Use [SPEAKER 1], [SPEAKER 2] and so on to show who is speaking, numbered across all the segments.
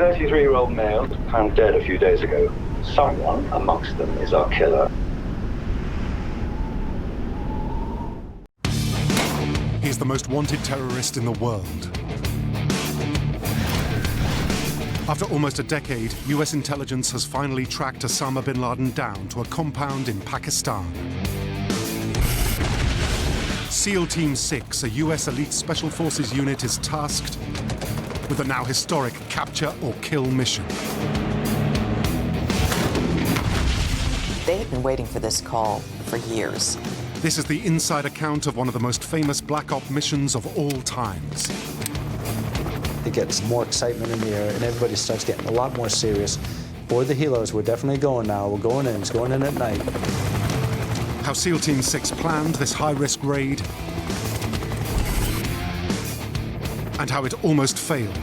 [SPEAKER 1] 33-year-old male found dead a few days ago. Someone amongst them is our killer.
[SPEAKER 2] He's the most wanted terrorist in the world. After almost a decade, US intelligence has finally tracked Osama Bin Laden down to a compound in Pakistan. SEAL Team 6, a US elite special forces unit, is tasked with a now historic capture or kill mission.
[SPEAKER 3] They had been waiting for this call for years.
[SPEAKER 2] This is the inside account of one of the most famous Black Op missions of all times.
[SPEAKER 4] It gets more excitement in the air, and everybody starts getting a lot more serious. For the helos, we're definitely going now. We're going in. It's going in at night.
[SPEAKER 2] How SEAL Team 6 planned this high-risk raid, and how it almost failed.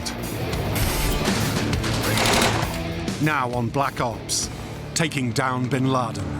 [SPEAKER 2] Now on Black Ops, taking down Bin Laden.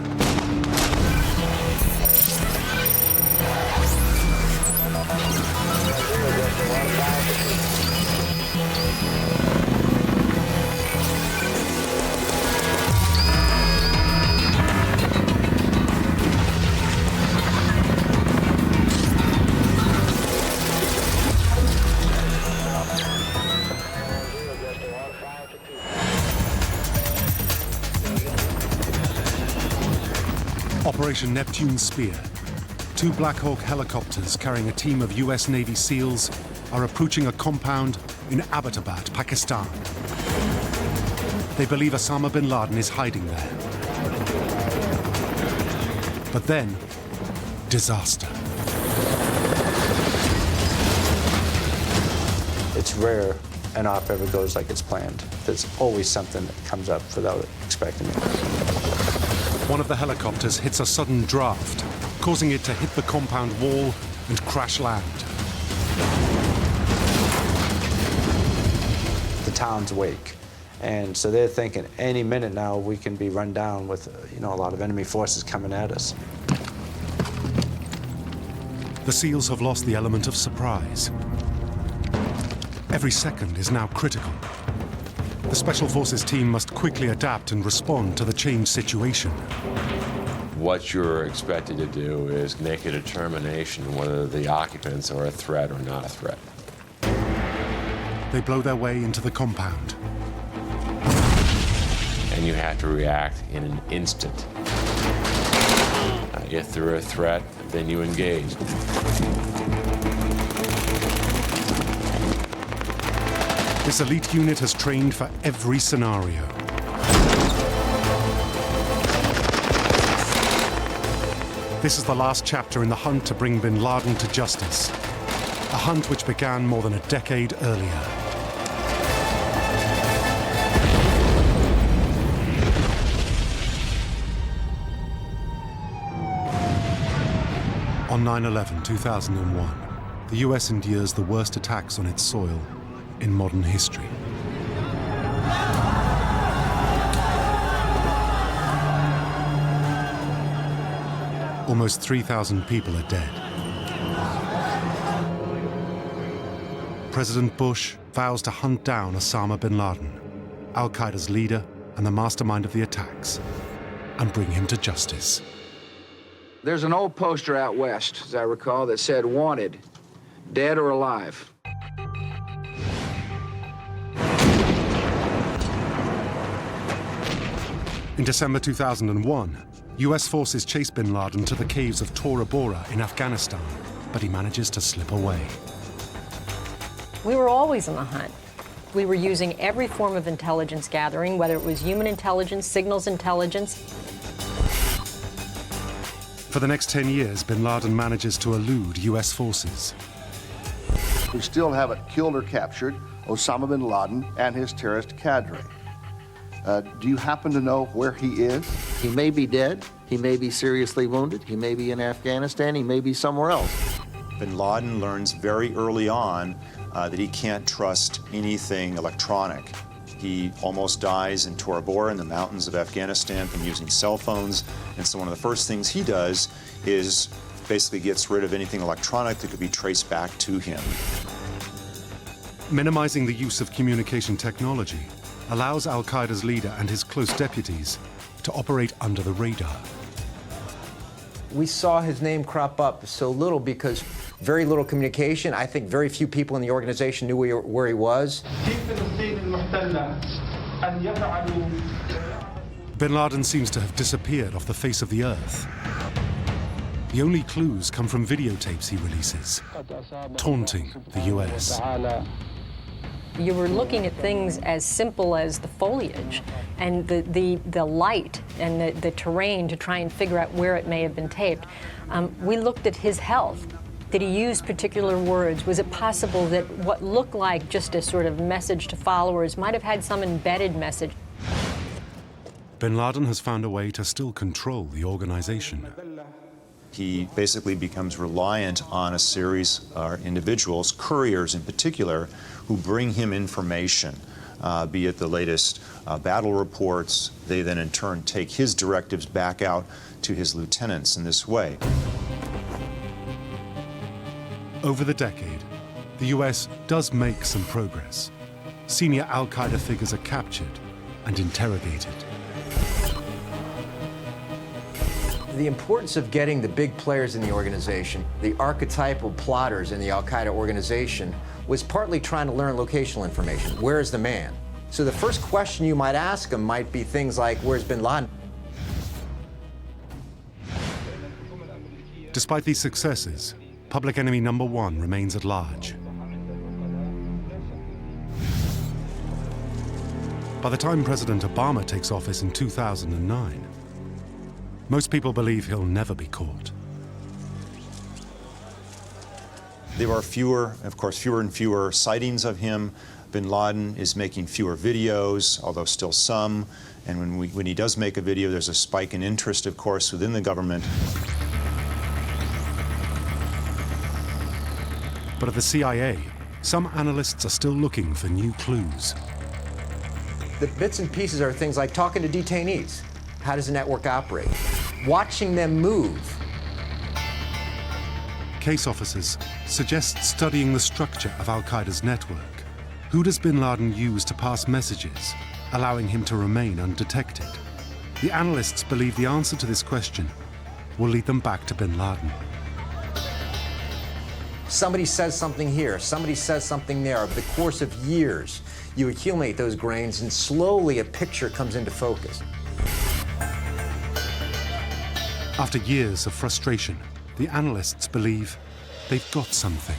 [SPEAKER 2] Operation Neptune Spear. 2 Black Hawk helicopters carrying a team of US Navy SEALs are approaching a compound in Abbottabad, Pakistan. They believe Osama Bin Laden is hiding there. But then, disaster.
[SPEAKER 4] It's rare an op ever goes like it's planned. There's always something that comes up without expecting it.
[SPEAKER 2] One of the helicopters hits a sudden draft, causing it to hit the compound wall and crash land.
[SPEAKER 4] The town's awake, and so they're thinking any minute now we can be run down with a lot of enemy forces coming at us.
[SPEAKER 2] The SEALs have lost the element of surprise. Every second is now critical. The Special Forces team must quickly adapt and respond to the changed situation.
[SPEAKER 5] What you're expected to do is make a determination whether the occupants are a threat or not a threat.
[SPEAKER 2] They blow their way into the compound.
[SPEAKER 5] And you have to react in an instant. If they're a threat, then you engage.
[SPEAKER 2] This elite unit has trained for every scenario. This is the last chapter in the hunt to bring Bin Laden to justice. A hunt which began more than a decade earlier. On 9/11/2001, the US endures the worst attacks on its soil in modern history. Almost 3,000 people are dead. President Bush vows to hunt down Osama bin Laden, Al-Qaeda's leader and the mastermind of the attacks, and bring him to justice.
[SPEAKER 6] There's an old poster out west, as I recall, that said, "Wanted, dead or alive."
[SPEAKER 2] In December 2001, US forces chased bin Laden to the caves of Tora Bora in Afghanistan, but he manages to slip away.
[SPEAKER 7] We were always on the hunt. We were using every form of intelligence gathering, whether it was human intelligence, signals intelligence.
[SPEAKER 2] For the next 10 years, bin Laden manages to elude US forces.
[SPEAKER 8] We still haven't killed or captured Osama bin Laden and his terrorist cadre. Do you happen to know where he is?
[SPEAKER 9] He may be dead, he may be seriously wounded, he may be in Afghanistan, he may be somewhere else.
[SPEAKER 10] Bin Laden learns very early on that he can't trust anything electronic. He almost dies in Tora Bora in the mountains of Afghanistan from using cell phones. And so one of the first things he does is basically gets rid of anything electronic that could be traced back to him.
[SPEAKER 2] Minimizing the use of communication technology, allows Al-Qaeda's leader and his close deputies to operate under the radar.
[SPEAKER 11] We saw his name crop up so little because very little communication. I think very few people in the organization knew where he was.
[SPEAKER 2] Bin Laden seems to have disappeared off the face of the earth. The only clues come from videotapes he releases, taunting the US.
[SPEAKER 7] You were looking at things as simple as the foliage and the light and the terrain to try and figure out where it may have been taped. We looked at his health. Did he use particular words? Was it possible that what looked like just a sort of message to followers might have had some embedded message?
[SPEAKER 2] Bin Laden has found a way to still control the organization.
[SPEAKER 10] He basically becomes reliant on a series of individuals, couriers in particular, who bring him information, be it the latest battle reports. They then in turn take his directives back out to his lieutenants in this way.
[SPEAKER 2] Over the decade, the US does make some progress. Senior Al-Qaeda figures are captured and interrogated.
[SPEAKER 11] The importance of getting the big players in the organization, the archetypal plotters in the Al-Qaeda organization, was partly trying to learn locational information. Where is the man? So the first question you might ask him might be things like, where's Bin Laden?
[SPEAKER 2] Despite these successes, public enemy number one remains at large. By the time President Obama takes office in 2009, most people believe he'll never be caught.
[SPEAKER 10] There are fewer and fewer sightings of him. Bin Laden is making fewer videos, although still some. And when he does make a video, there's a spike in interest, of course, within the government.
[SPEAKER 2] But at the CIA, some analysts are still looking for new clues.
[SPEAKER 11] The bits and pieces are things like talking to detainees. How does the network operate? Watching them move.
[SPEAKER 2] Case officers suggest studying the structure of Al-Qaeda's network. Who does Bin Laden use to pass messages, allowing him to remain undetected? The analysts believe the answer to this question will lead them back to Bin Laden.
[SPEAKER 11] Somebody says something here, somebody says something there. Over the course of years, you accumulate those grains and slowly a picture comes into focus.
[SPEAKER 2] After years of frustration, the analysts believe they've got something.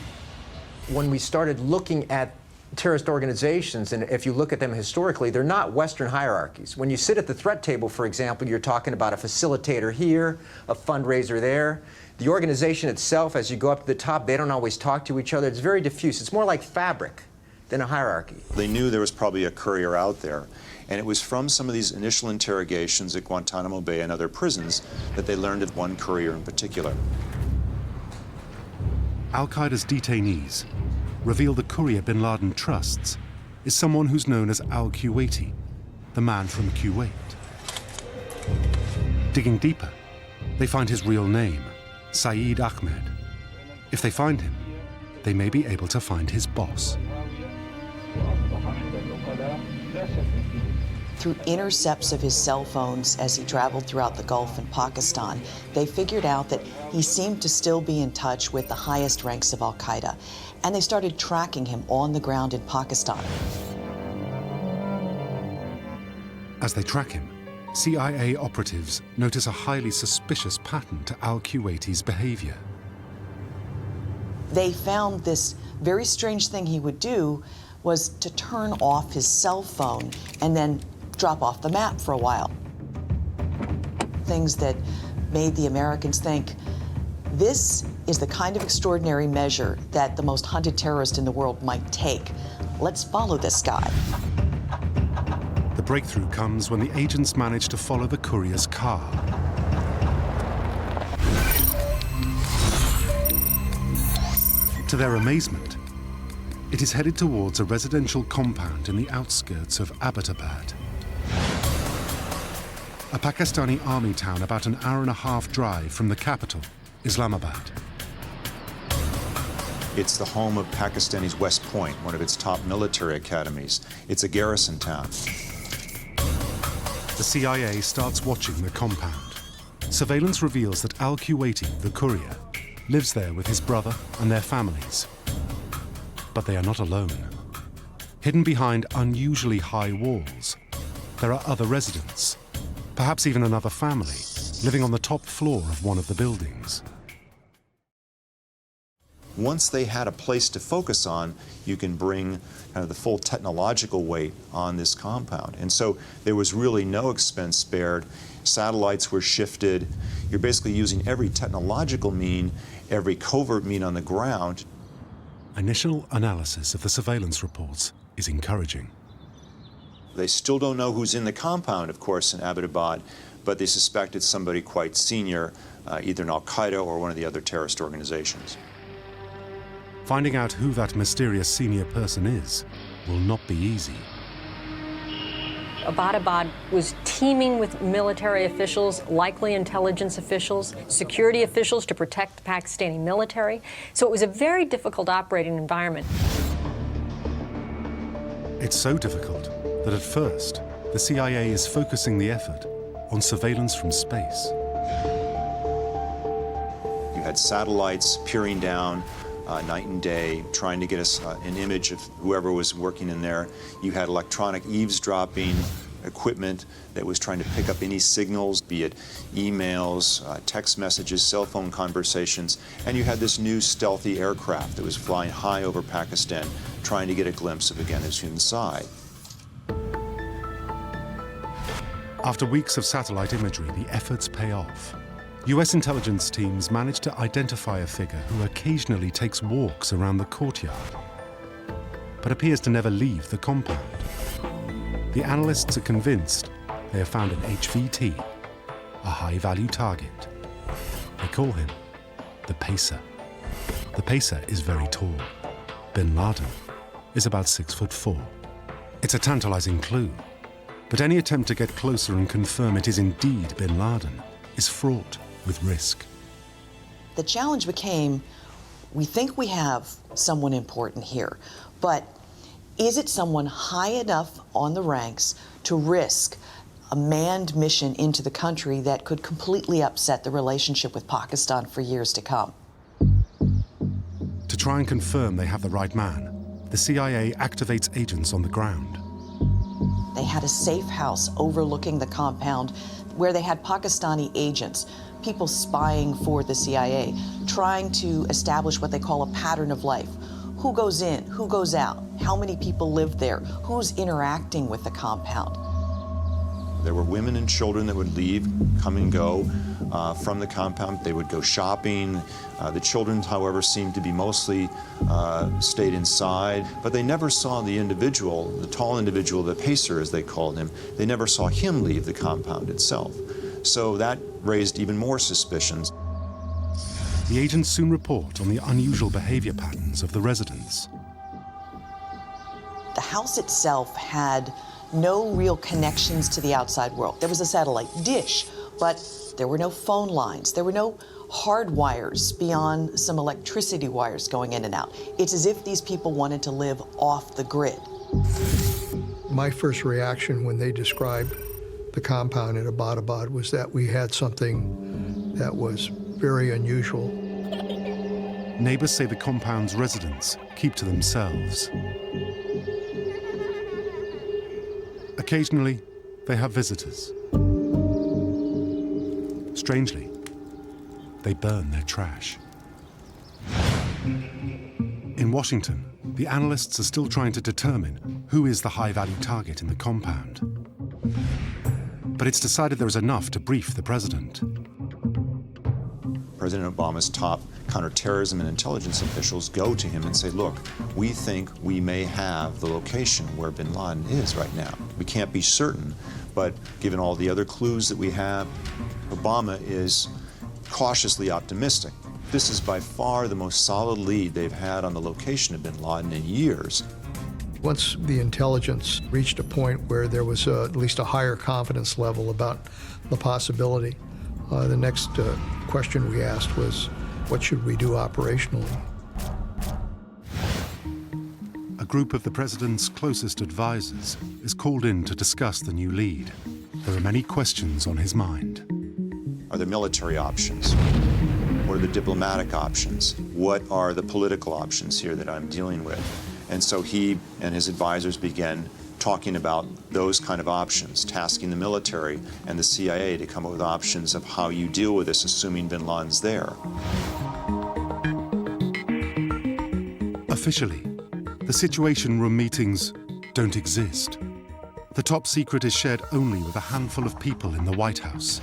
[SPEAKER 11] When we started looking at terrorist organizations, and if you look at them historically, they're not Western hierarchies. When you sit at the threat table, for example, you're talking about a facilitator here, a fundraiser there. The organization itself, as you go up to the top, they don't always talk to each other. It's very diffuse. It's more like fabric than a hierarchy.
[SPEAKER 10] They knew there was probably a courier out there. And it was from some of these initial interrogations at Guantanamo Bay and other prisons that they learned of one courier in particular.
[SPEAKER 2] Al-Qaeda's detainees reveal the courier Bin Laden trusts is someone who's known as Al-Kuwaiti, the man from Kuwait. Digging deeper, they find his real name, Saeed Ahmed. If they find him, they may be able to find his boss.
[SPEAKER 3] Through intercepts of his cell phones as he traveled throughout the Gulf and Pakistan, they figured out that he seemed to still be in touch with the highest ranks of Al-Qaeda, and they started tracking him on the ground in Pakistan.
[SPEAKER 2] As they track him, CIA operatives notice a highly suspicious pattern to Al-Kuwaiti's behavior.
[SPEAKER 3] They found this very strange thing he would do was to turn off his cell phone and then drop off the map for a while. Things that made the Americans think, this is the kind of extraordinary measure that the most hunted terrorist in the world might take. Let's follow this guy.
[SPEAKER 2] The breakthrough comes when the agents manage to follow the courier's car. To their amazement, it is headed towards a residential compound in the outskirts of Abbottabad, a Pakistani army town about an hour-and-a-half drive from the capital, Islamabad.
[SPEAKER 10] It's the home of Pakistani's West Point, one of its top military academies. It's a garrison town.
[SPEAKER 2] The CIA starts watching the compound. Surveillance reveals that Al-Qaeda, the courier, lives there with his brother and their families. But they are not alone. Hidden behind unusually high walls, there are other residents, perhaps even another family, living on the top floor of one of the buildings.
[SPEAKER 10] Once they had a place to focus on, you can bring kind of the full technological weight on this compound. And so there was really no expense spared. Satellites were shifted. You're basically using every technological mean, every covert mean on the ground.
[SPEAKER 2] Initial analysis of the surveillance reports is encouraging.
[SPEAKER 10] They still don't know who's in the compound, of course, in Abbottabad, but they suspect it's somebody quite senior, either in Al-Qaeda or one of the other terrorist organizations.
[SPEAKER 2] Finding out who that mysterious senior person is will not be easy.
[SPEAKER 7] Abbottabad was teeming with military officials, likely intelligence officials, security officials to protect the Pakistani military. So it was a very difficult operating environment.
[SPEAKER 2] It's so difficult that at first, the CIA is focusing the effort on surveillance from space.
[SPEAKER 10] You had satellites peering down night and day, trying to get us an image of whoever was working in there. You had electronic eavesdropping equipment that was trying to pick up any signals, be it emails, text messages, cell phone conversations. And you had this new stealthy aircraft that was flying high over Pakistan, trying to get a glimpse of Afghanistan's inside.
[SPEAKER 2] After weeks of satellite imagery, the efforts pay off. US intelligence teams manage to identify a figure who occasionally takes walks around the courtyard, but appears to never leave the compound. The analysts are convinced they have found an HVT, a high-value target. They call him the Pacer. The Pacer is very tall. Bin Laden is about 6'4". It's a tantalizing clue, but any attempt to get closer and confirm it is indeed Bin Laden is fraught with risk.
[SPEAKER 3] The challenge became, we think we have someone important here, but is it someone high enough on the ranks to risk a manned mission into the country that could completely upset the relationship with Pakistan for years to come?
[SPEAKER 2] To try and confirm they have the right man, the CIA activates agents on the ground.
[SPEAKER 3] They had a safe house overlooking the compound where they had Pakistani agents, people spying for the CIA, trying to establish what they call a pattern of life. Who goes in, who goes out, how many people live there, who's interacting with the compound.
[SPEAKER 10] There were women and children that would leave, come and go from the compound. They would go shopping. The children, however, seemed to be mostly stayed inside, but they never saw the individual, the tall individual, the Pacer as they called him. They never saw him leave the compound itself. So that raised even more suspicions.
[SPEAKER 2] The agents soon report on the unusual behavior patterns of the residents.
[SPEAKER 3] The house itself had no real connections to the outside world. There was a satellite dish, but there were no phone lines. There were no hard wires beyond some electricity wires going in and out. It's as if these people wanted to live off the grid.
[SPEAKER 12] My first reaction when they described the compound in Abbottabad was that we had something that was very unusual.
[SPEAKER 2] Neighbors say the compound's residents keep to themselves. Occasionally, they have visitors. Strangely, they burn their trash. In Washington, the analysts are still trying to determine who is the high-value target in the compound. But it's decided there is enough to brief the president.
[SPEAKER 10] President Obama's top counterterrorism and intelligence officials go to him and say, look, we think we may have the location where bin Laden is right now. We can't be certain, but given all the other clues that we have, Obama is cautiously optimistic. This is by far the most solid lead they've had on the location of bin Laden in years.
[SPEAKER 12] Once the intelligence reached a point where there was at least a higher confidence level about the possibility, the next question we asked was, what should we do operationally?
[SPEAKER 2] group of the president's closest advisors is called in to discuss the new lead. There are many questions on his mind.
[SPEAKER 10] Are there military options? What are the diplomatic options? What are the political options here that I'm dealing with? And so he and his advisors began talking about those kind of options, tasking the military and the CIA to come up with options of how you deal with this, assuming bin Laden's there.
[SPEAKER 2] Officially, the Situation Room meetings don't exist. The top secret is shared only with a handful of people in the White House.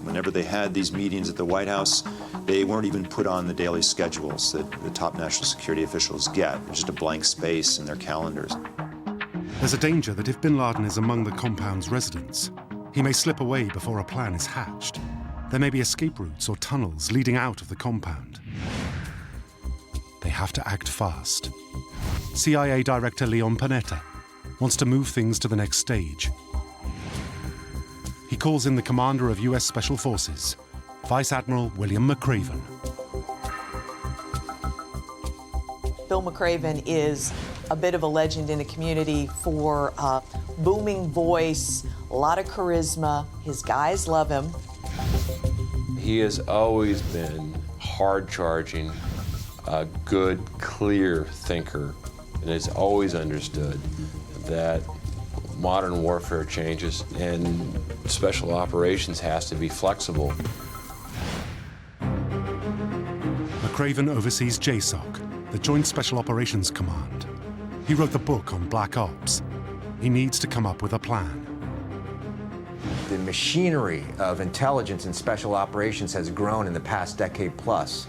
[SPEAKER 10] Whenever they had these meetings at the White House, they weren't even put on the daily schedules that the top national security officials get. There's just a blank space in their calendars.
[SPEAKER 2] There's a danger that if bin Laden is among the compound's residents, he may slip away before a plan is hatched. There may be escape routes or tunnels leading out of the compound. They have to act fast. CIA Director Leon Panetta wants to move things to the next stage. He calls in the commander of US Special Forces, Vice Admiral William McRaven.
[SPEAKER 3] Bill McRaven is a bit of a legend in the community for booming voice, a lot of charisma. His guys love him.
[SPEAKER 5] He has always been hard-charging, a good, clear thinker, and has always understood that modern warfare changes and special operations has to be flexible.
[SPEAKER 2] McRaven oversees JSOC, the Joint Special Operations Command. He wrote the book on Black Ops. He needs to come up with a plan.
[SPEAKER 11] The machinery of intelligence and special operations has grown in the past decade plus.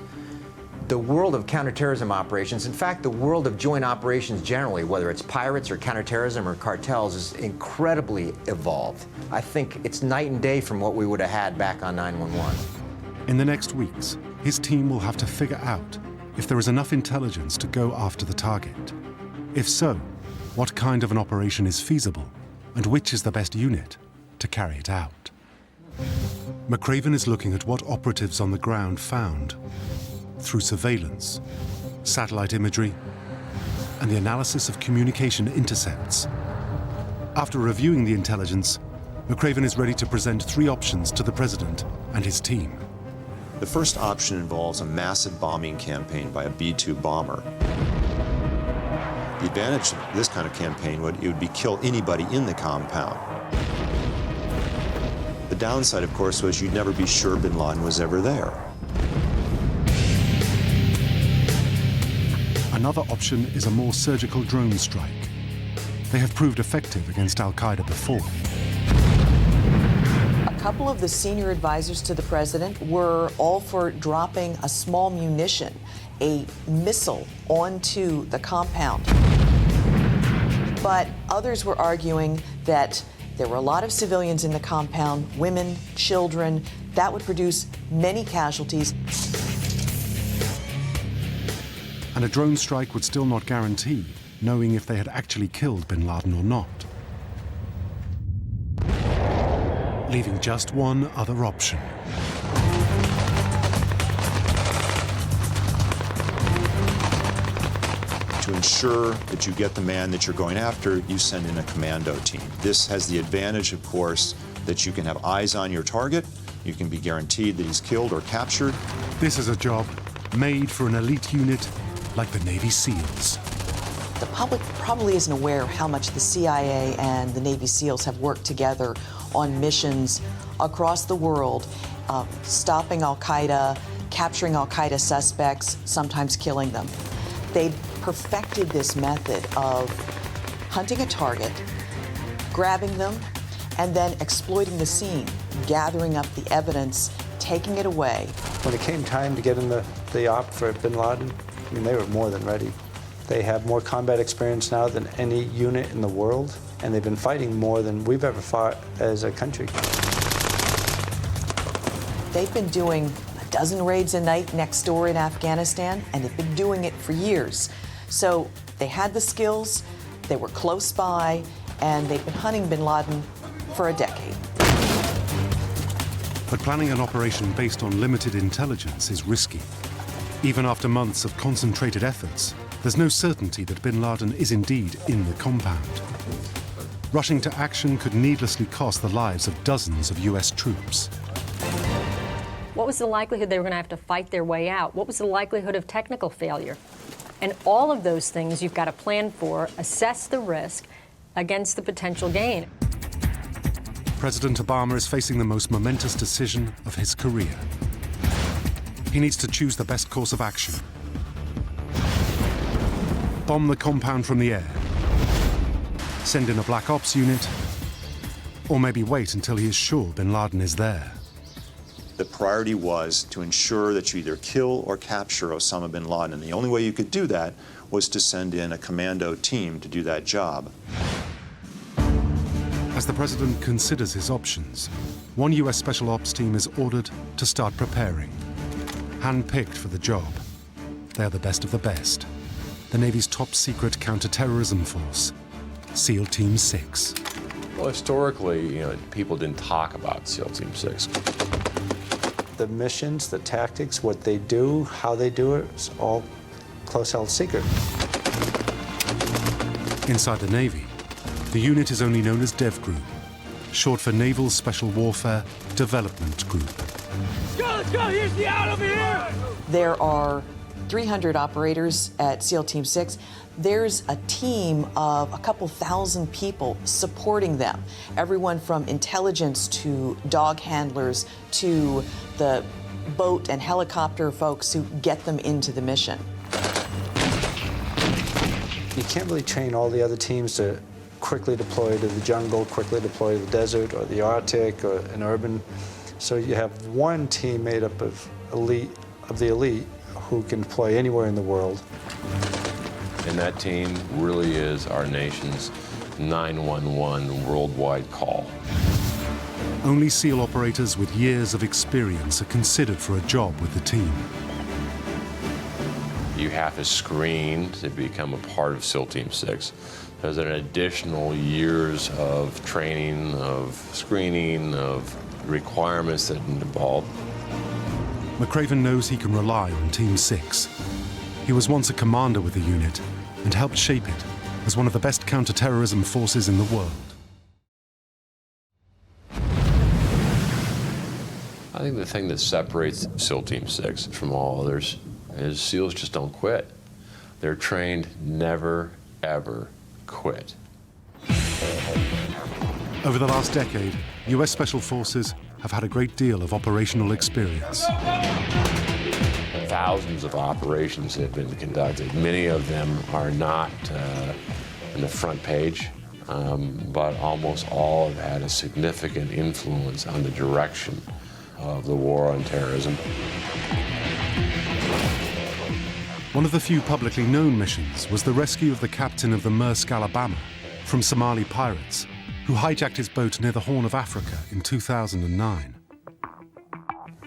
[SPEAKER 11] The world of counterterrorism operations, in fact, the world of joint operations generally, whether it's pirates or counterterrorism or cartels, is incredibly evolved. I think it's night and day from what we would have had back on 9/11.
[SPEAKER 2] In the next weeks, his team will have to figure out if there is enough intelligence to go after the target. If so, what kind of an operation is feasible, and which is the best unit to carry it out? McRaven is looking at what operatives on the ground found through surveillance, satellite imagery, and the analysis of communication intercepts. After reviewing the intelligence, McRaven is ready to present 3 options to the president and his team.
[SPEAKER 10] The first option involves a massive bombing campaign by a B-2 bomber. The advantage of this kind of campaign would be kill anybody in the compound. The downside, of course, was you'd never be sure bin Laden was ever there.
[SPEAKER 2] Another option is a more surgical drone strike. They have proved effective against Al-Qaeda before.
[SPEAKER 3] A couple of the senior advisors to the president were all for dropping a small munition, a missile, onto the compound. But others were arguing that there were a lot of civilians in the compound, women, children, that would produce many casualties.
[SPEAKER 2] And a drone strike would still not guarantee knowing if they had actually killed bin Laden or not. Leaving just one other option.
[SPEAKER 10] To ensure that you get the man that you're going after, you send in a commando team. This has the advantage, of course, that you can have eyes on your target, you can be guaranteed that he's killed or captured.
[SPEAKER 2] This is a job made for an elite unit like the Navy SEALs.
[SPEAKER 3] The public probably isn't aware of how much the CIA and the Navy SEALs have worked together on missions across the world, stopping Al-Qaeda, capturing Al-Qaeda suspects, sometimes killing them. They perfected this method of hunting a target, grabbing them, and then exploiting the scene, gathering up the evidence, taking it away.
[SPEAKER 4] When it came time to get in the op for bin Laden, I mean, they were more than ready. They have more combat experience now than any unit in the world, and they've been fighting more than we've ever fought as a country.
[SPEAKER 3] They've been doing a dozen raids a night next door in Afghanistan, and they've been doing it for years. So they had the skills, they were close by, and they've been hunting bin Laden for a decade.
[SPEAKER 2] But planning an operation based on limited intelligence is risky. Even after months of concentrated efforts, there's no certainty that bin Laden is indeed in the compound. Rushing to action could needlessly cost the lives of dozens of US troops.
[SPEAKER 7] What was the likelihood they were going to have to fight their way out? What was the likelihood of technical failure? And all of those things you've got to plan for, assess the risk against the potential gain.
[SPEAKER 2] President Obama is facing the most momentous decision of his career. He needs to choose the best course of action. Bomb the compound from the air, send in a black ops unit, or maybe wait until he is sure bin Laden is there.
[SPEAKER 10] The priority was to ensure that you either kill or capture Osama bin Laden, and the only way you could do that was to send in a commando team to do that job.
[SPEAKER 2] As the president considers his options, one US Special Ops team is ordered to start preparing. Hand-picked for the job, they are the best of the best. The Navy's top-secret counter-terrorism force, SEAL Team 6.
[SPEAKER 5] Well, historically, people didn't talk about SEAL Team 6.
[SPEAKER 4] The missions, the tactics, what they do, how they do it, it's all close-held secret.
[SPEAKER 2] Inside the Navy, the unit is only known as Dev Group, short for Naval Special Warfare Development Group.
[SPEAKER 13] Let's go, here's the out over here!
[SPEAKER 3] There are 300 operators at SEAL Team 6. There's a team of a couple thousand people supporting them. Everyone from intelligence to dog handlers to the boat and helicopter folks who get them into the mission.
[SPEAKER 4] You can't really train all the other teams to quickly deploy to the jungle, quickly deploy to the desert or the Arctic or an urban. So you have one team made up of the elite who can deploy anywhere in the world.
[SPEAKER 5] And that team really is our nation's 911 worldwide call.
[SPEAKER 2] Only SEAL operators with years of experience are considered for a job with the team.
[SPEAKER 5] You have to screen to become a part of SEAL Team 6. There's an additional years of training, of screening, of requirements that involve.
[SPEAKER 2] McCraven knows he can rely on Team 6. He was once a commander with the unit and helped shape it as one of the best counter-terrorism forces in the world.
[SPEAKER 5] I think the thing that separates SEAL Team 6 from all others is SEALs just don't quit. They're trained never, ever quit.
[SPEAKER 2] Over the last decade, US Special Forces have had a great deal of operational experience.
[SPEAKER 5] Thousands of operations have been conducted. Many of them are not in the front page, but almost all have had a significant influence on the direction of the war on terrorism.
[SPEAKER 2] One of the few publicly known missions was the rescue of the captain of the Maersk Alabama from Somali pirates, who hijacked his boat near the Horn of Africa in 2009.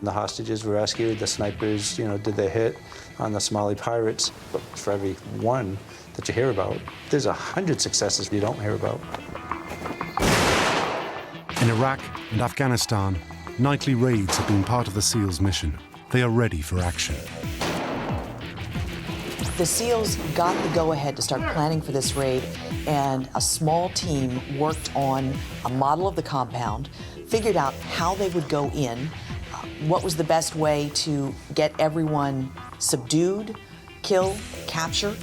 [SPEAKER 4] The hostages were rescued, the snipers, did their hit on the Somali pirates. But for every one that you hear about, there's 100 successes you don't hear about.
[SPEAKER 2] In Iraq and Afghanistan, nightly raids have been part of the SEALs' mission. They are ready for action.
[SPEAKER 3] The SEALs got the go-ahead to start planning for this raid, and a small team worked on a model of the compound, figured out how they would go in, what was the best way to get everyone subdued, kill, capture.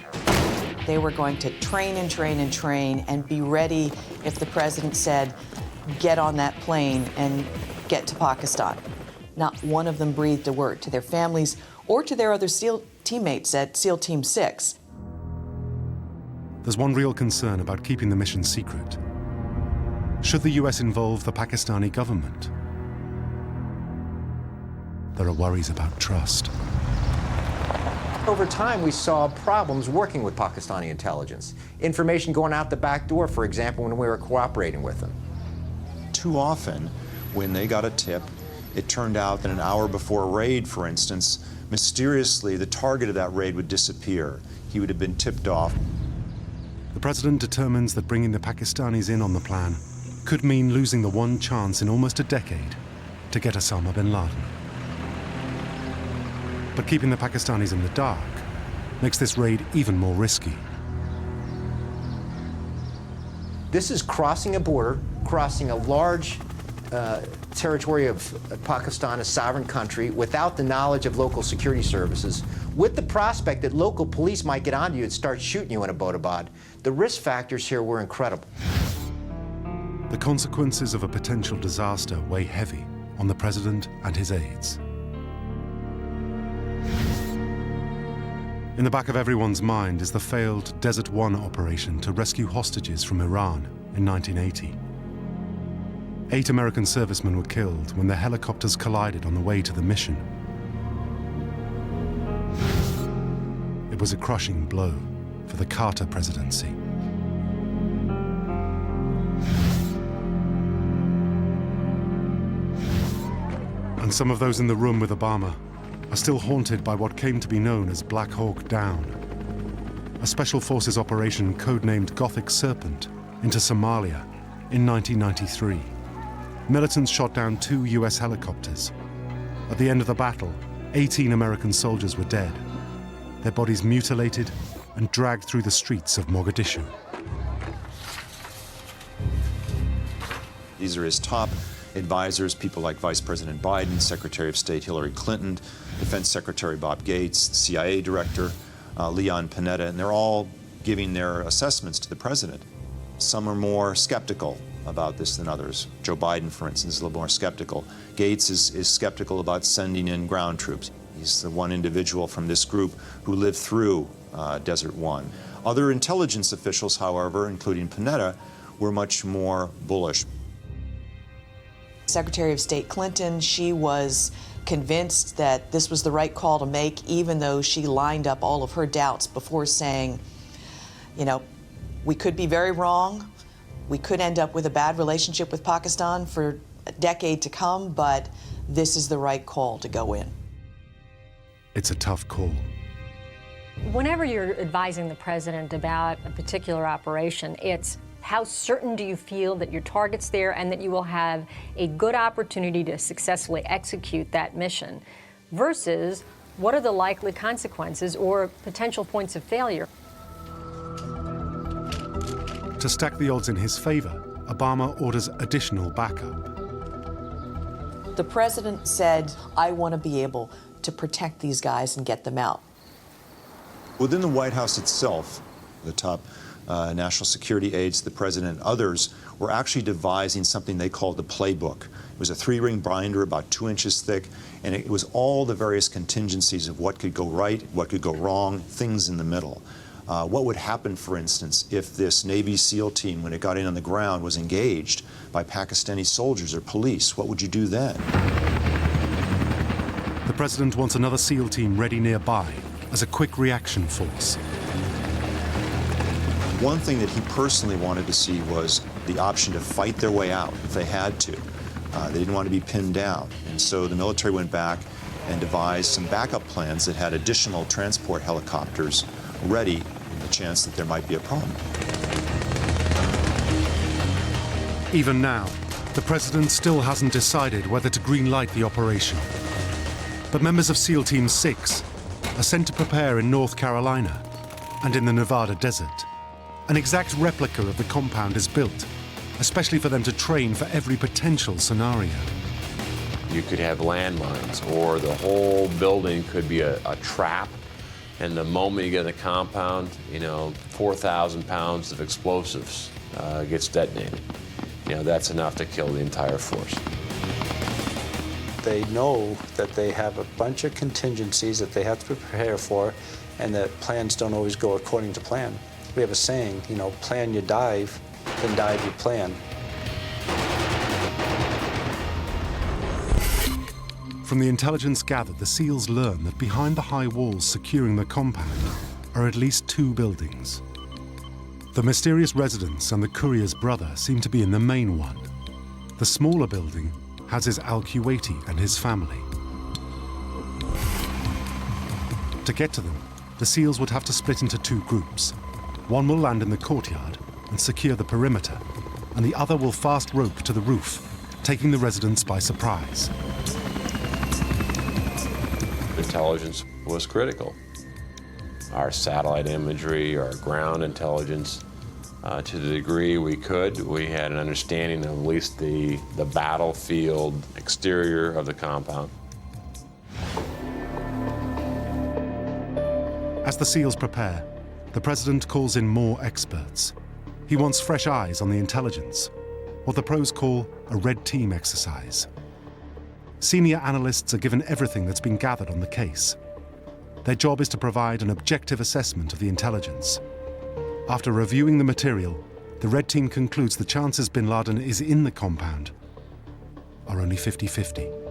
[SPEAKER 3] They were going to train and train and train and be ready if the president said, get on that plane and get to Pakistan. Not one of them breathed a word to their families or to their other SEAL teammates at SEAL Team 6.
[SPEAKER 2] There's one real concern about keeping the mission secret. Should the US involve the Pakistani government? There are worries about trust.
[SPEAKER 11] Over time, we saw problems working with Pakistani intelligence. Information going out the back door, for example, when we were cooperating with them.
[SPEAKER 10] Too often, when they got a tip, it turned out that an hour before a raid, for instance, mysteriously the target of that raid would disappear. He would have been tipped off.
[SPEAKER 2] The president determines that bringing the Pakistanis in on the plan could mean losing the one chance in almost a decade to get Osama bin Laden. But keeping the Pakistanis in the dark makes this raid even more risky.
[SPEAKER 11] This is crossing a border, crossing a large territory of Pakistan, a sovereign country, without the knowledge of local security services, with the prospect that local police might get onto you and start shooting you in Abbottabad. The risk factors here were incredible.
[SPEAKER 2] The consequences of a potential disaster weigh heavy on the president and his aides. In the back of everyone's mind is the failed Desert One operation to rescue hostages from Iran in 1980. 8 American servicemen were killed when their helicopters collided on the way to the mission. It was a crushing blow for the Carter presidency. And some of those in the room with Obama are still haunted by what came to be known as Black Hawk Down, a special forces operation codenamed Gothic Serpent into Somalia in 1993. Militants shot down 2 US helicopters. At the end of the battle, 18 American soldiers were dead, their bodies mutilated and dragged through the streets of Mogadishu.
[SPEAKER 10] These are his top advisors, people like Vice President Biden, Secretary of State Hillary Clinton, Defense Secretary Bob Gates, CIA Director Leon Panetta, and they're all giving their assessments to the president. Some are more skeptical about this than others. Joe Biden, for instance, is a little more skeptical. Gates is skeptical about sending in ground troops. He's the one individual from this group who lived through Desert One. Other intelligence officials, however, including Panetta, were much more bullish.
[SPEAKER 3] Secretary of State Clinton, she was convinced that this was the right call to make, even though she lined up all of her doubts before saying, you know, we could be very wrong. We could end up with a bad relationship with Pakistan for a decade to come, but this is the right call to go in.
[SPEAKER 2] It's a tough call.
[SPEAKER 7] Whenever you're advising the president about a particular operation, it's how certain do you feel that your target's there and that you will have a good opportunity to successfully execute that mission versus what are the likely consequences or potential points of failure.
[SPEAKER 2] To stack the odds in his favor, Obama orders additional backup.
[SPEAKER 3] The president said, I want to be able to protect these guys and get them out.
[SPEAKER 10] Within the White House itself, the top national security aides, the president, and others were actually devising something they called the playbook. It was a 3-ring binder about 2 inches thick, and it was all the various contingencies of what could go right, what could go wrong, things in the middle. What would happen, for instance, if this Navy SEAL team, when it got in on the ground, was engaged by Pakistani soldiers or police? What would you do then?
[SPEAKER 2] The president wants another SEAL team ready nearby as a quick reaction force.
[SPEAKER 10] One thing that he personally wanted to see was the option to fight their way out if they had to. They didn't want to be pinned down. And so the military went back and devised some backup plans that had additional transport helicopters ready in the chance that there might be a problem.
[SPEAKER 2] Even now, the president still hasn't decided whether to green-light the operation. But members of SEAL Team 6 are sent to prepare in North Carolina and in the Nevada desert. An exact replica of the compound is built, especially for them to train for every potential scenario.
[SPEAKER 5] You could have landmines, or the whole building could be a trap, and the moment you get in the compound, 4,000 pounds of explosives gets detonated. That's enough to kill the entire force.
[SPEAKER 4] They know that they have a bunch of contingencies that they have to prepare for, and that plans don't always go according to plan. We have a saying, plan you dive, then dive you plan.
[SPEAKER 2] From the intelligence gathered, the SEALs learn that behind the high walls securing the compound are at least 2 buildings. The mysterious residence and the courier's brother seem to be in the main one. The smaller building houses Al-Qaeda and his family. To get to them, the SEALs would have to split into 2 groups. One will land in the courtyard and secure the perimeter, and the other will fast rope to the roof, taking the residents by surprise.
[SPEAKER 5] Intelligence was critical. our satellite imagery, our ground intelligence. To the degree we could, we had an understanding of at least the battlefield exterior of the compound.
[SPEAKER 2] As the SEALs prepare, the president calls in more experts. He wants fresh eyes on the intelligence, what the pros call a red team exercise. Senior analysts are given everything that's been gathered on the case. Their job is to provide an objective assessment of the intelligence. After reviewing the material, the red team concludes the chances bin Laden is in the compound are only 50-50.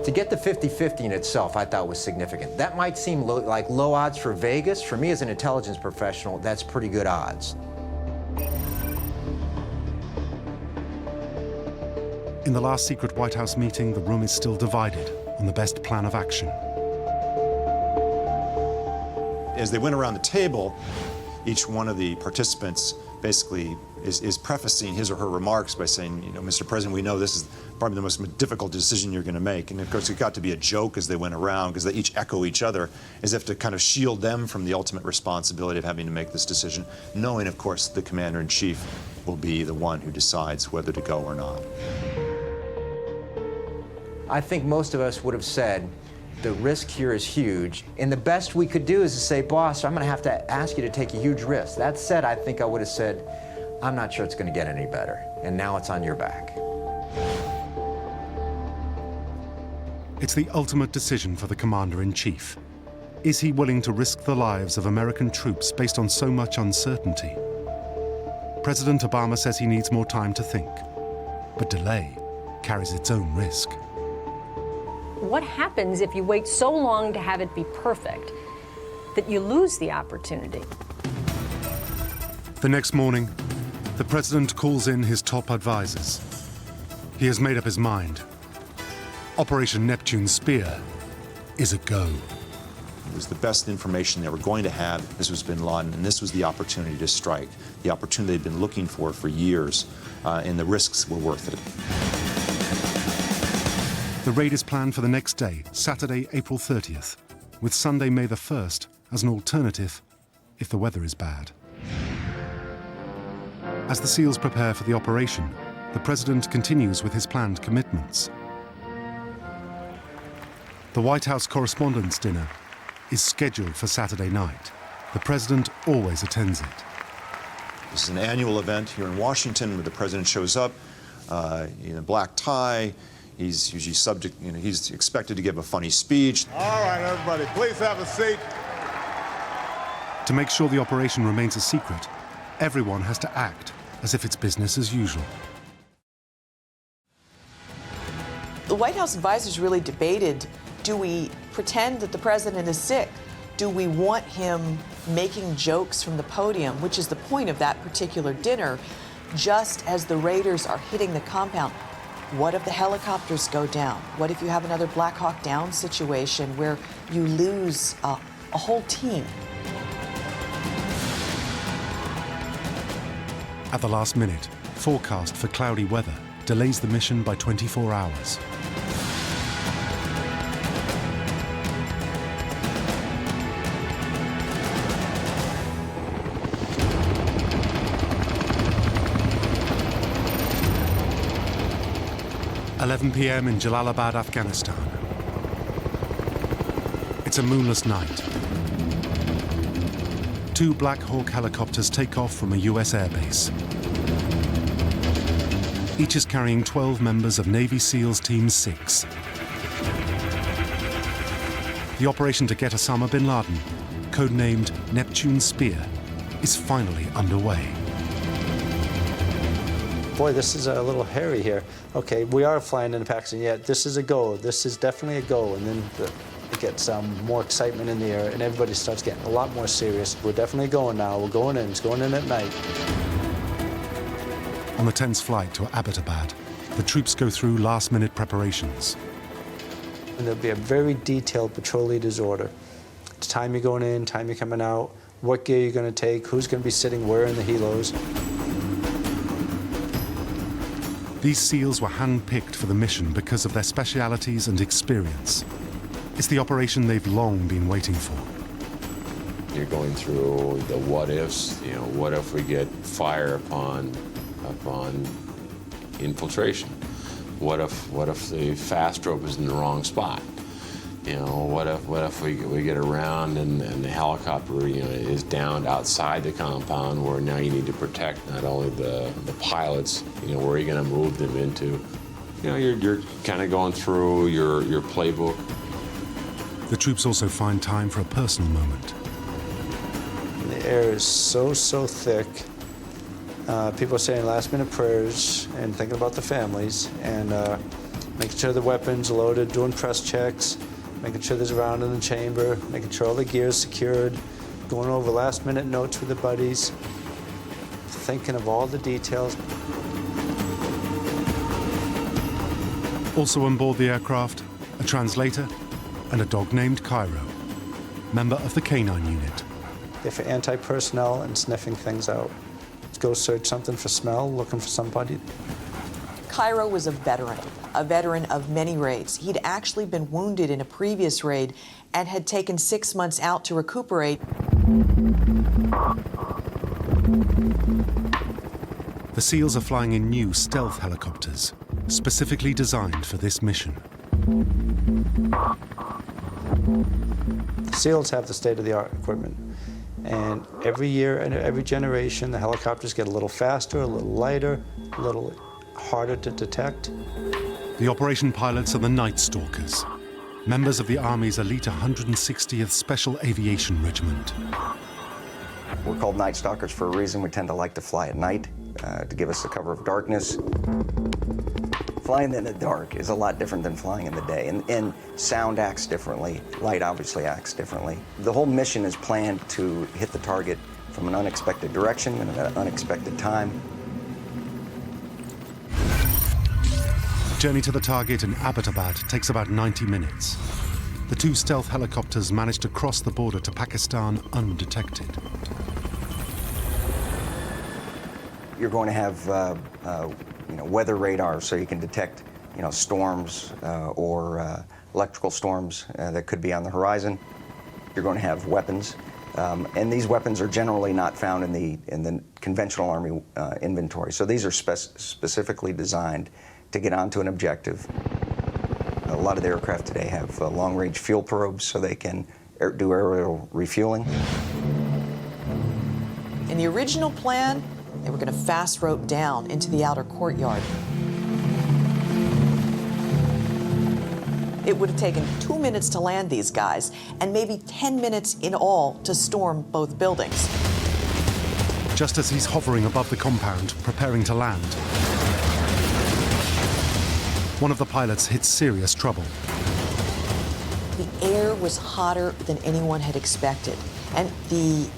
[SPEAKER 11] To get the 50-50 in itself, I thought was significant. That might seem like low odds for Vegas. For me as an intelligence professional, that's pretty good odds.
[SPEAKER 2] In the last secret White House meeting, the room is still divided on the best plan of action.
[SPEAKER 10] As they went around the table, each one of the participants basically is prefacing his or her remarks by saying, you know, Mr. President, we know this is probably the most difficult decision you're going to make. And of course, it got to be a joke as they went around because they each echo each other as if to kind of shield them from the ultimate responsibility of having to make this decision, knowing, of course, the commander-in-chief will be the one who decides whether to go or not.
[SPEAKER 11] I think most of us would have said, the risk here is huge, and the best we could do is to say, boss, I'm going to have to ask you to take a huge risk. That said, I think I would have said, I'm not sure it's going to get any better, and now it's on your back.
[SPEAKER 2] It's the ultimate decision for the commander-in-chief. Is he willing to risk the lives of American troops based on so much uncertainty? President Obama says he needs more time to think, but delay carries its own risk.
[SPEAKER 7] What happens if you wait so long to have it be perfect that you lose the opportunity?
[SPEAKER 2] The next morning, the president calls in his top advisors. He has made up his mind. Operation Neptune Spear is a go.
[SPEAKER 10] It was the best information they were going to have. This was bin Laden, and this was the opportunity to strike, the opportunity they'd been looking for years, and the risks were worth it.
[SPEAKER 2] The raid is planned for the next day, Saturday, April 30th, with Sunday, May the 1st as an alternative if the weather is bad. As the SEALs prepare for the operation, the president continues with his planned commitments. The White House Correspondents' Dinner is scheduled for Saturday night. The president always attends it.
[SPEAKER 10] This is an annual event here in Washington where the president shows up in a black tie. He's usually he's expected to give a funny speech.
[SPEAKER 13] All right, everybody, please have a seat.
[SPEAKER 2] To make sure the operation remains a secret, everyone has to act as if it's business as usual.
[SPEAKER 3] The White House advisors really debated, do we pretend that the president is sick? Do we want him making jokes from the podium, which is the point of that particular dinner, just as the raiders are hitting the compound? What if the helicopters go down? What if you have another Black Hawk Down situation where you lose a whole team?
[SPEAKER 2] At the last minute, forecast for cloudy weather delays the mission by 24 hours. (11 p.m. in Jalalabad, Afghanistan. It's a moonless night. 2 Black Hawk helicopters take off from a US airbase. Each is carrying 12 members of Navy SEALs Team 6. The operation to get Osama Bin Laden, codenamed Neptune Spear, is finally underway.
[SPEAKER 4] Boy, this is a little hairy here. Okay, we are flying into Pakistan. Yeah, this is a go. This is definitely a go. And then it gets more excitement in the air, and everybody starts getting a lot more serious. We're definitely going now. We're going in. It's going in at night.
[SPEAKER 2] On the tense flight to Abbottabad, the troops go through last-minute preparations.
[SPEAKER 4] And there'll be a very detailed patrol leader's order. The time you're going in, time you're coming out, what gear you're going to take, who's going to be sitting where in the helos.
[SPEAKER 2] These SEALs were hand-picked for the mission because of their specialities and experience. It's the operation they've long been waiting for.
[SPEAKER 5] You're going through the what ifs, you know, what if we get fire upon infiltration? What if the fast rope is in the wrong spot? You know, what if we get around and the helicopter, you know, is downed outside the compound, where now you need to protect not only the pilots, you know, where are you going to move them into? You know, you're kind of going through your playbook.
[SPEAKER 2] The troops also find time for a personal moment.
[SPEAKER 4] The air is so thick. People are saying last-minute prayers and thinking about the families, and making sure the weapons loaded, doing press checks, making sure there's a round in the chamber, making sure all the gear is secured, going over last-minute notes with the buddies, thinking of all the details.
[SPEAKER 2] Also on board the aircraft, a translator and a dog named Cairo, member of the Canine Unit.
[SPEAKER 4] They're for anti-personnel and sniffing things out. Let's go search something for smell, looking for somebody.
[SPEAKER 3] Cairo was a veteran of many raids. He'd actually been wounded in a previous raid and had taken 6 months out to recuperate.
[SPEAKER 2] The SEALs are flying in new stealth helicopters, specifically designed for this mission.
[SPEAKER 4] SEALs have the state-of-the-art equipment. And every year and every generation, the helicopters get a little faster, a little lighter, a little harder to detect.
[SPEAKER 2] The operation pilots are the Night Stalkers, members of the Army's elite 160th Special Aviation Regiment.
[SPEAKER 14] We're called Night Stalkers for a reason. We tend to like to fly at night to give us the cover of darkness. Flying in the dark is a lot different than flying in the day, and sound acts differently. Light obviously acts differently. The whole mission is planned to hit the target from an unexpected direction and at an unexpected time.
[SPEAKER 2] Journey to the target in Abbottabad takes about 90 minutes. The two stealth helicopters managed to cross the border to Pakistan undetected.
[SPEAKER 14] You're going to have weather radar, so you can detect, storms or electrical storms that could be on the horizon. You're going to have weapons, and these weapons are generally not found in the conventional Army inventory. So these are specifically designed to get onto an objective. A lot of the aircraft today have long-range fuel probes, so they can do aerial refueling.
[SPEAKER 3] In the original plan, they were going to fast rope down into the outer courtyard. It would have taken 2 minutes to land these guys, and maybe 10 minutes in all to storm both buildings.
[SPEAKER 2] Just as he's hovering above the compound, preparing to land, one of the pilots hits serious trouble.
[SPEAKER 3] The air was hotter than anyone had expected, and the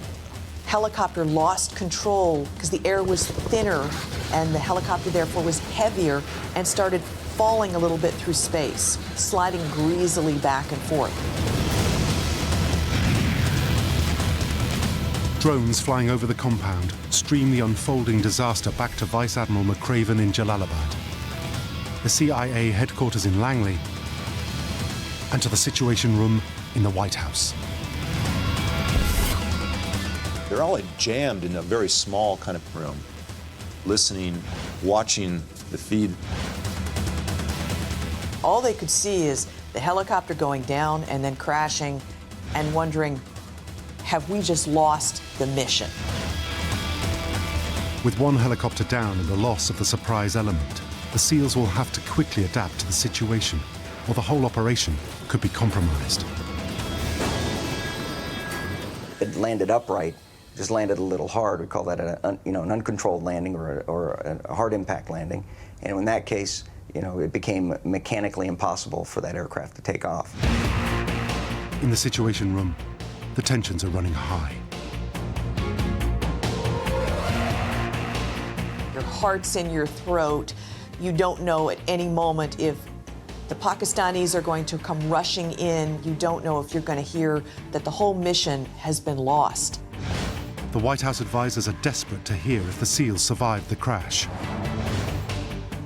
[SPEAKER 3] helicopter lost control because the air was thinner, and the helicopter therefore was heavier and started falling a little bit through space, sliding greasily back and forth.
[SPEAKER 2] Drones flying over the compound stream the unfolding disaster back to Vice Admiral McRaven in Jalalabad, the CIA headquarters in Langley, and to the Situation Room in the White House.
[SPEAKER 10] They're all jammed in a very small kind of room, listening, watching the feed.
[SPEAKER 3] All they could see is the helicopter going down and then crashing, and wondering, have we just lost the mission?
[SPEAKER 2] With one helicopter down and the loss of the surprise element, the SEALs will have to quickly adapt to the situation, or the whole operation could be compromised.
[SPEAKER 14] It landed upright, just landed a little hard. We call that an uncontrolled landing or a hard impact landing. And in that case, it became mechanically impossible for that aircraft to take off.
[SPEAKER 2] In the Situation Room, the tensions are running high.
[SPEAKER 3] Your heart's in your throat. You don't know at any moment if the Pakistanis are going to come rushing in. You don't know if you're going to hear that the whole mission has been lost.
[SPEAKER 2] The White House advisors are desperate to hear if the SEALs survived the crash.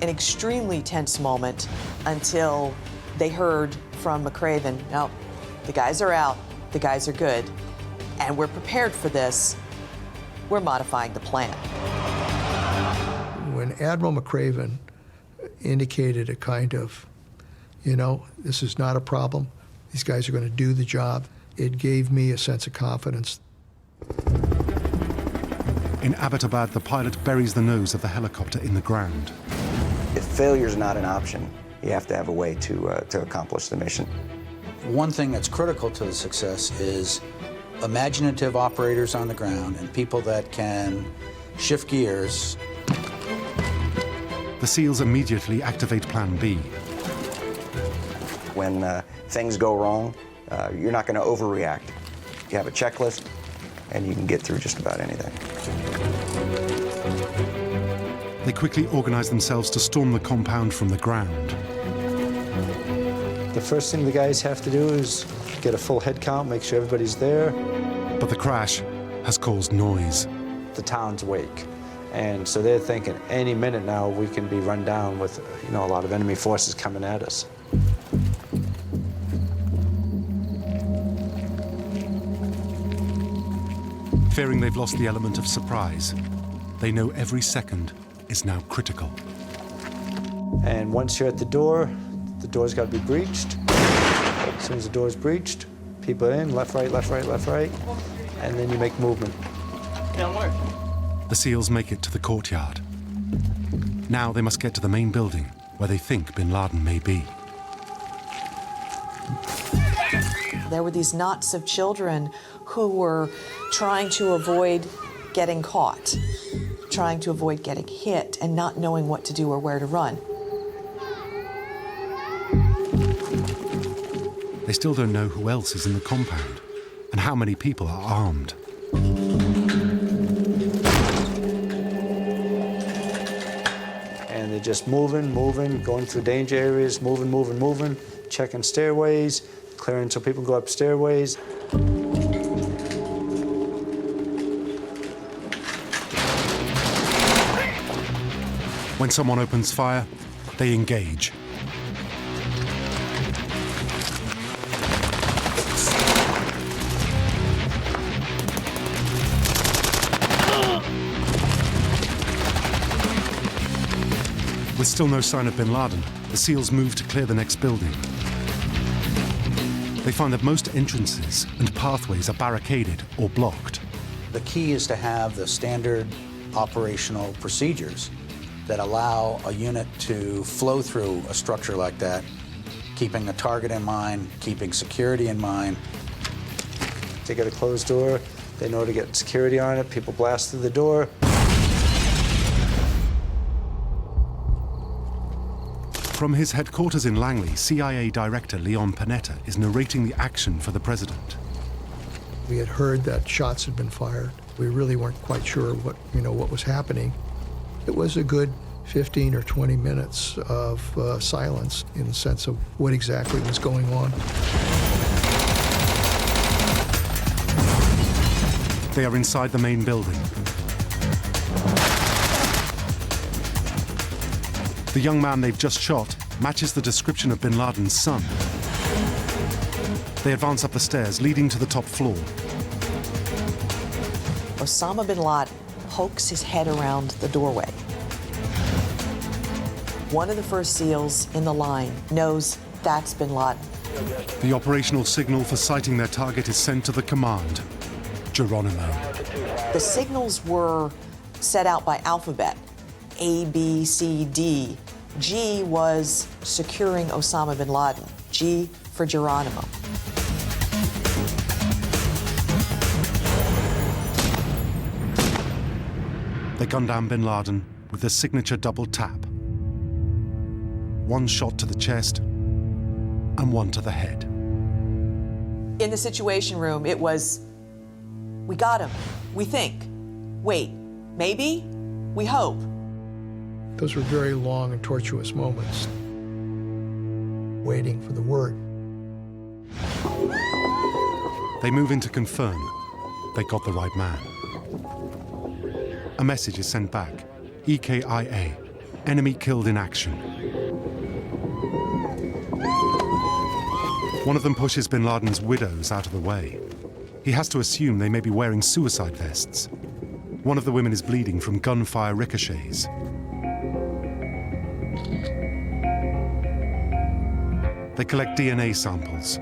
[SPEAKER 3] An extremely tense moment until They heard from McRaven, no, the guys are out, the guys are good, and we're prepared for this. We're modifying the plan.
[SPEAKER 12] When Admiral McRaven indicated a kind of, you know, this is not a problem, these guys are going to do the job, it gave me a sense of confidence.
[SPEAKER 2] In Abbottabad, the pilot buries the nose of the helicopter in the ground.
[SPEAKER 14] If failure's not an option, you have to have a way to accomplish the mission.
[SPEAKER 15] One thing that's critical to the success is imaginative operators on the ground and people that can shift gears.
[SPEAKER 2] The SEALs immediately activate Plan B.
[SPEAKER 14] When things go wrong, you're not going to overreact. You have a checklist, and you can get through just about anything.
[SPEAKER 2] They quickly organize themselves to storm the compound from the ground.
[SPEAKER 4] The first thing the guys have to do is get a full head count, make sure everybody's there.
[SPEAKER 2] But the crash has caused noise.
[SPEAKER 4] The town's awake. And so they're thinking any minute now we can be run down with, you know, a lot of enemy forces coming at us.
[SPEAKER 2] Fearing they've lost the element of surprise, they know every second is now critical.
[SPEAKER 4] And once you're at the door's got to be breached. As soon as the door's breached, people in, left, right, left, right, left, right, and then you make movement.
[SPEAKER 2] The SEALs make it to the courtyard. Now they must get to the main building where they think Bin Laden may be.
[SPEAKER 3] There were these knots of children who were trying to avoid getting caught, trying to avoid getting hit, and not knowing what to do or where to run.
[SPEAKER 2] They still don't know who else is in the compound and how many people are armed.
[SPEAKER 4] And they're just moving, going through danger areas, moving, checking stairways, clearing so people go up stairways.
[SPEAKER 2] When someone opens fire, they engage. With still no sign of Bin Laden, the SEALs move to clear the next building. They find that most entrances and pathways are barricaded or blocked.
[SPEAKER 15] The key is to have the standard operational procedures that allow a unit to flow through a structure like that, keeping the target in mind, keeping security in mind.
[SPEAKER 4] They got a closed door, they know to get security on it, people blast through the door.
[SPEAKER 2] From his headquarters in Langley, CIA Director Leon Panetta is narrating the action for the president.
[SPEAKER 12] We had heard that shots had been fired. We really weren't quite sure what was happening. It was a good 15 or 20 minutes of silence in the sense of what exactly was going on.
[SPEAKER 2] They are inside the main building. The young man they've just shot matches the description of Bin Laden's son. They advance up the stairs leading to the top floor.
[SPEAKER 3] Osama bin Laden pokes his head around the doorway. One of the first SEALs in the line knows that's Bin Laden.
[SPEAKER 2] The operational signal for sighting their target is sent to the command, Geronimo.
[SPEAKER 3] The signals were set out by alphabet, A, B, C, D. G was securing Osama bin Laden, G for Geronimo.
[SPEAKER 2] They gun down Bin Laden with the signature double tap. One shot to the chest and one to the head.
[SPEAKER 3] In the Situation Room, it was, we got him, we think, wait, maybe, we hope.
[SPEAKER 12] Those were very long and tortuous moments, waiting for the word.
[SPEAKER 2] They move in to confirm they got the right man. A message is sent back. EKIA, enemy killed in action. One of them pushes bin Laden's widows out of the way. He has to assume they may be wearing suicide vests. One of the women is bleeding from gunfire ricochets. They collect DNA samples.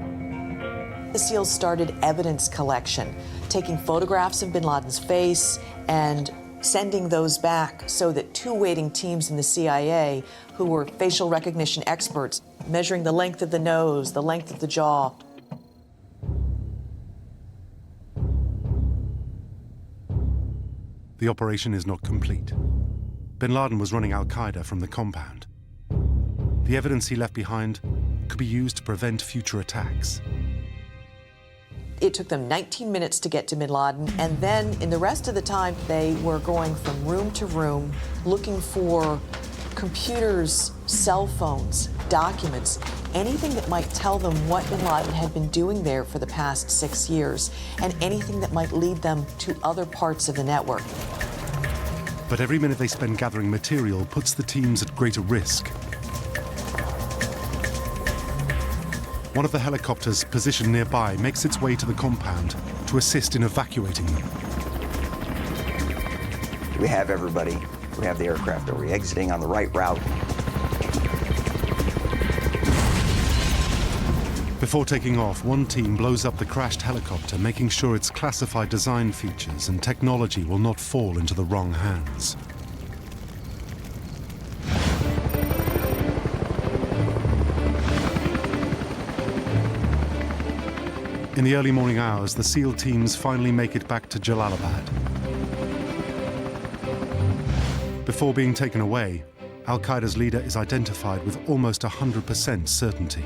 [SPEAKER 3] The SEALs started evidence collection, taking photographs of bin Laden's face and sending those back so that two waiting teams in the CIA, who were facial recognition experts, measuring the length of the nose, the length of the jaw.
[SPEAKER 2] The operation is not complete. Bin Laden was running Al-Qaeda from the compound. The evidence he left behind could be used to prevent future attacks.
[SPEAKER 3] It took them 19 minutes to get to bin Laden, and then in the rest of the time, they were going from room to room, looking for computers, cell phones, documents, anything that might tell them what bin Laden had been doing there for the past 6 years, and anything that might lead them to other parts of the network.
[SPEAKER 2] But every minute they spend gathering material puts the teams at greater risk. One of the helicopters positioned nearby makes its way to the compound to assist in evacuating them.
[SPEAKER 14] We have everybody. We have the aircraft. Are we exiting on the right route?
[SPEAKER 2] Before taking off, one team blows up the crashed helicopter, making sure its classified design features and technology will not fall into the wrong hands. In the early morning hours, the SEAL teams finally make it back to Jalalabad. Before being taken away, Al-Qaeda's leader is identified with almost 100% certainty.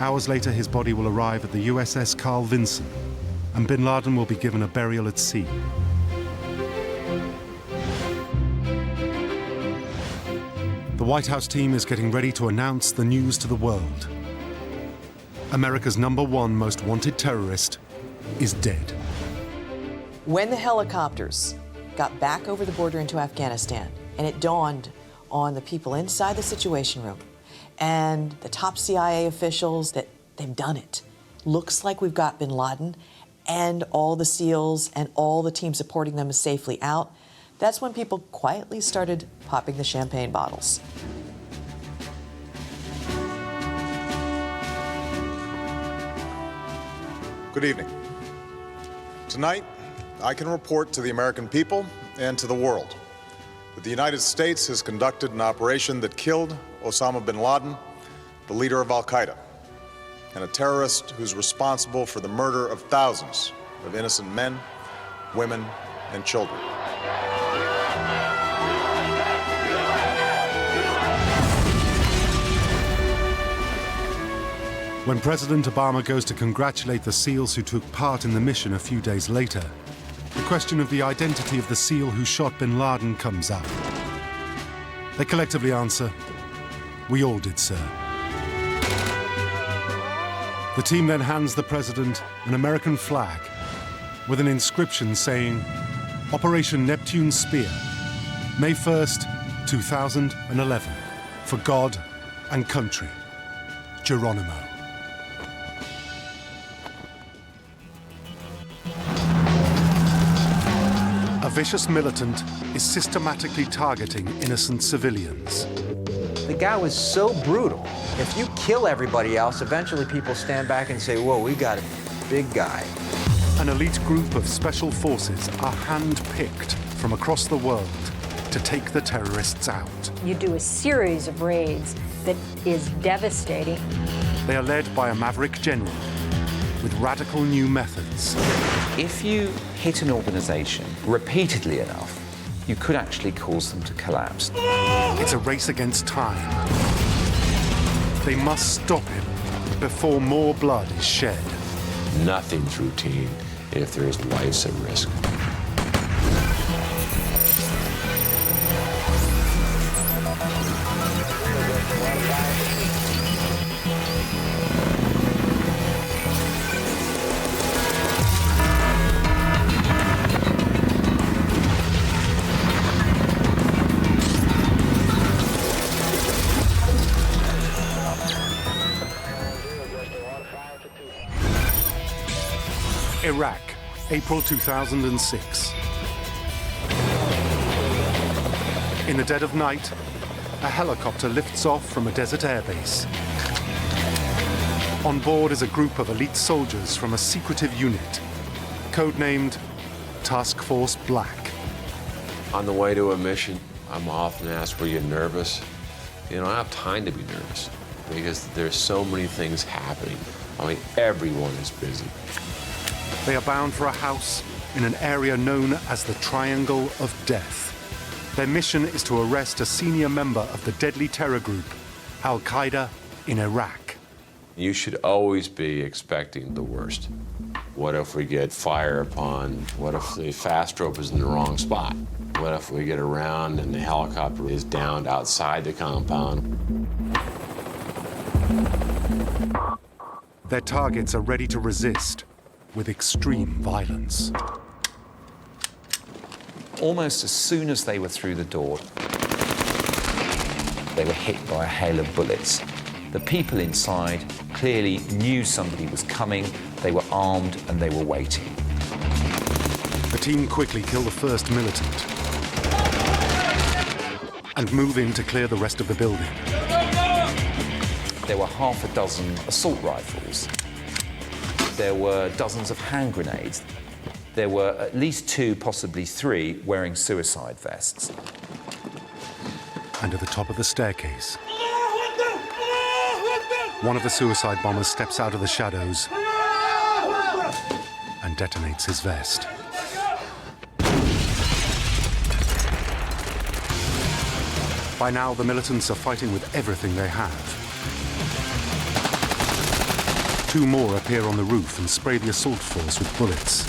[SPEAKER 2] Hours later, his body will arrive at the USS Carl Vinson, and bin Laden will be given a burial at sea. The White House team is getting ready to announce the news to the world. America's #1 most wanted terrorist is dead.
[SPEAKER 3] When the helicopters got back over the border into Afghanistan, and it dawned on the people inside the Situation Room and the top CIA officials that they've done it. Looks like we've got bin Laden and all the SEALs and all the teams supporting them is safely out. That's when people quietly started popping the champagne bottles.
[SPEAKER 13] Good evening. Tonight, I can report to the American people and to the world that the United States has conducted an operation that killed Osama bin Laden, the leader of Al-Qaeda, and a terrorist who's responsible for the murder of thousands of innocent men, women, and children.
[SPEAKER 2] When President Obama goes to congratulate the SEALs who took part in the mission a few days later, the question of the identity of the SEAL who shot bin Laden comes up. They collectively answer, "We all did, sir." The team then hands the president an American flag with an inscription saying, "Operation Neptune Spear, May 1st, 2011, for God and country, Geronimo." A vicious militant is systematically targeting innocent civilians.
[SPEAKER 11] The guy was so brutal. If you kill everybody else, eventually people stand back and say, whoa, we got a big guy.
[SPEAKER 2] An elite group of special forces are hand-picked from across the world to take the terrorists out.
[SPEAKER 7] You do a series of raids that is devastating.
[SPEAKER 2] They are led by a maverick general with radical new methods.
[SPEAKER 16] If you hit an organization repeatedly enough, you could actually cause them to collapse.
[SPEAKER 2] It's a race against time. They must stop him before more blood is shed.
[SPEAKER 5] Nothing's routine if there's lives at risk.
[SPEAKER 2] April 2006. In the dead of night, a helicopter lifts off from a desert airbase. On board is a group of elite soldiers from a secretive unit, codenamed Task Force Black.
[SPEAKER 5] On the way to a mission, I'm often asked, were you nervous? You know, I don't have time to be nervous because there's so many things happening. I mean, everyone is busy.
[SPEAKER 2] They are bound for a house in an area known as the Triangle of Death. Their mission is to arrest a senior member of the deadly terror group, Al-Qaeda, in Iraq.
[SPEAKER 5] You should always be expecting the worst. What if we get fire upon? What if the fast rope is in the wrong spot? What if we get around and the helicopter is downed outside the compound?
[SPEAKER 2] Their targets are ready to resist with extreme violence.
[SPEAKER 16] Almost as soon as they were through the door, they were hit by a hail of bullets. The people inside clearly knew somebody was coming. They were armed and they were waiting.
[SPEAKER 2] The team quickly kill the first militant and move in to clear the rest of the building.
[SPEAKER 16] There were half a dozen assault rifles. There were dozens of hand grenades. There were at least 2, possibly 3, wearing suicide vests.
[SPEAKER 2] And at the top of the staircase, one of the suicide bombers steps out of the shadows and detonates his vest. By now, the militants are fighting with everything they have. 2 more appear on the roof and spray the assault force with bullets.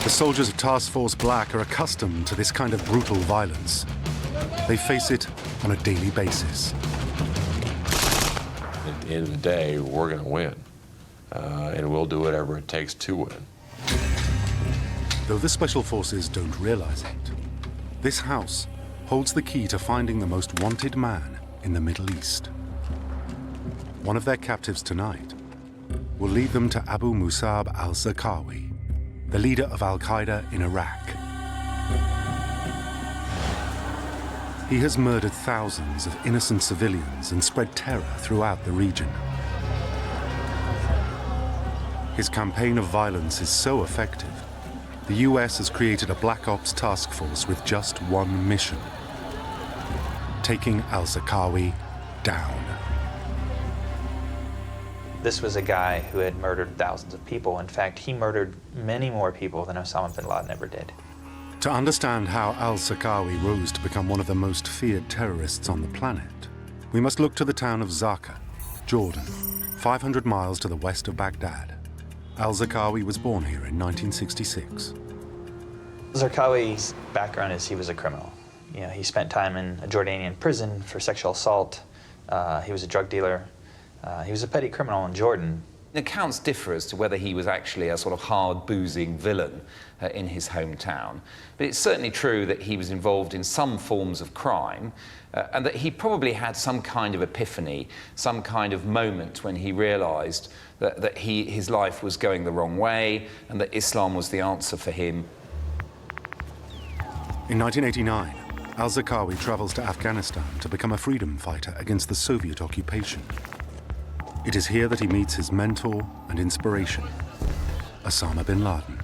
[SPEAKER 2] The soldiers of Task Force Black are accustomed to this kind of brutal violence. They face it on a daily basis.
[SPEAKER 5] At the end of the day, we're going to win, and we'll do whatever it takes to win.
[SPEAKER 2] Though the Special Forces don't realize it, this house holds the key to finding the most wanted man in the Middle East. One of their captives tonight will lead them to Abu Musab al-Zarqawi, the leader of Al-Qaeda in Iraq. He has murdered thousands of innocent civilians and spread terror throughout the region. His campaign of violence is so effective, the US has created a Black Ops task force with just one mission: taking al-Zarqawi down.
[SPEAKER 17] This was a guy who had murdered thousands of people. In fact, he murdered many more people than Osama bin Laden ever did.
[SPEAKER 2] To understand how al-Zarqawi rose to become one of the most feared terrorists on the planet, we must look to the town of Zarqa, Jordan, 500 miles to the west of Baghdad. Al-Zarqawi was born here in 1966.
[SPEAKER 17] Zarqawi's background is he was a criminal. You know, he spent time in a Jordanian prison for sexual assault. He was a drug dealer. He was a petty criminal in Jordan.
[SPEAKER 16] Accounts differ as to whether he was actually a sort of hard, boozing villain in his hometown. But it's certainly true that he was involved in some forms of crime and that he probably had some kind of epiphany, some kind of moment when he realized that his life was going the wrong way and that Islam was the answer for him.
[SPEAKER 2] In 1989, al-Zarqawi travels to Afghanistan to become a freedom fighter against the Soviet occupation. It is here that he meets his mentor and inspiration, Osama bin Laden.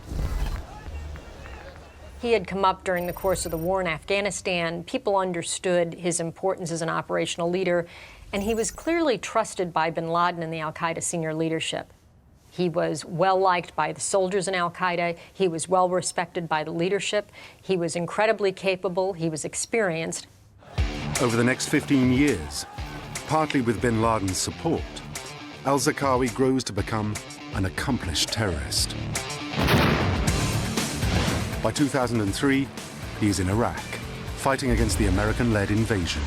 [SPEAKER 7] He had come up during the course of the war in Afghanistan. People understood his importance as an operational leader, and he was clearly trusted by bin Laden and the Al-Qaeda senior leadership. He was well-liked by the soldiers in Al-Qaeda. He was well-respected by the leadership. He was incredibly capable. He was experienced.
[SPEAKER 2] Over the next 15 years, partly with bin Laden's support, al-Zarqawi grows to become an accomplished terrorist. By 2003, he is in Iraq, fighting against the American-led invasion.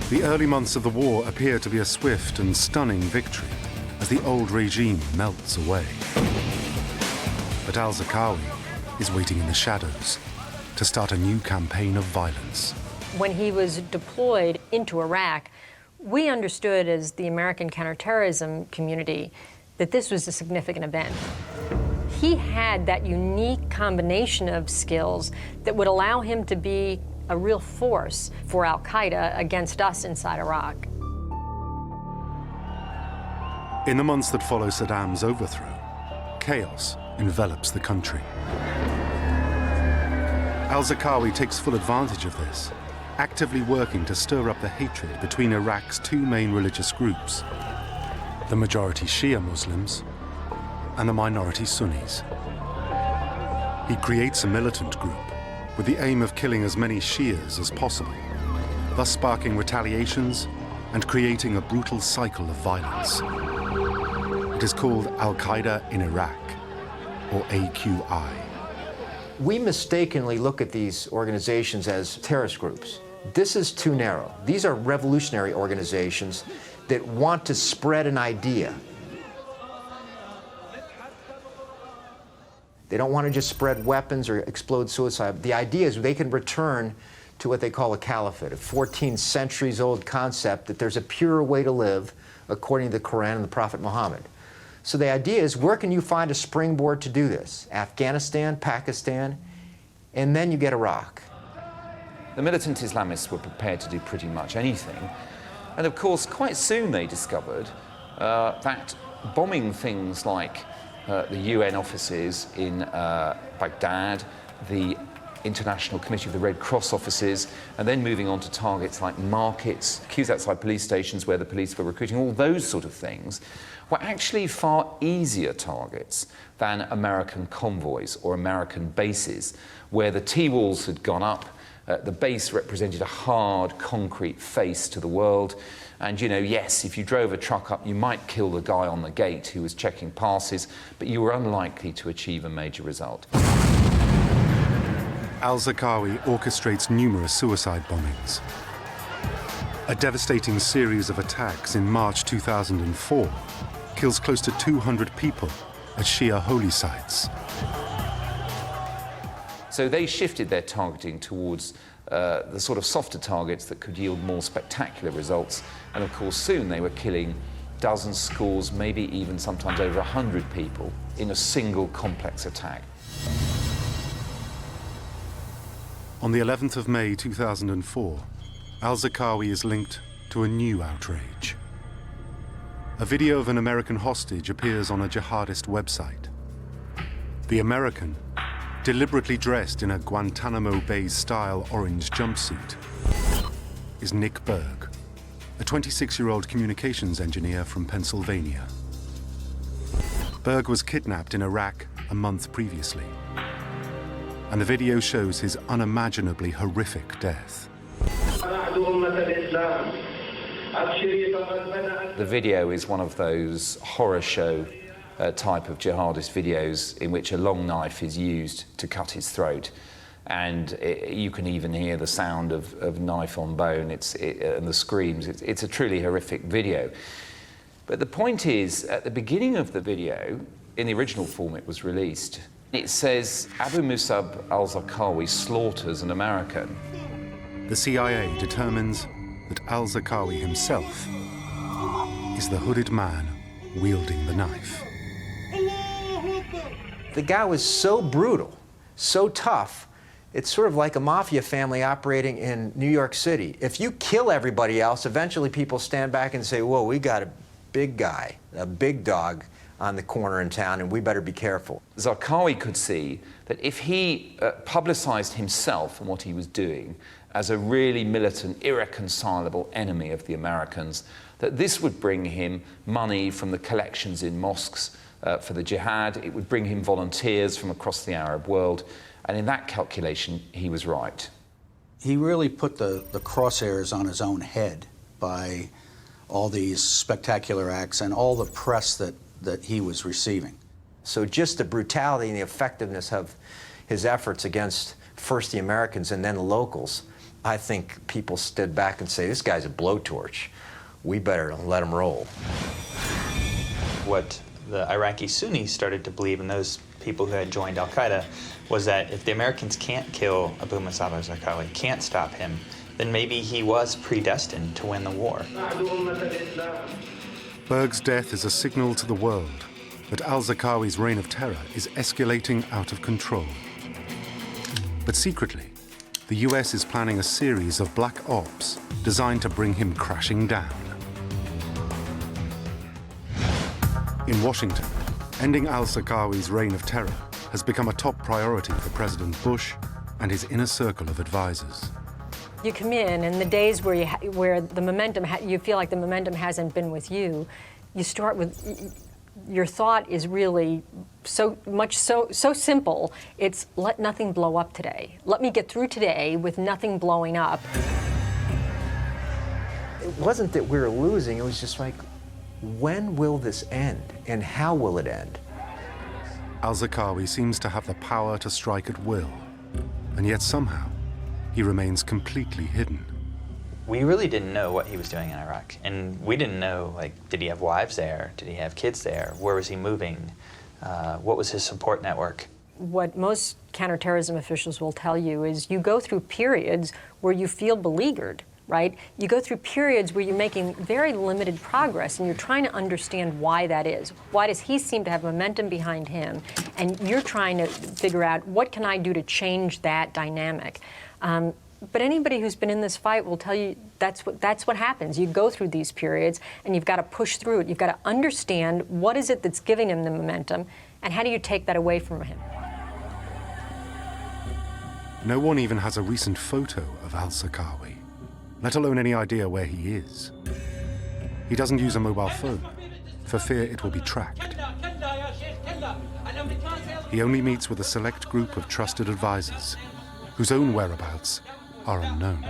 [SPEAKER 2] The early months of the war appear to be a swift and stunning victory as the old regime melts away. But al-Zarqawi is waiting in the shadows to start a new campaign of violence.
[SPEAKER 7] When he was deployed into Iraq, We understood as the American counterterrorism community that this was a significant event. He had that unique combination of skills that would allow him to be a real force for Al-Qaeda against us inside Iraq.
[SPEAKER 2] In the months that follow Saddam's overthrow, chaos envelops the country. Al-Zarqawi takes full advantage of this, actively working to stir up the hatred between Iraq's two main religious groups, the majority Shia Muslims and the minority Sunnis. He creates a militant group with the aim of killing as many Shias as possible, thus sparking retaliations and creating a brutal cycle of violence. It is called Al-Qaeda in Iraq, or AQI.
[SPEAKER 11] We mistakenly look at these organizations as terrorist groups. This is too narrow. These are revolutionary organizations that want to spread an idea. They don't want to just spread weapons or explode suicide. The idea is they can return to what they call a caliphate, a 14 centuries old concept that there's a purer way to live according to the Quran and the Prophet Muhammad. So the idea is, where can you find a springboard to do this? Afghanistan, Pakistan, and then you get Iraq.
[SPEAKER 16] The militant Islamists were prepared to do pretty much anything. And of course, quite soon they discovered that bombing things like the UN offices in Baghdad, the International Committee of the Red Cross offices, and then moving on to targets like markets, queues outside police stations where the police were recruiting, all those sort of things, were actually far easier targets than American convoys or American bases, where the T-walls had gone up. The base represented a hard, concrete face to the world. And, you know, yes, if you drove a truck up, you might kill the guy on the gate who was checking passes, but you were unlikely to achieve a major result.
[SPEAKER 2] Al-Zarqawi orchestrates numerous suicide bombings. A devastating series of attacks in March 2004 kills close to 200 people at Shia holy sites.
[SPEAKER 16] So they shifted their targeting towards the sort of softer targets that could yield more spectacular results. And of course, soon they were killing dozens, scores, maybe even sometimes over 100 people in a single complex attack.
[SPEAKER 2] On the 11th of May 2004, Al-Zarqawi is linked to a new outrage. A video of an American hostage appears on a jihadist website. The American, deliberately dressed in a Guantanamo Bay-style orange jumpsuit, is Nick Berg, a 26-year-old communications engineer from Pennsylvania. Berg was kidnapped in Iraq a month previously, and the video shows his unimaginably horrific death.
[SPEAKER 16] The video is one of those horror show type of jihadist videos in which a long knife is used to cut his throat. And you can even hear the sound of knife on bone and the screams. It's a truly horrific video. But the point is, at the beginning of the video, in the original form it was released, it says, Abu Musab al-Zarqawi slaughters an American.
[SPEAKER 2] The CIA determines that Al-Zarqawi himself is the hooded man wielding the knife.
[SPEAKER 11] The guy was so brutal, so tough, it's sort of like a mafia family operating in New York City. If you kill everybody else, eventually people stand back and say, whoa, we got a big guy, a big dog on the corner in town, and we better be careful.
[SPEAKER 16] Zarqawi could see that if he publicized himself and what he was doing as a really militant, irreconcilable enemy of the Americans, that this would bring him money from the collections in mosques for the jihad. It would bring him volunteers from across the Arab world. And in that calculation, he was right.
[SPEAKER 15] He really put the crosshairs on his own head by all these spectacular acts and all the press that he was receiving.
[SPEAKER 11] So just the brutality and the effectiveness of his efforts against first the Americans and then the locals, I think people stood back and say, this guy's a blowtorch. We better let him roll.
[SPEAKER 17] What the Iraqi Sunnis started to believe, and those people who had joined Al-Qaeda, was that if the Americans can't kill Abu Musab al-Zarqawi, can't stop him, then maybe he was predestined to win the war.
[SPEAKER 2] Berg's death is a signal to the world that Al-Zarqawi's reign of terror is escalating out of control. But secretly, the US is planning a series of black ops designed to bring him crashing down. In Washington, ending Al-Zarqawi's reign of terror has become a top priority for President Bush and his inner circle of advisors.
[SPEAKER 7] You come in, and the days where the momentum, you feel like the momentum hasn't been with you, you start with, your thought is really so simple. It's let nothing blow up today. Let me get through today with nothing blowing up.
[SPEAKER 11] It wasn't that we were losing, it was just like, when will this end, and how will it end?
[SPEAKER 2] Al-Zarqawi seems to have the power to strike at will, and yet somehow he remains completely hidden.
[SPEAKER 17] We really didn't know what he was doing in Iraq, and we didn't know, like, did he have wives there? Did he have kids there? Where was he moving? What was his support network?
[SPEAKER 7] What most counterterrorism officials will tell you is you go through periods where you feel beleaguered, right? You go through periods where you're making very limited progress, and you're trying to understand why that is. Why does he seem to have momentum behind him? And you're trying to figure out, what can I do to change that dynamic? But anybody who's been in this fight will tell you that's what happens. You go through these periods, and you've got to push through it. You've got to understand what is it that's giving him the momentum, and how do you take that away from him?
[SPEAKER 2] No one even has a recent photo of Al-Zarqawi, let alone any idea where he is. He doesn't use a mobile phone, for fear it will be tracked. He only meets with a select group of trusted advisors, whose own whereabouts are unknown.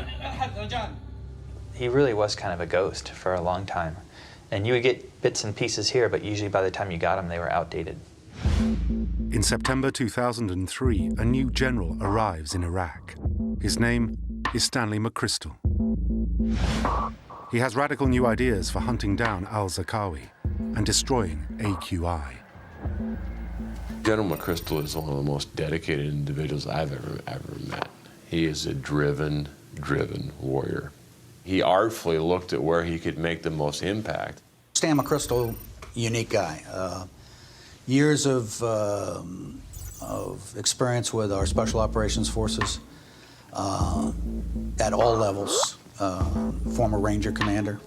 [SPEAKER 17] He really was kind of a ghost for a long time. And you would get bits and pieces here, but usually by the time you got them, they were outdated.
[SPEAKER 2] In September 2003, a new general arrives in Iraq. His name is Stanley McChrystal. He has radical new ideas for hunting down Al-Zarqawi and destroying AQI.
[SPEAKER 5] General McChrystal is one of the most dedicated individuals I've ever met. He is a driven warrior. He artfully looked at where he could make the most impact.
[SPEAKER 15] Stan McChrystal, unique guy. Years of experience with our Special Operations Forces at all levels, former Ranger commander.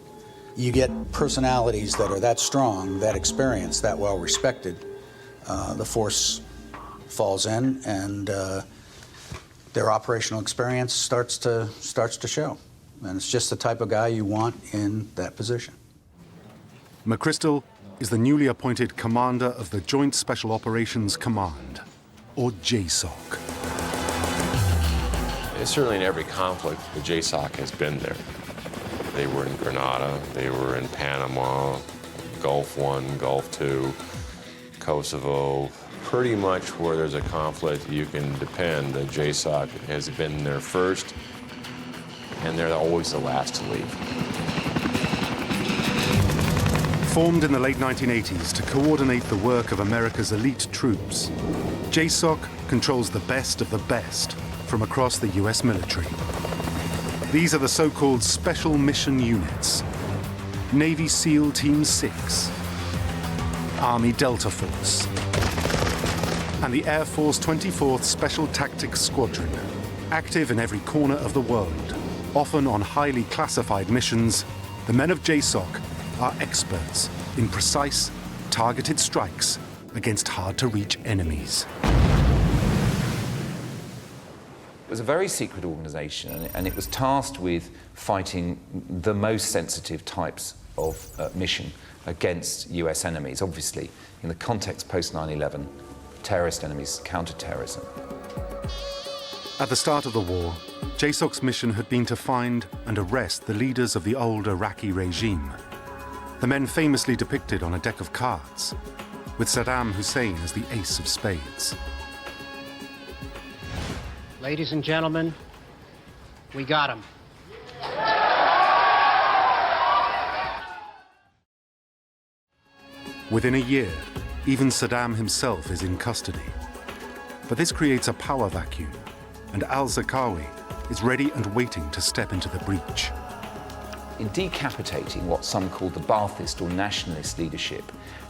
[SPEAKER 15] You get personalities that are that strong, that experienced, that well respected. The force falls in, and their operational experience starts to show. And it's just the type of guy you want in that position.
[SPEAKER 2] McChrystal is the newly appointed commander of the Joint Special Operations Command, or JSOC.
[SPEAKER 5] Certainly in every conflict, the JSOC has been there. They were in Grenada, they were in Panama, Gulf I, Gulf II, Kosovo. Pretty much where there's a conflict, you can depend that JSOC has been there first, and they're always the last to leave.
[SPEAKER 2] Formed in the late 1980s to coordinate the work of America's elite troops, JSOC controls the best of the best from across the US military. These are the so-called Special Mission Units: Navy SEAL Team 6, Army Delta Force, and the Air Force 24th Special Tactics Squadron, active in every corner of the world. Often on highly classified missions, the men of JSOC are experts in precise, targeted strikes against hard-to-reach enemies.
[SPEAKER 16] It was a very secret organization, and it was tasked with fighting the most sensitive types of mission against US enemies, obviously, in the context post 9/11, terrorist enemies, counter-terrorism.
[SPEAKER 2] At the start of the war, JSOC's mission had been to find and arrest the leaders of the old Iraqi regime, the men famously depicted on a deck of cards, with Saddam Hussein as the ace of spades.
[SPEAKER 18] Ladies and gentlemen, we got him.
[SPEAKER 2] Within a year, even Saddam himself is in custody. But this creates a power vacuum, and Al-Zarqawi is ready and waiting to step into the breach.
[SPEAKER 16] In decapitating what some call the Ba'athist or nationalist leadership,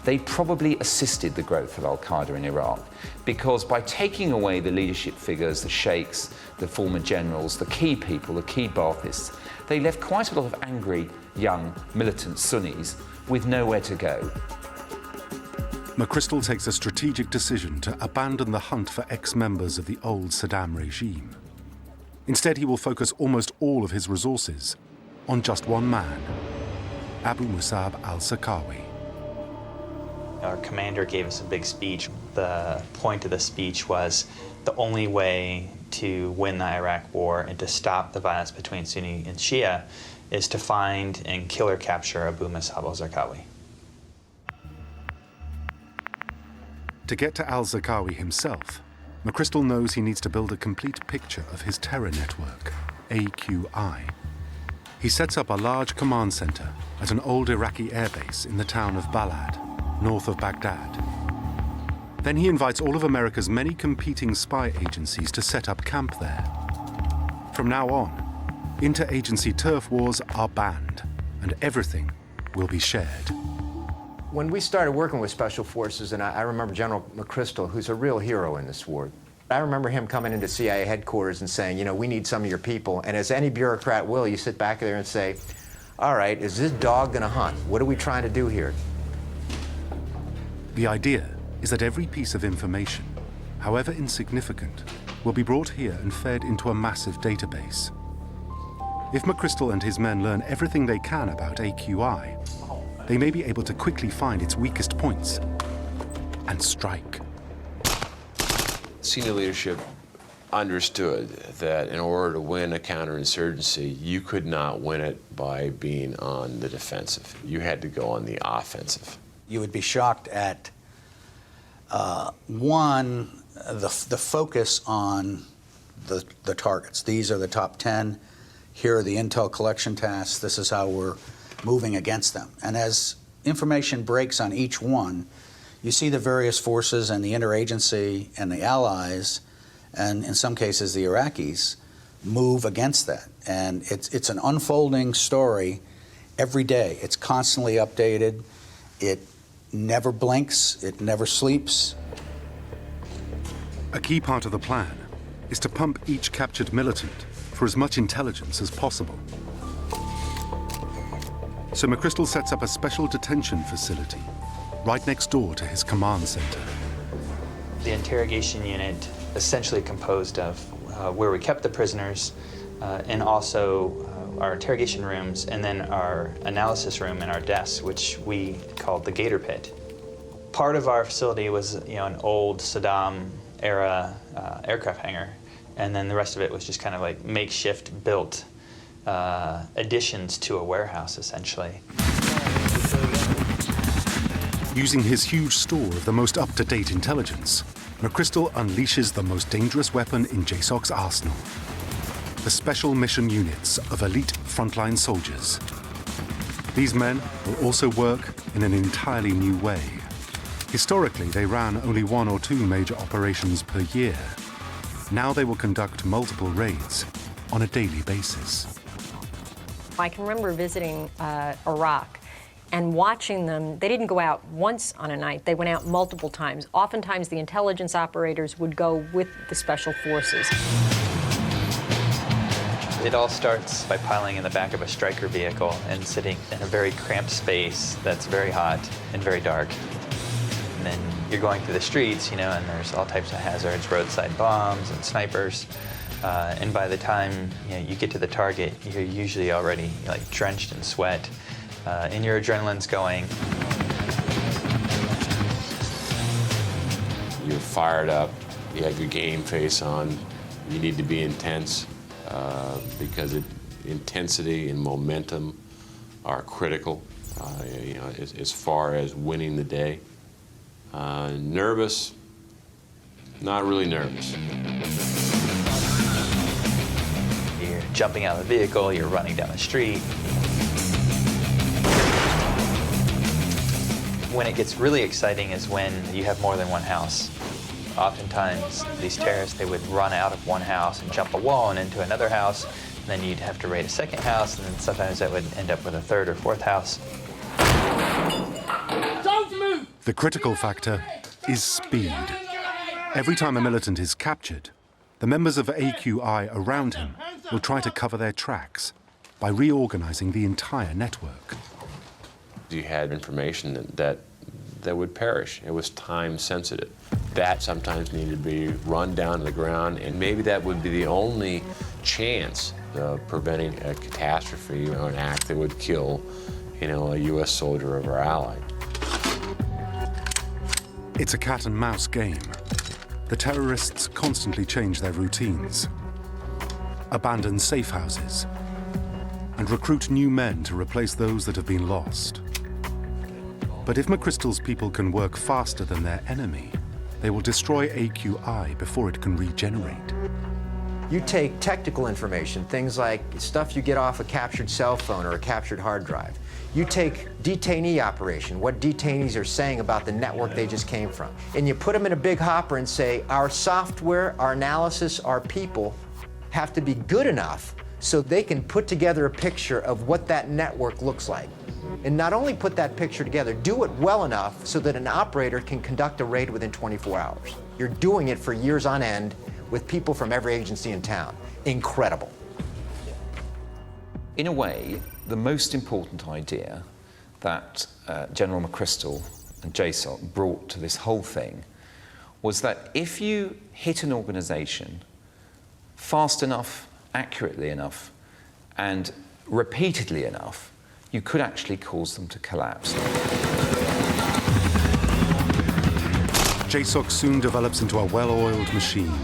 [SPEAKER 16] they probably assisted the growth of Al-Qaeda in Iraq, because by taking away the leadership figures, the sheikhs, the former generals, the key people, the key Ba'athists, they left quite a lot of angry, young, militant Sunnis with nowhere to go.
[SPEAKER 2] McChrystal takes a strategic decision to abandon the hunt for ex-members of the old Saddam regime. Instead, he will focus almost all of his resources on just one man, Abu Musab al-Zarqawi.
[SPEAKER 17] Our commander gave us a big speech. The point of the speech was the only way to win the Iraq war and to stop the violence between Sunni and Shia is to find and kill or capture Abu Musab al-Zarqawi.
[SPEAKER 2] To get to al-Zarqawi himself, McChrystal knows he needs to build a complete picture of his terror network, AQI. He sets up a large command center at an old Iraqi airbase in the town of Balad, north of Baghdad. Then he invites all of America's many competing spy agencies to set up camp there. From now on, interagency turf wars are banned, and everything will be shared.
[SPEAKER 11] When we started working with Special Forces, and I remember General McChrystal, who's a real hero in this war, I remember him coming into CIA headquarters and saying, you know, we need some of your people. And as any bureaucrat will, you sit back there and say, all right, is this dog gonna hunt? What are we trying to do here?
[SPEAKER 2] The idea is that every piece of information, however insignificant, will be brought here and fed into a massive database. If McChrystal and his men learn everything they can about AQI, they may be able to quickly find its weakest points and strike.
[SPEAKER 5] Senior leadership understood that in order to win a counterinsurgency, you could not win it by being on the defensive. You had to go on the offensive.
[SPEAKER 15] You would be shocked at, one, the focus on the targets. These are the top 10. Here are the intel collection tasks. This is how we're moving against them. And as information breaks on each one, you see the various forces and the interagency and the allies, and in some cases the Iraqis, move against that. And it's an unfolding story every day. It's constantly updated. It never blinks. It never sleeps.
[SPEAKER 2] A key part of the plan is to pump each captured militant for as much intelligence as possible. So McChrystal sets up a special detention facility right next door to his command center.
[SPEAKER 17] The interrogation unit essentially composed of where we kept the prisoners and also our interrogation rooms, and then our analysis room and our desks, which we called the Gator Pit. Part of our facility was, an old Saddam-era aircraft hangar, and then the rest of it was just kind of like makeshift built additions to a warehouse, essentially.
[SPEAKER 2] Using his huge store of the most up-to-date intelligence, McChrystal unleashes the most dangerous weapon in JSOC's arsenal: the special mission units of elite frontline soldiers. These men will also work in an entirely new way. Historically, they ran only 1 or 2 major operations per year. Now they will conduct multiple raids on a daily basis.
[SPEAKER 7] I can remember visiting Iraq and watching them. They didn't go out once on a night, they went out multiple times. Oftentimes the intelligence operators would go with the special forces.
[SPEAKER 17] It all starts by piling in the back of a Stryker vehicle and sitting in a very cramped space that's very hot and very dark. And then you're going through the streets, and there's all types of hazards, roadside bombs and snipers. And by the time you get to the target, you're usually already drenched in sweat, and your adrenaline's going.
[SPEAKER 5] You're fired up, you have your game face on, you need to be intense because intensity and momentum are critical as far as winning the day. Nervous, not really nervous.
[SPEAKER 17] You're jumping out of the vehicle, you're running down the street. When it gets really exciting is when you have more than one house. Oftentimes, these terrorists, they would run out of one house and jump a wall and into another house, and then you'd have to raid a second house, and then sometimes that would end up with a third or fourth house.
[SPEAKER 2] The critical factor is speed. Every time a militant is captured, the members of AQI around him will try to cover their tracks by reorganizing the entire network.
[SPEAKER 5] You had information that would perish. It was time sensitive. That sometimes needed to be run down to the ground, and maybe that would be the only chance of preventing a catastrophe or an act that would kill, a U.S. soldier or our ally.
[SPEAKER 2] It's a cat and mouse game. The terrorists constantly change their routines, abandon safe houses, and recruit new men to replace those that have been lost. But if McChrystal's people can work faster than their enemy, they will destroy AQI before it can regenerate.
[SPEAKER 11] You take technical information, things like stuff you get off a captured cell phone or a captured hard drive. You take detainee operation, what detainees are saying about the network they just came from, and you put them in a big hopper and say, our software, our analysis, our people have to be good enough so they can put together a picture of what that network looks like. And not only put that picture together, do it well enough so that an operator can conduct a raid within 24 hours. You're doing it for years on end with people from every agency in town. Incredible.
[SPEAKER 16] In a way, the most important idea that General McChrystal and JSOC brought to this whole thing was that if you hit an organization fast enough, accurately enough, and repeatedly enough, you could actually cause them to collapse.
[SPEAKER 2] JSOC soon develops into a well-oiled machine.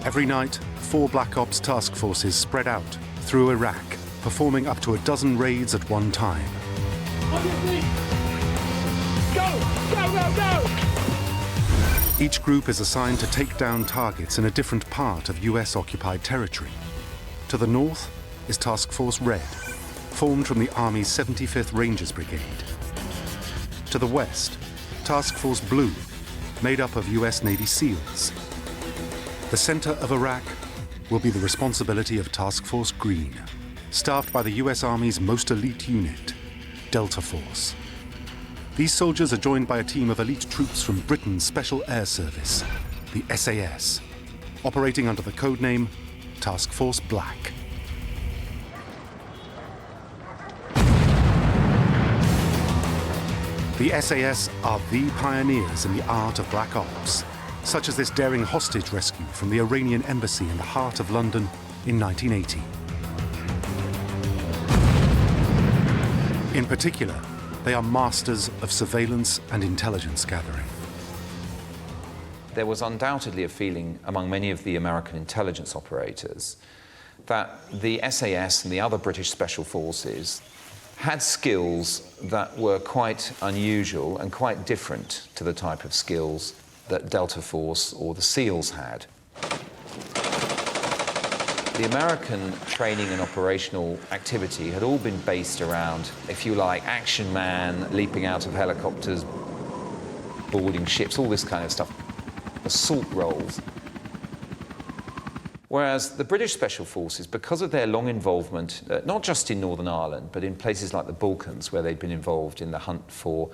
[SPEAKER 2] Every night, 4 Black Ops task forces spread out through Iraq, performing up to a dozen raids at one time.
[SPEAKER 19] Go! Go, go, go!
[SPEAKER 2] Each group is assigned to take down targets in a different part of US-occupied territory. To the north is Task Force Red, formed from the Army's 75th Rangers Brigade. To the west, Task Force Blue, made up of US Navy SEALs. The center of Iraq will be the responsibility of Task Force Green, staffed by the US Army's most elite unit, Delta Force. These soldiers are joined by a team of elite troops from Britain's Special Air Service, the SAS, operating under the codename Task Force Black. The SAS are the pioneers in the art of black ops, such as this daring hostage rescue from the Iranian embassy in the heart of London in 1980. In particular, they are masters of surveillance and intelligence gathering.
[SPEAKER 16] There was undoubtedly a feeling among many of the American intelligence operators that the SAS and the other British special forces had skills that were quite unusual and quite different to the type of skills that Delta Force or the SEALs had. The American training and operational activity had all been based around, if you like, action man, leaping out of helicopters, boarding ships, all this kind of stuff, assault roles. Whereas the British Special Forces, because of their long involvement, not just in Northern Ireland, but in places like the Balkans, where they'd been involved in the hunt for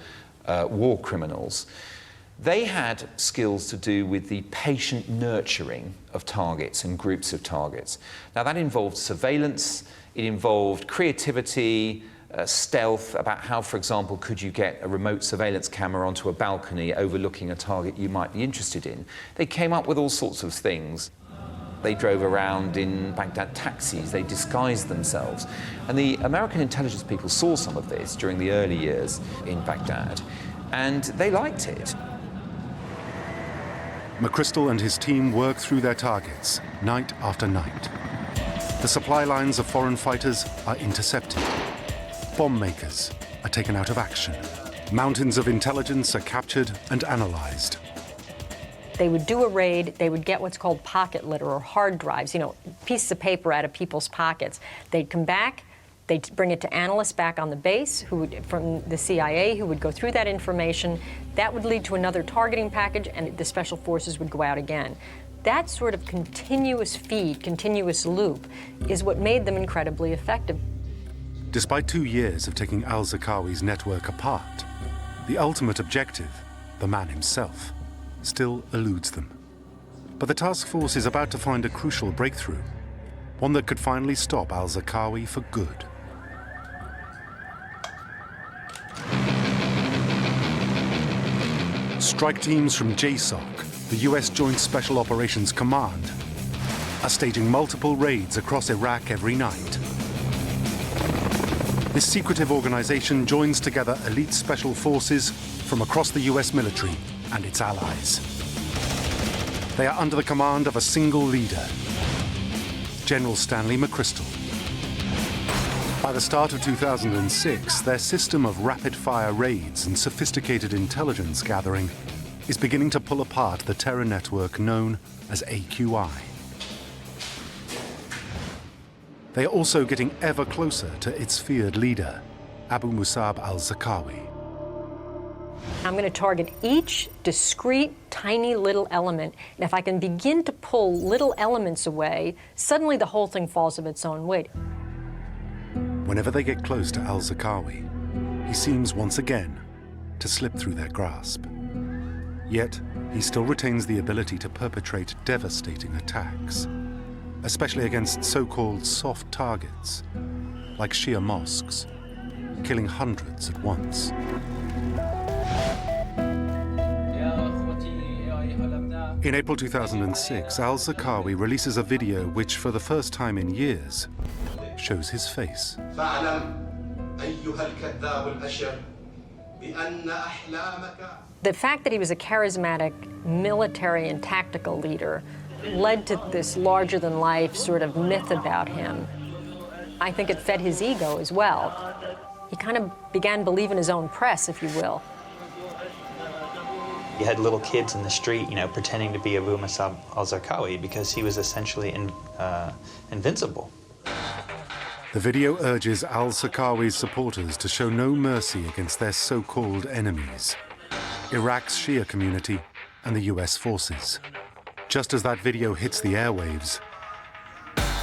[SPEAKER 16] war criminals, they had skills to do with the patient nurturing of targets and groups of targets. Now, that involved surveillance, it involved creativity, stealth, about how, for example, could you get a remote surveillance camera onto a balcony overlooking a target you might be interested in. They came up with all sorts of things. They drove around in Baghdad taxis, they disguised themselves. And the American intelligence people saw some of this during the early years in Baghdad, and they liked it.
[SPEAKER 2] McChrystal and his team work through their targets, night after night. The supply lines of foreign fighters are intercepted. Bomb makers are taken out of action. Mountains of intelligence are captured and analyzed.
[SPEAKER 7] They would do a raid, they would get what's called pocket litter or hard drives, pieces of paper out of people's pockets. They'd come back, They'd bring it to analysts back on the base from the CIA who would go through that information. That would lead to another targeting package, and the special forces would go out again. That sort of continuous feed, continuous loop, is what made them incredibly effective.
[SPEAKER 2] Despite 2 years of taking Al-Zarqawi's network apart, the ultimate objective, the man himself, still eludes them. But the task force is about to find a crucial breakthrough, one that could finally stop Al-Zarqawi for good. Strike teams from JSOC, the US Joint Special Operations Command, are staging multiple raids across Iraq every night. This secretive organization joins together elite special forces from across the US military and its allies. They are under the command of a single leader, General Stanley McChrystal. By the start of 2006, their system of rapid-fire raids and sophisticated intelligence gathering is beginning to pull apart the terror network known as AQI. They are also getting ever closer to its feared leader, Abu Musab al-Zarqawi.
[SPEAKER 7] I'm going to target each discrete, tiny little element, and if I can begin to pull little elements away, suddenly the whole thing falls of its own weight.
[SPEAKER 2] Whenever they get close to Al-Zarqawi, he seems once again to slip through their grasp. Yet, he still retains the ability to perpetrate devastating attacks, especially against so-called soft targets, like Shia mosques, killing hundreds at once. In April 2006, Al-Zarqawi releases a video which, for the first time in years, shows his face.
[SPEAKER 7] The fact that he was a charismatic military and tactical leader led to this larger-than-life sort of myth about him. I think it fed his ego as well. He kind of began believing his own press, if you will.
[SPEAKER 17] You had little kids in the street, you know, pretending to be Abu Musab al-Zarqawi because he was essentially invincible.
[SPEAKER 2] The video urges al-Zarqawi's supporters to show no mercy against their so-called enemies, Iraq's Shia community and the US forces. Just as that video hits the airwaves,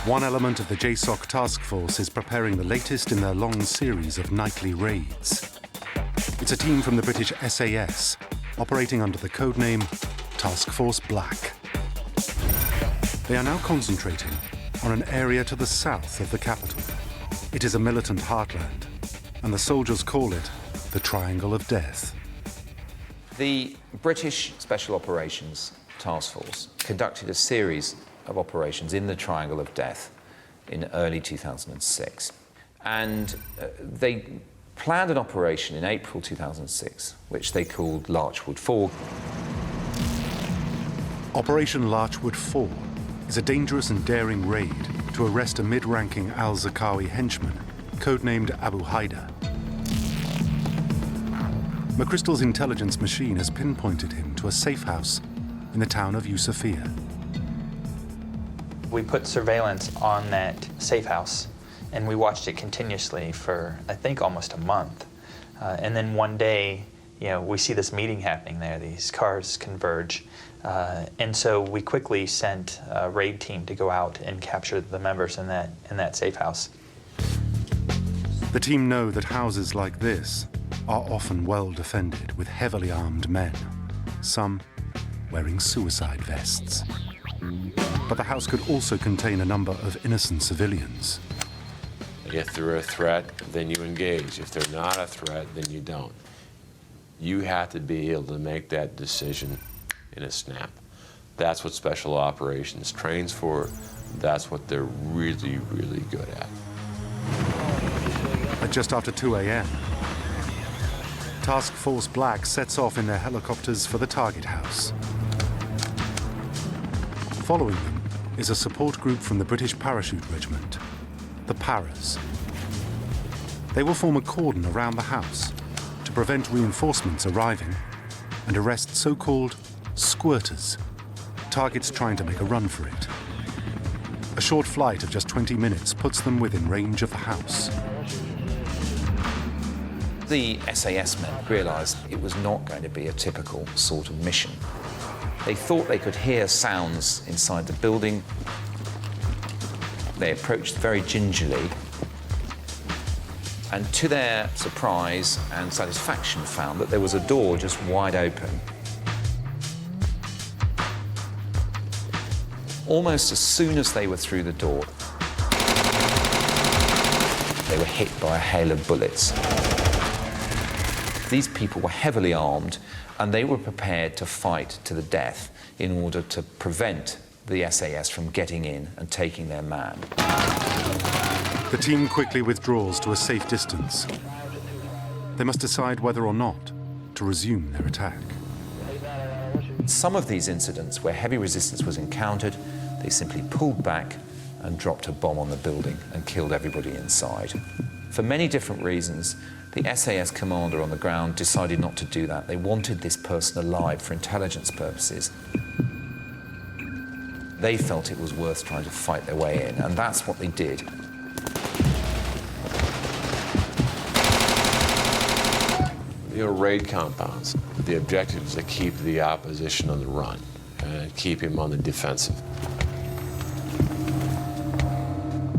[SPEAKER 2] one element of the JSOC task force is preparing the latest in their long series of nightly raids. It's a team from the British SAS, operating under the codename Task Force Black. They are now concentrating on an area to the south of the capital. It is a militant heartland, and the soldiers call it the Triangle of Death.
[SPEAKER 16] The British Special Operations Task Force conducted a series of operations in the Triangle of Death in early 2006. And they planned an operation in April 2006, which they called Larchwood 4.
[SPEAKER 2] Operation Larchwood 4 is a dangerous and daring raid to arrest a mid-ranking Al-Zarqawi henchman, codenamed Abu Haida. McChrystal's intelligence machine has pinpointed him to a safe house in the town of Yusufia.
[SPEAKER 17] We put surveillance on that safe house, and we watched it continuously for, I think, almost a month. And then one day, you know, we see this meeting happening there. These cars converge. And so we quickly sent a raid team to go out and capture the members in that safe house.
[SPEAKER 2] The team know that houses like this are often well defended with heavily armed men, some wearing suicide vests. But the house could also contain a number of innocent civilians.
[SPEAKER 5] If they're a threat, then you engage. If they're not a threat, then you don't. You have to be able to make that decision in a snap. That's what Special Operations trains for. That's what they're really, really good at.
[SPEAKER 2] At just after 2 a.m., Task Force Black sets off in their helicopters for the target house. Following them is a support group from the British Parachute Regiment, the Paras. They will form a cordon around the house to prevent reinforcements arriving and arrest so-called squirters, targets trying to make a run for it. A short flight of just 20 minutes puts them within range of the house.
[SPEAKER 16] The SAS men realised it was not going to be a typical sort of mission. They thought they could hear sounds inside the building. They approached very gingerly, and to their surprise and satisfaction found that there was a door just wide open. Almost as soon as they were through the door, they were hit by a hail of bullets. These people were heavily armed, and they were prepared to fight to the death in order to prevent the SAS from getting in and taking their man.
[SPEAKER 2] The team quickly withdraws to a safe distance. They must decide whether or not to resume their attack.
[SPEAKER 16] Some of these incidents where heavy resistance was encountered, they simply pulled back and dropped a bomb on the building and killed everybody inside. For many different reasons, the SAS commander on the ground decided not to do that. They wanted this person alive for intelligence purposes. They felt it was worth trying to fight their way in, and that's what they did.
[SPEAKER 5] You know, raid compounds, the objective is to keep the opposition on the run and keep him on the defensive.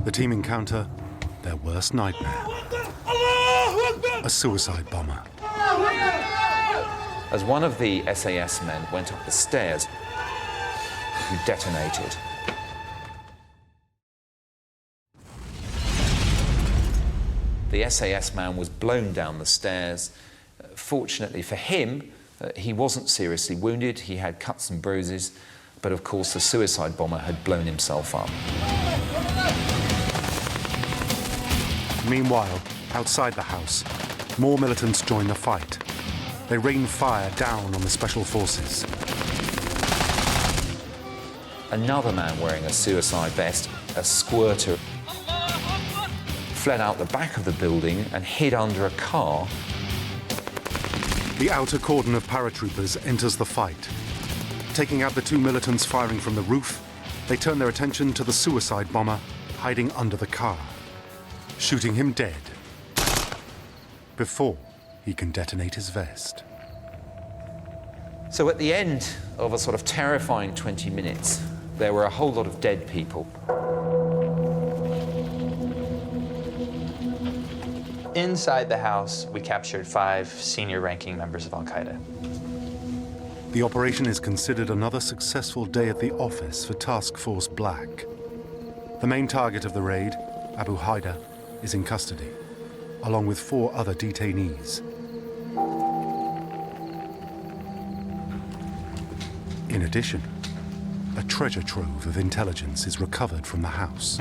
[SPEAKER 2] The team encounter their worst nightmare. A suicide bomber.
[SPEAKER 16] As one of the SAS men went up the stairs, he detonated. The SAS man was blown down the stairs. Fortunately for him, he wasn't seriously wounded. He had cuts and bruises, but of course the suicide bomber had blown himself up.
[SPEAKER 2] Meanwhile, outside the house, more militants join the fight. They rain fire down on the special forces.
[SPEAKER 16] Another man wearing a suicide vest, a squirter, fled out the back of the building and hid under a car.
[SPEAKER 2] The outer cordon of paratroopers enters the fight. Taking out the two militants firing from the roof, they turn their attention to the suicide bomber hiding under the car, shooting him dead before he can detonate his vest.
[SPEAKER 16] So at the end of a sort of terrifying 20 minutes, there were a whole lot of dead people.
[SPEAKER 17] Inside the house, we captured 5 senior-ranking members of Al-Qaeda.
[SPEAKER 2] The operation is considered another successful day at the office for Task Force Black. The main target of the raid, Abu Haida, is in custody, along with 4 other detainees. In addition, a treasure trove of intelligence is recovered from the house.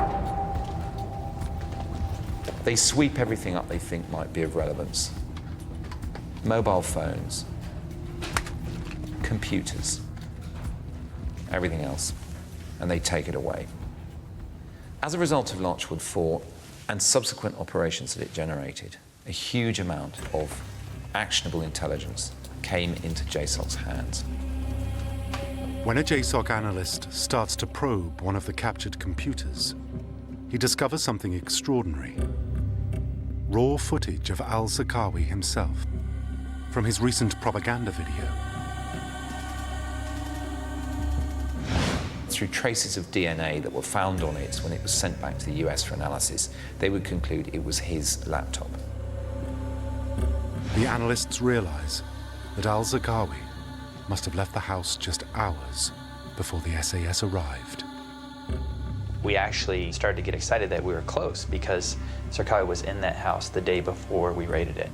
[SPEAKER 16] They sweep everything up they think might be of relevance. Mobile phones, computers, everything else, and they take it away. As a result of Larchwood 4 and subsequent operations that it generated, a huge amount of actionable intelligence came into JSOC's hands.
[SPEAKER 2] When a JSOC analyst starts to probe one of the captured computers, he discovers something extraordinary. Raw footage of Al-Zarqawi himself from his recent propaganda video.
[SPEAKER 16] Through traces of DNA that were found on it when it was sent back to the US for analysis, they would conclude it was his laptop.
[SPEAKER 2] The analysts realize that Al-Zarqawi must have left the house just hours before the SAS arrived.
[SPEAKER 17] We actually started to get excited that we were close because Zarqawi was in that house the day before we raided it.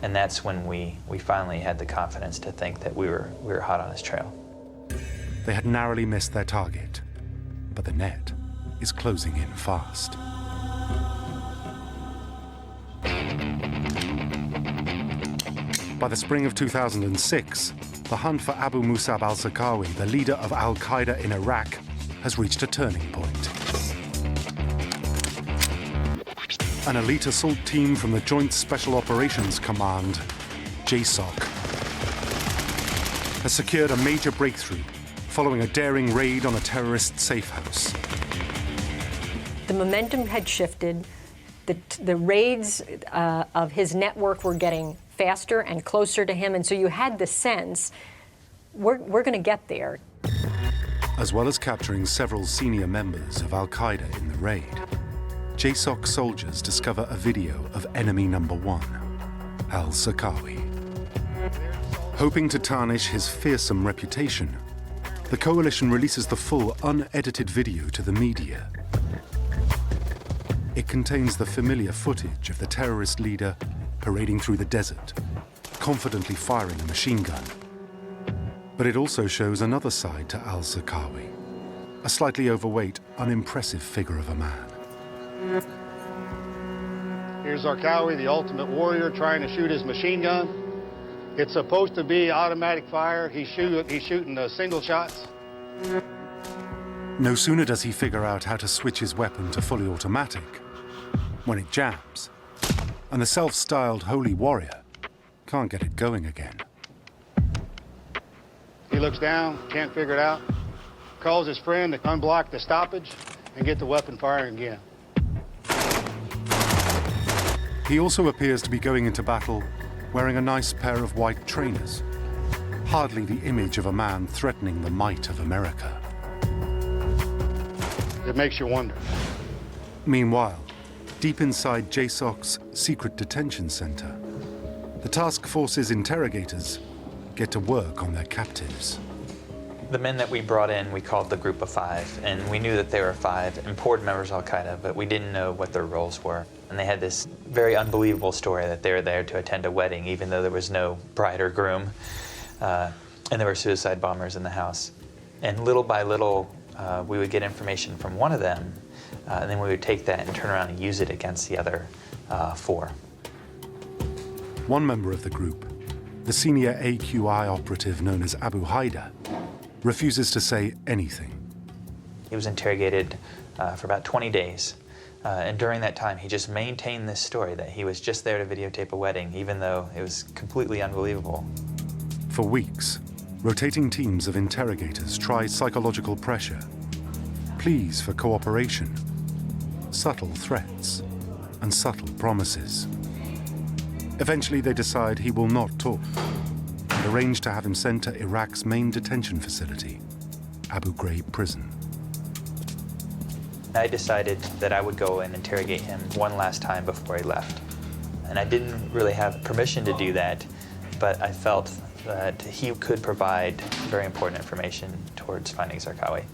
[SPEAKER 17] And that's when we finally had the confidence to think that we were hot on his trail.
[SPEAKER 2] They had narrowly missed their target, but the net is closing in fast. By the spring of 2006, the hunt for Abu Musab al-Zarqawi, the leader of Al-Qaeda in Iraq, has reached a turning point. An elite assault team from the Joint Special Operations Command, JSOC, has secured a major breakthrough following a daring raid on a terrorist safe house.
[SPEAKER 7] The momentum had shifted. the raids of his network were getting faster and closer to him, and so you had the sense, we're going to get there.
[SPEAKER 2] As well as capturing several senior members of Al-Qaeda in the raid, JSOC soldiers discover a video of enemy number one, Al-Zarqawi. Hoping to tarnish his fearsome reputation, the coalition releases the full, unedited video to the media. It contains the familiar footage of the terrorist leader parading through the desert, confidently firing a machine gun. But it also shows another side to Al-Zarqawi, a slightly overweight, unimpressive figure of a man.
[SPEAKER 20] Here's Zarqawi, the ultimate warrior, trying to shoot his machine gun. It's supposed to be automatic fire. He's shooting single shots.
[SPEAKER 2] No sooner does he figure out how to switch his weapon to fully automatic when it jams, and the self-styled holy warrior can't get it going again.
[SPEAKER 20] He looks down, can't figure it out, calls his friend to unblock the stoppage and get the weapon firing again.
[SPEAKER 2] He also appears to be going into battle wearing a nice pair of white trainers, hardly the image of a man threatening the might of America.
[SPEAKER 20] It makes you wonder.
[SPEAKER 2] Meanwhile, deep inside JSOC's secret detention center, the task force's interrogators get to work on their captives.
[SPEAKER 17] The men that we brought in, we called the Group of Five, and we knew that they were 5 important members of Al-Qaeda, but we didn't know what their roles were. And they had this very unbelievable story that they were there to attend a wedding, even though there was no bride or groom, and there were suicide bombers in the house. And little by little, we would get information from one of them, and then we would take that and turn around and use it against the other 4.
[SPEAKER 2] One member of the group, the senior AQI operative known as Abu Haida, refuses to say anything.
[SPEAKER 17] He was interrogated for about 20 days. And during that time, he just maintained this story that he was just there to videotape a wedding, even though it was completely unbelievable.
[SPEAKER 2] For weeks, rotating teams of interrogators try psychological pressure, pleas for cooperation, subtle threats, and subtle promises. Eventually, they decide he will not talk and arrange to have him sent to Iraq's main detention facility, Abu Ghraib prison.
[SPEAKER 17] I decided that I would go and interrogate him one last time before he left. And I didn't really have permission to do that, but I felt that he could provide very important information towards finding Zarqawi.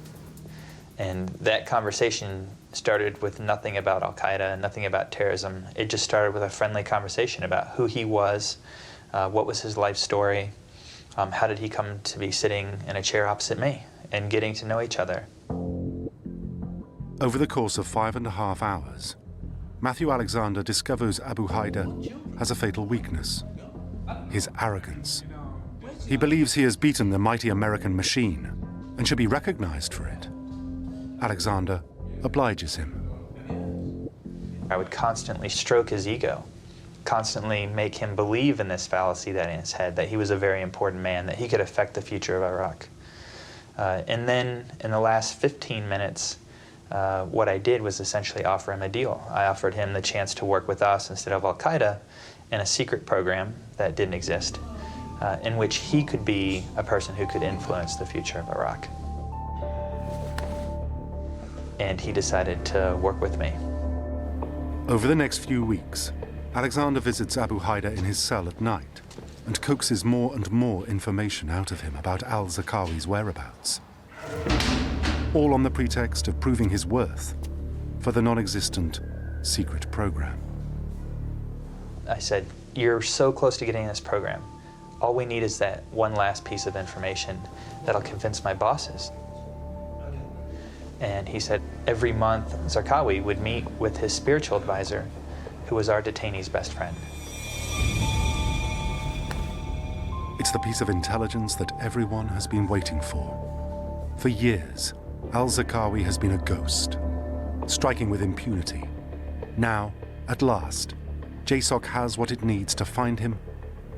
[SPEAKER 17] And that conversation started with nothing about Al-Qaeda, nothing about terrorism. It just started with a friendly conversation about who he was, what was his life story, how did he come to be sitting in a chair opposite me, and getting to know each other.
[SPEAKER 2] Over the course of 5.5 hours, Matthew Alexander discovers Abu Haida has a fatal weakness: his arrogance. He believes he has beaten the mighty American machine and should be recognized for it. Alexander obliges him.
[SPEAKER 17] I would constantly stroke his ego, constantly make him believe in this fallacy that in his head, that he was a very important man, that he could affect the future of Iraq. And then in the last 15 minutes, what I did was essentially offer him a deal. I offered him the chance to work with us instead of Al-Qaeda in a secret program that didn't exist, in which he could be a person who could influence the future of Iraq. And he decided to work with me.
[SPEAKER 2] Over the next few weeks, Alexander visits Abu Haida in his cell at night and coaxes more and more information out of him about Al-Zarqawi's whereabouts, all on the pretext of proving his worth for the non-existent secret program.
[SPEAKER 17] I said, you're so close to getting this program. All we need is that one last piece of information that'll convince my bosses. And he said every month Zarqawi would meet with his spiritual advisor, who was our detainee's best friend.
[SPEAKER 2] It's the piece of intelligence that everyone has been waiting for. For years, Al-Zarqawi has been a ghost, striking with impunity. Now, at last, JSOC has what it needs to find him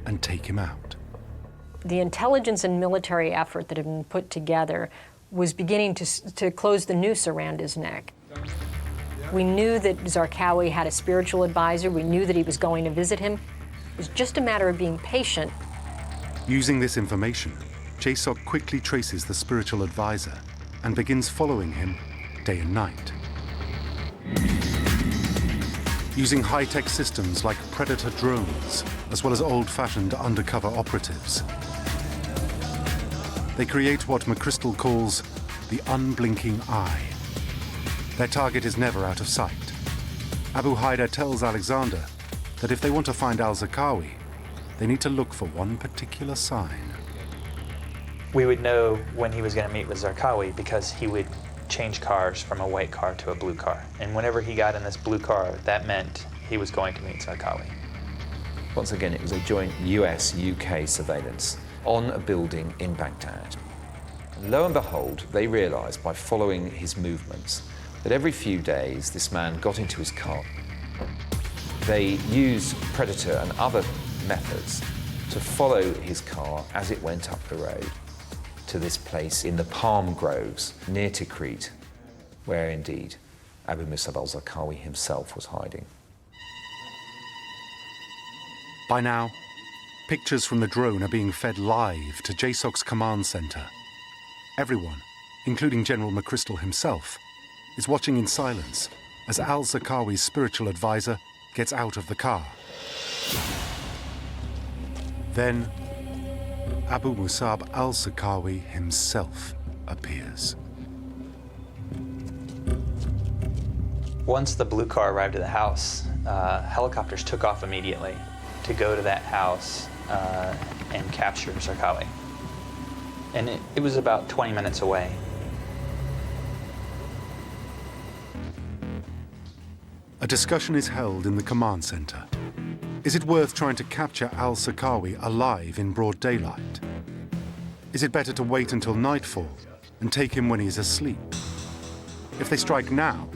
[SPEAKER 2] and take him out.
[SPEAKER 7] The intelligence and military effort that had been put together was beginning to close the noose around his neck. We knew that Zarqawi had a spiritual advisor. We knew that he was going to visit him. It was just a matter of being patient.
[SPEAKER 2] Using this information, JSOC quickly traces the spiritual advisor and begins following him day and night. Using high-tech systems like Predator drones, as well as old-fashioned undercover operatives, they create what McChrystal calls the unblinking eye. Their target is never out of sight. Abu Haider tells Alexander that if they want to find Al-Zarqawi, they need to look for one particular sign.
[SPEAKER 17] We would know when he was going to meet with Zarqawi because he would change cars from a white car to a blue car. And whenever he got in this blue car, that meant he was going to meet Zarqawi.
[SPEAKER 16] Once again, it was a joint US-UK surveillance on a building in Baghdad. And lo and behold, they realized by following his movements that every few days this man got into his car. They used Predator and other methods to follow his car as it went up the road to this place in the palm groves near Tikrit, where indeed Abu Musab al-Zarqawi himself was hiding.
[SPEAKER 2] By now, pictures from the drone are being fed live to JSOC's command center. Everyone, including General McChrystal himself, is watching in silence as Al-Zarqawi's spiritual advisor gets out of the car. Then, Abu Musab al-Zarqawi himself appears.
[SPEAKER 17] Once the blue car arrived at the house, helicopters took off immediately to go to that house and capture Zarqawi. And it was about 20 minutes away.
[SPEAKER 2] A discussion is held in the command center. Is it worth trying to capture Al-Zarqawi alive in broad daylight? Is it better to wait until nightfall and take him when he's asleep? If they strike now,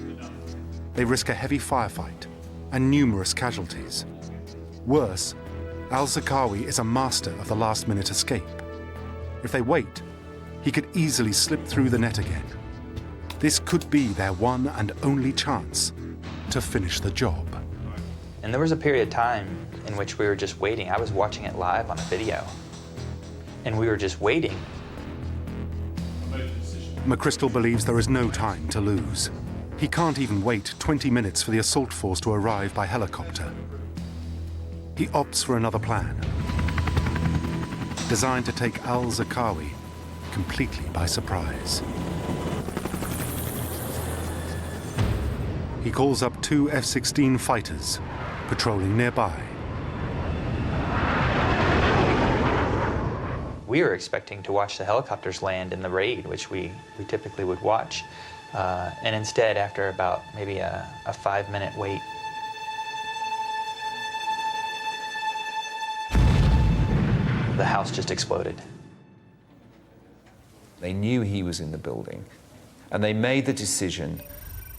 [SPEAKER 2] they risk a heavy firefight and numerous casualties. Worse, Al-Zarqawi is a master of the last-minute escape. If they wait, he could easily slip through the net again. This could be their one and only chance to finish the job.
[SPEAKER 17] And there was a period of time in which we were just waiting. I was watching it live on a video, and we were just waiting.
[SPEAKER 2] McChrystal believes there is no time to lose. He can't even wait 20 minutes for the assault force to arrive by helicopter. He opts for another plan, designed to take Al-Zarqawi completely by surprise. He calls up 2 F-16 fighters patrolling nearby.
[SPEAKER 17] We were expecting to watch the helicopters land in the raid, which we typically would watch. And instead, after about maybe a 5-minute wait, the house just exploded.
[SPEAKER 16] They knew he was in the building, and they made the decision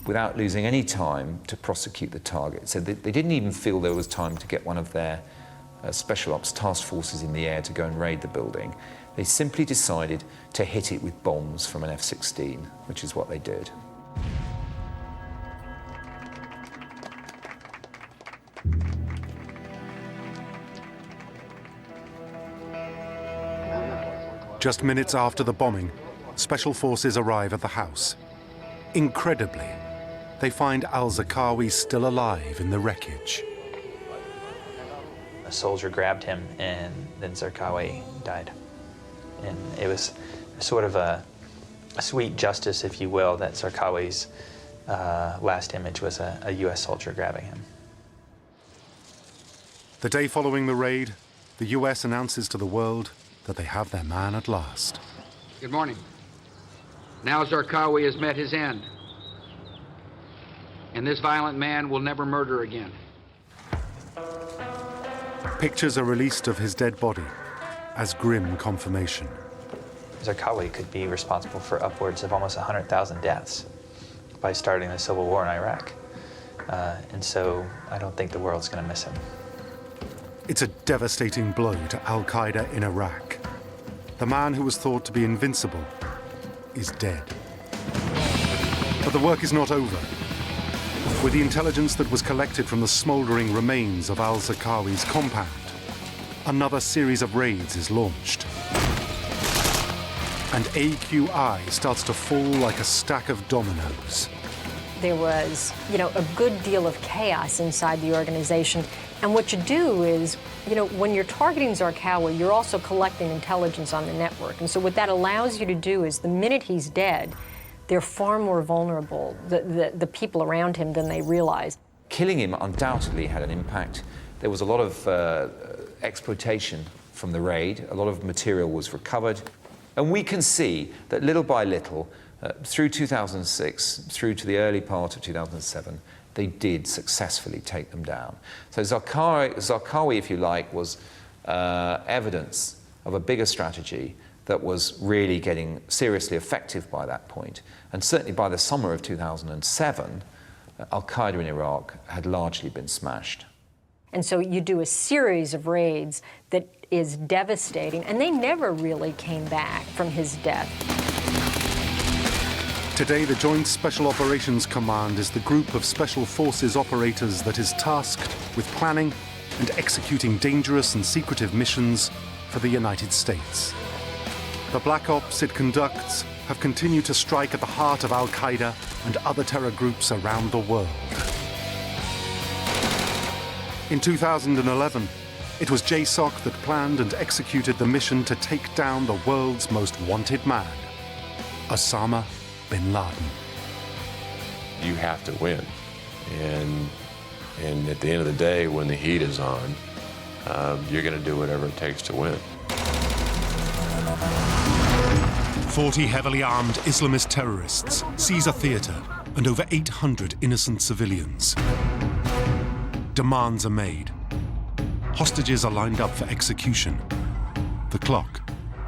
[SPEAKER 16] without losing any time to prosecute the target. So they didn't even feel there was time to get one of their special ops task forces in the air to go and raid the building. They simply decided to hit it with bombs from an F-16, which is what they did.
[SPEAKER 2] Just minutes after the bombing, special forces arrive at the house. Incredibly, they find Al-Zarqawi still alive in the wreckage.
[SPEAKER 17] A soldier grabbed him, and then Zarqawi died. And it was sort of a sweet justice, if you will, that Zarqawi's last image was a U.S. soldier grabbing him.
[SPEAKER 2] The day following the raid, the U.S. announces to the world that they have their man at last.
[SPEAKER 6] Good morning. Now Zarqawi has met his end. And this violent man will never murder again.
[SPEAKER 2] Pictures are released of his dead body as grim confirmation.
[SPEAKER 17] Zarqawi could be responsible for upwards of almost 100,000 deaths by starting the civil war in Iraq. And so I don't think the world's going to miss him.
[SPEAKER 2] It's a devastating blow to Al-Qaeda in Iraq. The man who was thought to be invincible is dead. But the work is not over. With the intelligence that was collected from the smouldering remains of Al-Zarqawi's compound, another series of raids is launched. And AQI starts to fall like a stack of dominoes.
[SPEAKER 7] There was, a good deal of chaos inside the organization. And what you do is, when you're targeting Zarqawi, you're also collecting intelligence on the network. And so what that allows you to do is the minute he's dead, they're far more vulnerable, the people around him, than they realize.
[SPEAKER 16] Killing him undoubtedly had an impact. There was a lot of exploitation from the raid. A lot of material was recovered. And we can see that little by little, through 2006, through to the early part of 2007, they did successfully take them down. So Zarqawi, if you like, was evidence of a bigger strategy that was really getting seriously effective by that point. And certainly by the summer of 2007, Al-Qaeda in Iraq had largely been smashed.
[SPEAKER 7] And so you do a series of raids that is devastating, and they never really came back from his death.
[SPEAKER 2] Today, the Joint Special Operations Command is the group of Special Forces operators that is tasked with planning and executing dangerous and secretive missions for the United States. The black ops it conducts have continued to strike at the heart of Al-Qaeda and other terror groups around the world. In 2011, it was JSOC that planned and executed the mission to take down the world's most wanted man, Osama Bin Laden.
[SPEAKER 5] You have to win. And at the end of the day, when the heat is on, you're going to do whatever it takes to win.
[SPEAKER 2] 40 heavily armed Islamist terrorists seize a theater and over 800 innocent civilians. Demands are made. Hostages are lined up for execution. The clock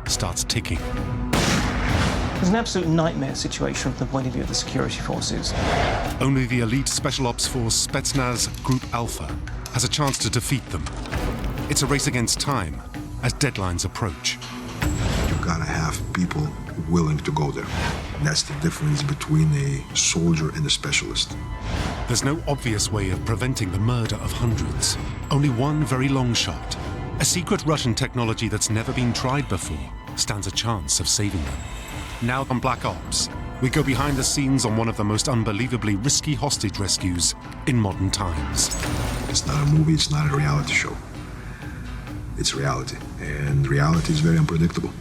[SPEAKER 2] starts ticking.
[SPEAKER 21] It was an absolute nightmare situation from the point of view of the security forces.
[SPEAKER 2] Only the elite special ops force Spetsnaz Group Alpha has a chance to defeat them. It's a race against time as deadlines approach.
[SPEAKER 22] You've got to have people willing to go there. That's the difference between a soldier and a specialist.
[SPEAKER 2] There's no obvious way of preventing the murder of hundreds. Only one very long shot. A secret Russian technology that's never been tried before stands a chance of saving them. Now on Black Ops, we go behind the scenes on one of the most unbelievably risky hostage rescues in modern times.
[SPEAKER 22] It's not a movie, it's not a reality show. It's reality, and reality is very unpredictable.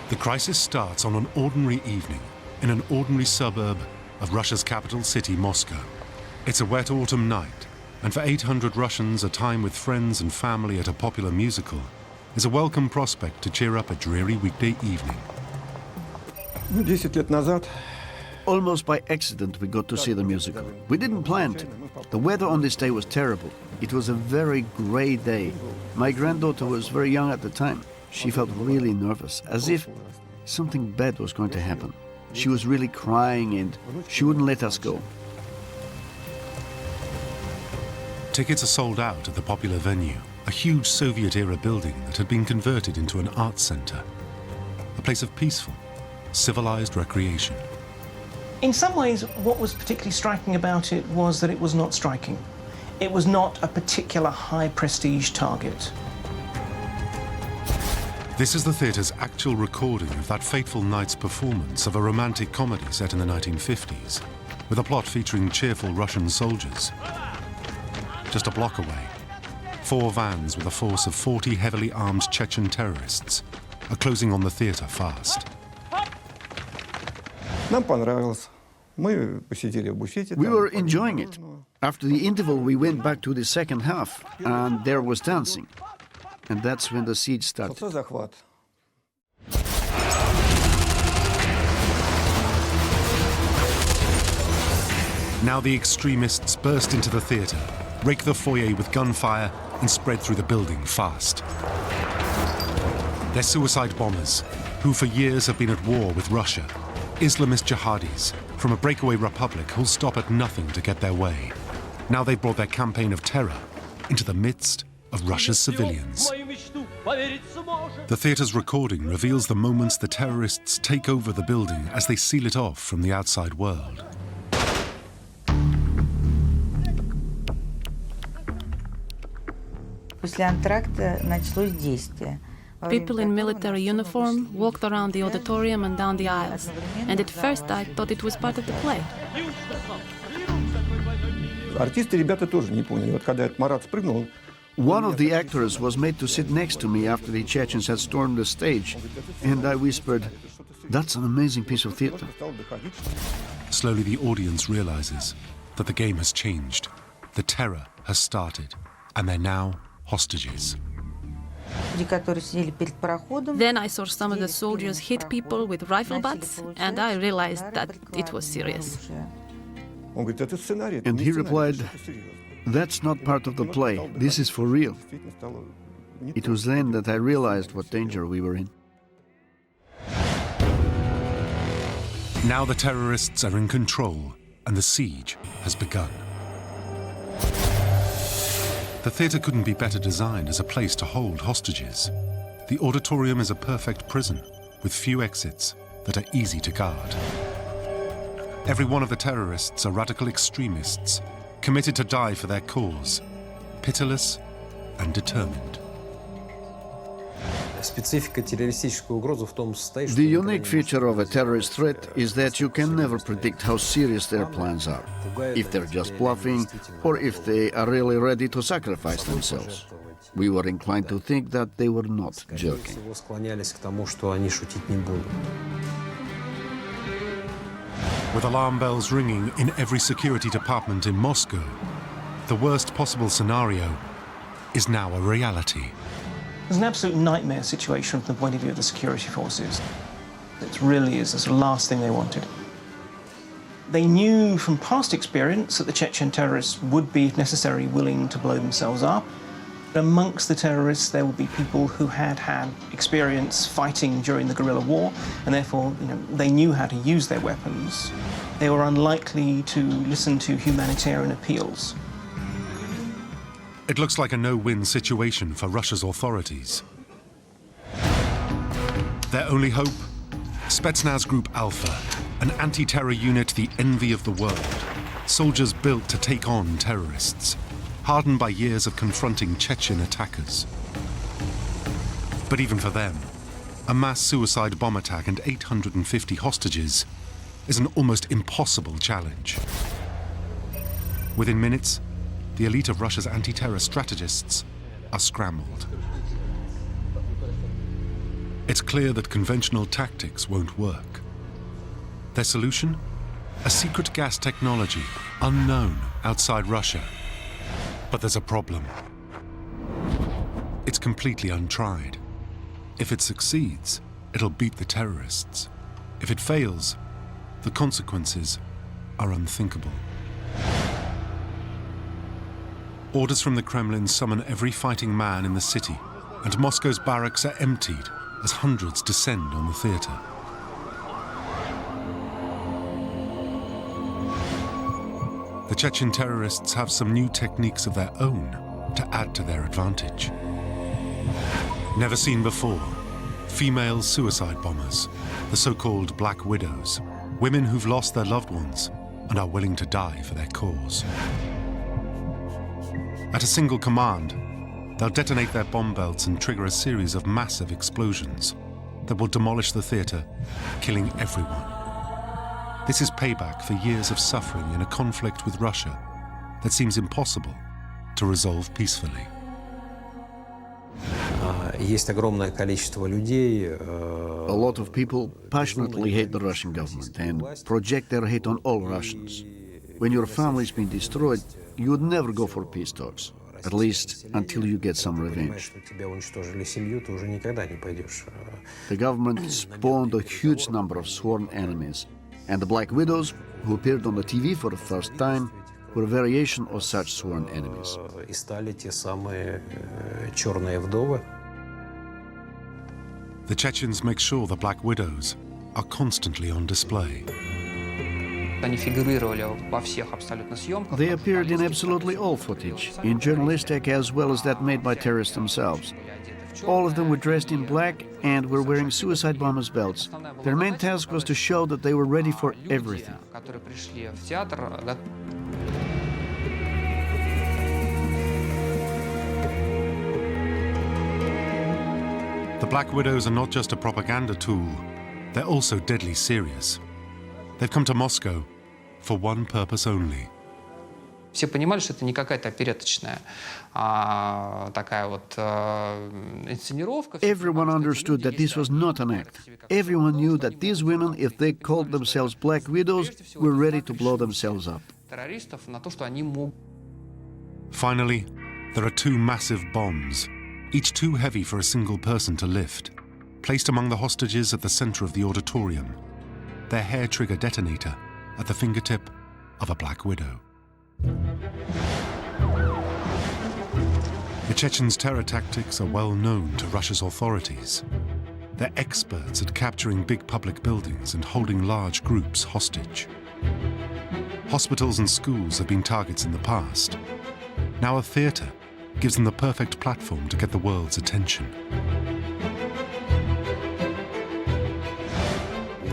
[SPEAKER 2] The crisis starts on an ordinary evening in an ordinary suburb of Russia's capital city, Moscow. It's a wet autumn night, and for 800 Russians, a time with friends and family at a popular musical is a welcome prospect to cheer up a dreary weekday evening.
[SPEAKER 23] 10 лет назад.
[SPEAKER 24] Almost by accident, we got to see the musical. We didn't plan to. The weather on this day was terrible. It was a very gray day. My granddaughter was very young at the time. She felt really nervous, as if something bad was going to happen. She was really crying and she wouldn't let us go.
[SPEAKER 2] Tickets are sold out at the popular venue, a huge Soviet-era building that had been converted into an arts center, a place of peaceful, civilized recreation.
[SPEAKER 21] In some ways, what was particularly striking about it was that it was not striking. It was not a particular high-prestige target.
[SPEAKER 2] This is the theatre's actual recording of that fateful night's performance of a romantic comedy set in the 1950s, with a plot featuring cheerful Russian soldiers. Just a block away, 4 vans with a force of 40 heavily armed Chechen terrorists are closing on the theatre fast.
[SPEAKER 23] Нам понравилось. Мы посидели в буфете.
[SPEAKER 24] We were enjoying it. After the interval, we went back to the second half, and there was dancing. And that's when the siege started.
[SPEAKER 23] Захват.
[SPEAKER 2] Now the extremists burst into the theatre, rake the foyer with gunfire, and spread through the building fast. They're suicide bombers, who for years have been at war with Russia. Islamist jihadis from a breakaway republic who'll stop at nothing to get their way. Now they've brought their campaign of terror into the midst of Russia's civilians. The theatre's recording reveals the moments the terrorists take over the building as they seal it off from the outside world.
[SPEAKER 1] People in military uniform walked around the auditorium and down the aisles, and at first I thought it was part of the play.
[SPEAKER 23] Артисты, ребята тоже не поняли. Вот когда Марат спрыгнул,
[SPEAKER 24] One of the actors was made to sit next to me after the Chechens had stormed the stage, and I whispered, "That's an amazing piece of theater."
[SPEAKER 2] Slowly the audience realizes that the game has changed. The terror has started, and they're now hostages.
[SPEAKER 1] Then I saw some of the soldiers hit people with rifle butts, and I realized that it was serious.
[SPEAKER 24] And he replied, "That's not part of the play. This is for real." It was then that I realized what danger we were in.
[SPEAKER 2] Now the terrorists are in control, and the siege has begun. The theatre couldn't be better designed as a place to hold hostages. The auditorium is a perfect prison, with few exits that are easy to guard. Every one of the terrorists are radical extremists, committed to die for their cause, pitiless and determined.
[SPEAKER 24] The unique feature of a terrorist threat is that you can never predict how serious their plans are, if they're just bluffing or if they are really ready to sacrifice themselves. We were inclined to think that they were not joking.
[SPEAKER 2] With alarm bells ringing in every security department in Moscow, the worst possible scenario is now a reality.
[SPEAKER 21] It was an absolute nightmare situation from the point of view of the security forces. It really is the last thing they wanted. They knew from past experience that the Chechen terrorists would be, if necessary, willing to blow themselves up. Amongst the terrorists, there would be people who had had experience fighting during the guerrilla war, and therefore, they knew how to use their weapons. They were unlikely to listen to humanitarian appeals.
[SPEAKER 2] It looks like a no-win situation for Russia's authorities. Their only hope? Spetsnaz Group Alpha, an anti-terror unit the envy of the world. Soldiers built to take on terrorists, hardened by years of confronting Chechen attackers. But even for them, a mass suicide bomb attack and 850 hostages is an almost impossible challenge. Within minutes, the elite of Russia's anti-terror strategists are scrambled. It's clear that conventional tactics won't work. Their solution? A secret gas technology unknown outside Russia. But there's a problem. It's completely untried. If it succeeds, it'll beat the terrorists. If it fails, the consequences are unthinkable. Orders from the Kremlin summon every fighting man in the city, and Moscow's barracks are emptied as hundreds descend on the theatre. The Chechen terrorists have some new techniques of their own to add to their advantage. Never seen before, female suicide bombers, the so-called Black Widows, women who've lost their loved ones and are willing to die for their cause. At a single command, they'll detonate their bomb belts and trigger a series of massive explosions that will demolish the theatre, killing everyone. This is payback for years of suffering in a conflict with Russia that seems impossible to resolve peacefully.
[SPEAKER 24] A lot of people passionately hate the Russian government and project their hate on all Russians. When your family's been destroyed, you would never go for peace talks, at least until you get some revenge. The government spawned a huge number of sworn enemies, And the Black Widows, who appeared on the TV for the first time, were a variation of such sworn enemies.
[SPEAKER 4] И стали те самые черные вдовы.
[SPEAKER 2] The Chechens make sure the Black Widows are constantly on display.
[SPEAKER 24] They appeared in absolutely all footage, in journalistic as well as that made by terrorists themselves. All of them were dressed in black and were wearing suicide bombers' belts. Their main task was to show that they were ready for everything.
[SPEAKER 2] The Black Widows are not just a propaganda tool, they're also deadly serious. They've come to Moscow for one purpose only.
[SPEAKER 8] Все понимали, что это не какая-то опереточная такая вот инсценировка.
[SPEAKER 24] Everyone understood that this was not an act. Everyone knew that these women, if they called themselves Black Widows, were ready to blow themselves up.
[SPEAKER 8] Террористов на то, что они могут.
[SPEAKER 2] Finally, there are two massive bombs, each too heavy for a single person to lift, placed among the hostages at the center of the auditorium, their hair trigger detonator at the fingertip of a Black Widow. The Chechens' terror tactics are well known to Russia's authorities. They're experts at capturing big public buildings and holding large groups hostage. Hospitals and schools have been targets in the past. Now a theater gives them the perfect platform to get the world's attention.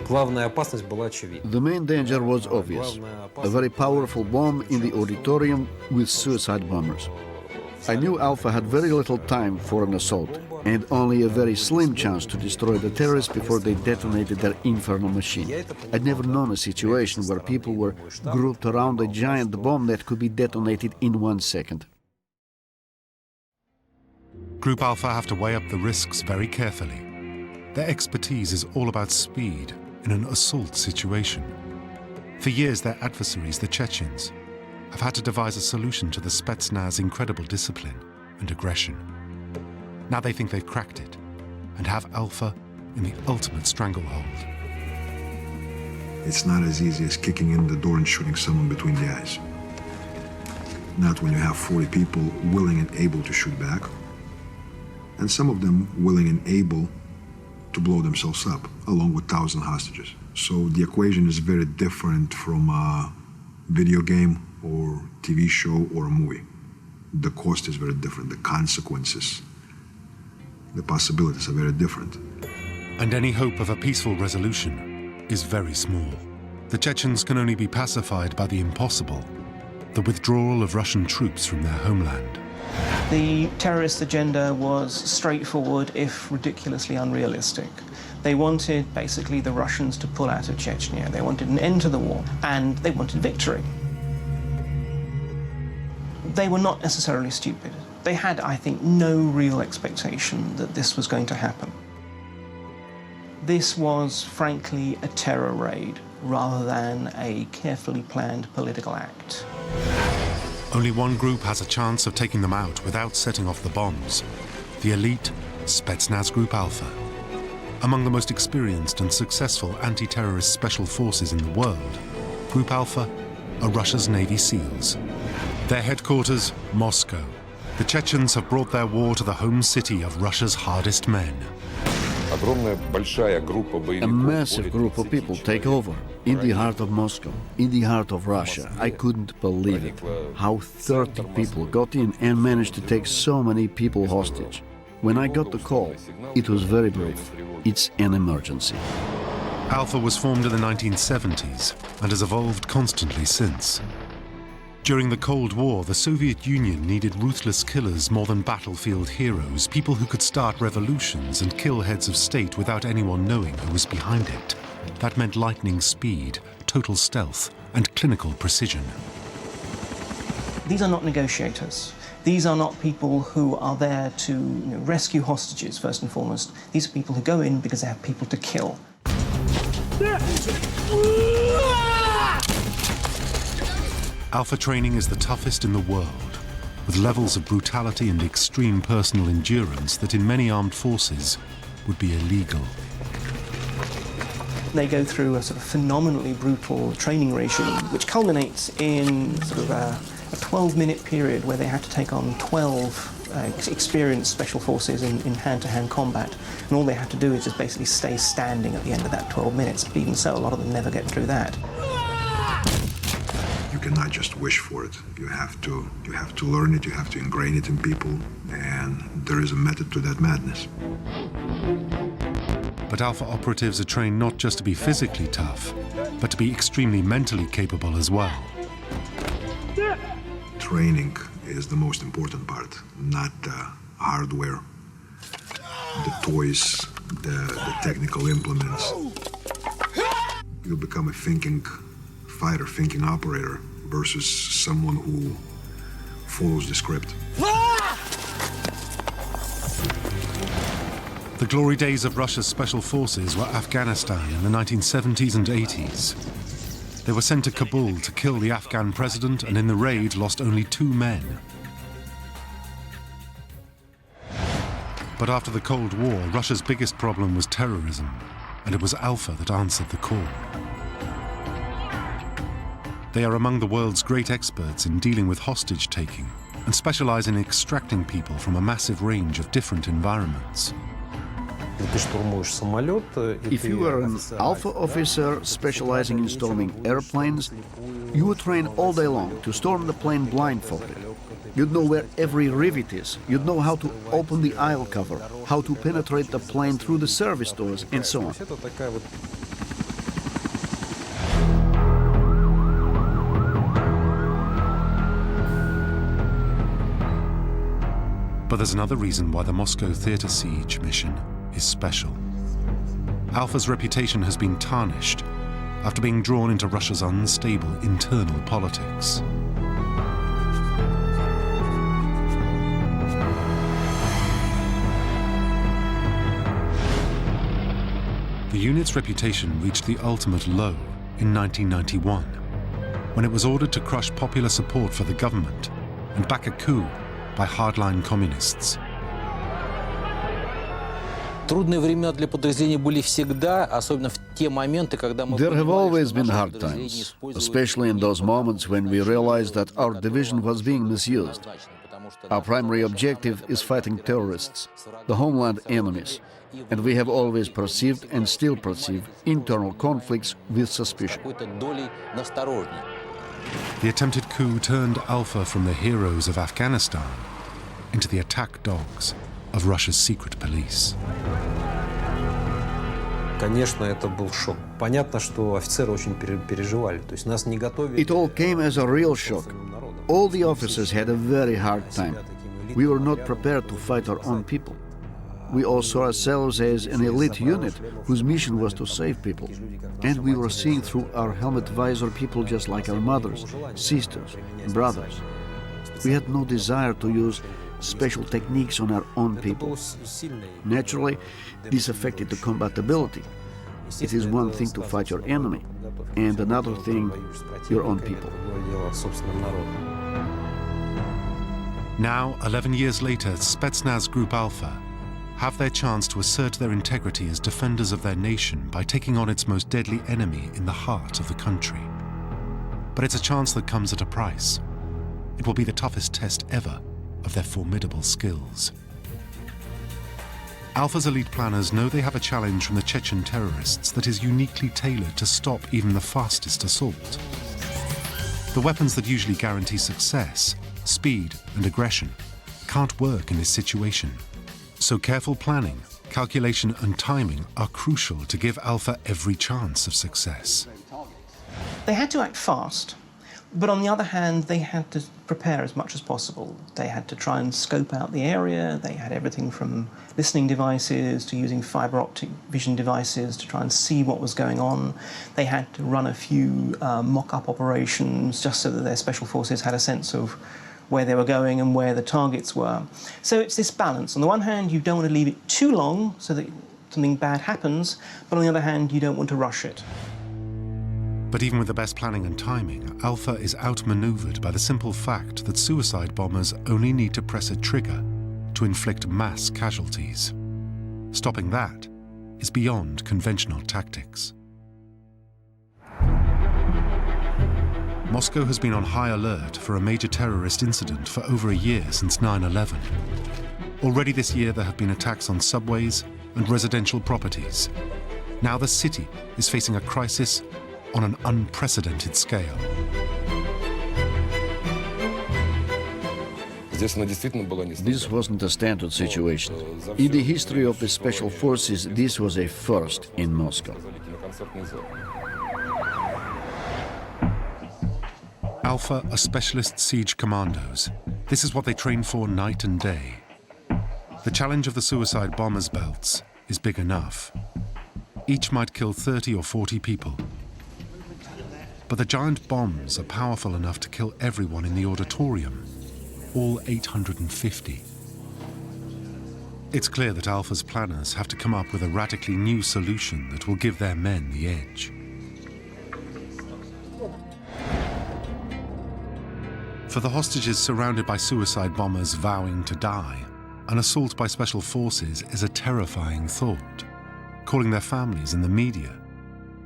[SPEAKER 24] The main danger was obvious. A very powerful bomb in the auditorium with suicide bombers. I knew Alpha had very little time for an assault and only a very slim chance to destroy the terrorists before they detonated their infernal machine. I'd never known a situation where people were grouped around a giant bomb that could be detonated in 1 second.
[SPEAKER 2] Group Alpha have to weigh up the risks very carefully. Their expertise is all about speed in an assault situation. For years, their adversaries, the Chechens, have had to devise a solution to the Spetsnaz' incredible discipline and aggression. Now they think they've cracked it and have Alpha in the ultimate stranglehold.
[SPEAKER 22] It's not as easy as kicking in the door and shooting someone between the eyes. Not when you have 40 people willing and able to shoot back, and some of them willing and able to blow themselves up, along with 1,000 hostages. So the equation is very different from a video game or TV show or a movie. The cost is very different, the consequences, the possibilities are very different.
[SPEAKER 2] And any hope of a peaceful resolution is very small. The Chechens can only be pacified by the impossible, the withdrawal of Russian troops from their homeland.
[SPEAKER 21] The terrorist agenda was straightforward, if ridiculously unrealistic. They wanted, basically, the Russians to pull out of Chechnya. They wanted an end to the war, and they wanted victory. They were not necessarily stupid. They had, I think, no real expectation that this was going to happen. This was, frankly, a terror raid rather than a carefully planned political act.
[SPEAKER 2] Only one group has a chance of taking them out without setting off the bombs: the elite Spetsnaz Group Alpha. Among the most experienced and successful anti-terrorist special forces in the world, Group Alpha are Russia's Navy SEALs. Their headquarters, Moscow. The Chechens have brought their war to the home city of Russia's hardest men.
[SPEAKER 24] A massive group of people take over in the heart of Moscow, in the heart of Russia. I couldn't believe it, how 30 people got in and managed to take so many people hostage. When I got the call, it was very brief. It's an emergency.
[SPEAKER 2] Alpha was formed in the 1970s and has evolved constantly since. During the Cold War, the Soviet Union needed ruthless killers more than battlefield heroes, people who could start revolutions and kill heads of state without anyone knowing who was behind it. That meant lightning speed, total stealth, and clinical precision.
[SPEAKER 21] These are not negotiators. These are not people who are there to rescue hostages, first and foremost. These are people who go in because they have people to kill.
[SPEAKER 2] Alpha training is the toughest in the world, with levels of brutality and extreme personal endurance that in many armed forces would be illegal.
[SPEAKER 21] They go through a sort of phenomenally brutal training regime, which culminates in sort of a 12-minute period where they have to take on 12 experienced special forces in hand-to-hand combat, and all they have to do is just basically stay standing at the end of that 12 minutes. But even so, a lot of them never get through that.
[SPEAKER 22] You cannot just wish for it. You have to learn it, you have to ingrain it in people, and there is a method to that madness.
[SPEAKER 2] But Alpha operatives are trained not just to be physically tough, but to be extremely mentally capable as well.
[SPEAKER 22] Training is the most important part, not the hardware, the toys, the technical implements. You become a thinking fighter, thinking operator, versus someone who follows the script.
[SPEAKER 2] The glory days of Russia's special forces were Afghanistan in the 1970s and 80s. They were sent to Kabul to kill the Afghan president, and in the raid lost only 2 men. But after the Cold War, Russia's biggest problem was terrorism, and it was Alpha that answered the call. They are among the world's great experts in dealing with hostage-taking and specialize in extracting people from a massive range of different environments.
[SPEAKER 24] If you were an Alpha officer specializing in storming airplanes, you would train all day long to storm the plane blindfolded. You'd know where every rivet is, you'd know how to open the aisle cover, how to penetrate the plane through the service doors, and so on.
[SPEAKER 2] But there's another reason why the Moscow theater siege mission is special. Alpha's reputation has been tarnished after being drawn into Russia's unstable internal politics. The unit's reputation reached the ultimate low in 1991, when it was ordered to crush popular support for the government and back a coup by hardline communists.
[SPEAKER 24] There have always been hard times, especially in those moments when we realized that our division was being misused. Our primary objective is fighting terrorists, the homeland enemies, and we have always perceived and still perceive internal conflicts with suspicion.
[SPEAKER 2] The attempted coup turned Alpha from the heroes of Afghanistan into the attack dogs of Russia's secret police.
[SPEAKER 24] It all came as a real shock. All the officers had a very hard time. We were not prepared to fight our own people. We all saw ourselves as an elite unit whose mission was to save people. And we were seeing through our helmet visor people just like our mothers, sisters, and brothers. We had no desire to use special techniques on our own people. Naturally, this affected the combatability. It is one thing to fight your enemy, and another thing, your own people.
[SPEAKER 2] Now, 11 years later, Spetsnaz Group Alpha have their chance to assert their integrity as defenders of their nation by taking on its most deadly enemy in the heart of the country. But it's a chance that comes at a price. It will be the toughest test ever of their formidable skills. Alpha's elite planners know they have a challenge from the Chechen terrorists that is uniquely tailored to stop even the fastest assault. The weapons that usually guarantee success, speed and aggression, can't work in this situation. So careful planning, calculation and timing are crucial to give Alpha every chance of success.
[SPEAKER 21] They had to act fast, but on the other hand, they had to prepare as much as possible. They had to try and scope out the area. They had everything from listening devices to using fiber optic vision devices to try and see what was going on. They had to run a few mock-up operations just so that their special forces had a sense of where they were going and where the targets were. So it's this balance. On the one hand, you don't want to leave it too long so that something bad happens, but on the other hand, you don't want to rush it.
[SPEAKER 2] But even with the best planning and timing, Alpha is outmaneuvered by the simple fact that suicide bombers only need to press a trigger to inflict mass casualties. Stopping that is beyond conventional tactics. Moscow has been on high alert for a major terrorist incident for over a year since 9/11. Already this year there have been attacks on subways and residential properties. Now the city is facing a crisis on an unprecedented scale.
[SPEAKER 24] This wasn't a standard situation. In the history of the special forces, this was a first in Moscow.
[SPEAKER 2] Alpha are specialist siege commandos. This is what they train for night and day. The challenge of the suicide bombers' belts is big enough. Each might kill 30 or 40 people. But the giant bombs are powerful enough to kill everyone in the auditorium, all 850. It's clear that Alpha's planners have to come up with a radically new solution that will give their men the edge. For the hostages surrounded by suicide bombers vowing to die, an assault by special forces is a terrifying thought. Calling their families and the media,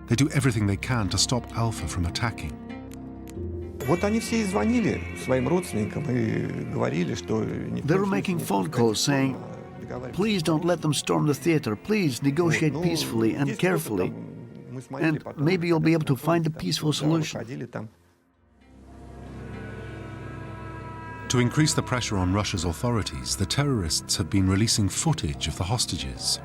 [SPEAKER 2] they do everything they can to stop Alpha from attacking.
[SPEAKER 24] They were making phone calls saying, please don't let them storm the theater, please negotiate peacefully and carefully, and maybe you'll be able to find a peaceful solution.
[SPEAKER 2] To increase the pressure on Russia's authorities, the terrorists have been releasing footage of the hostages,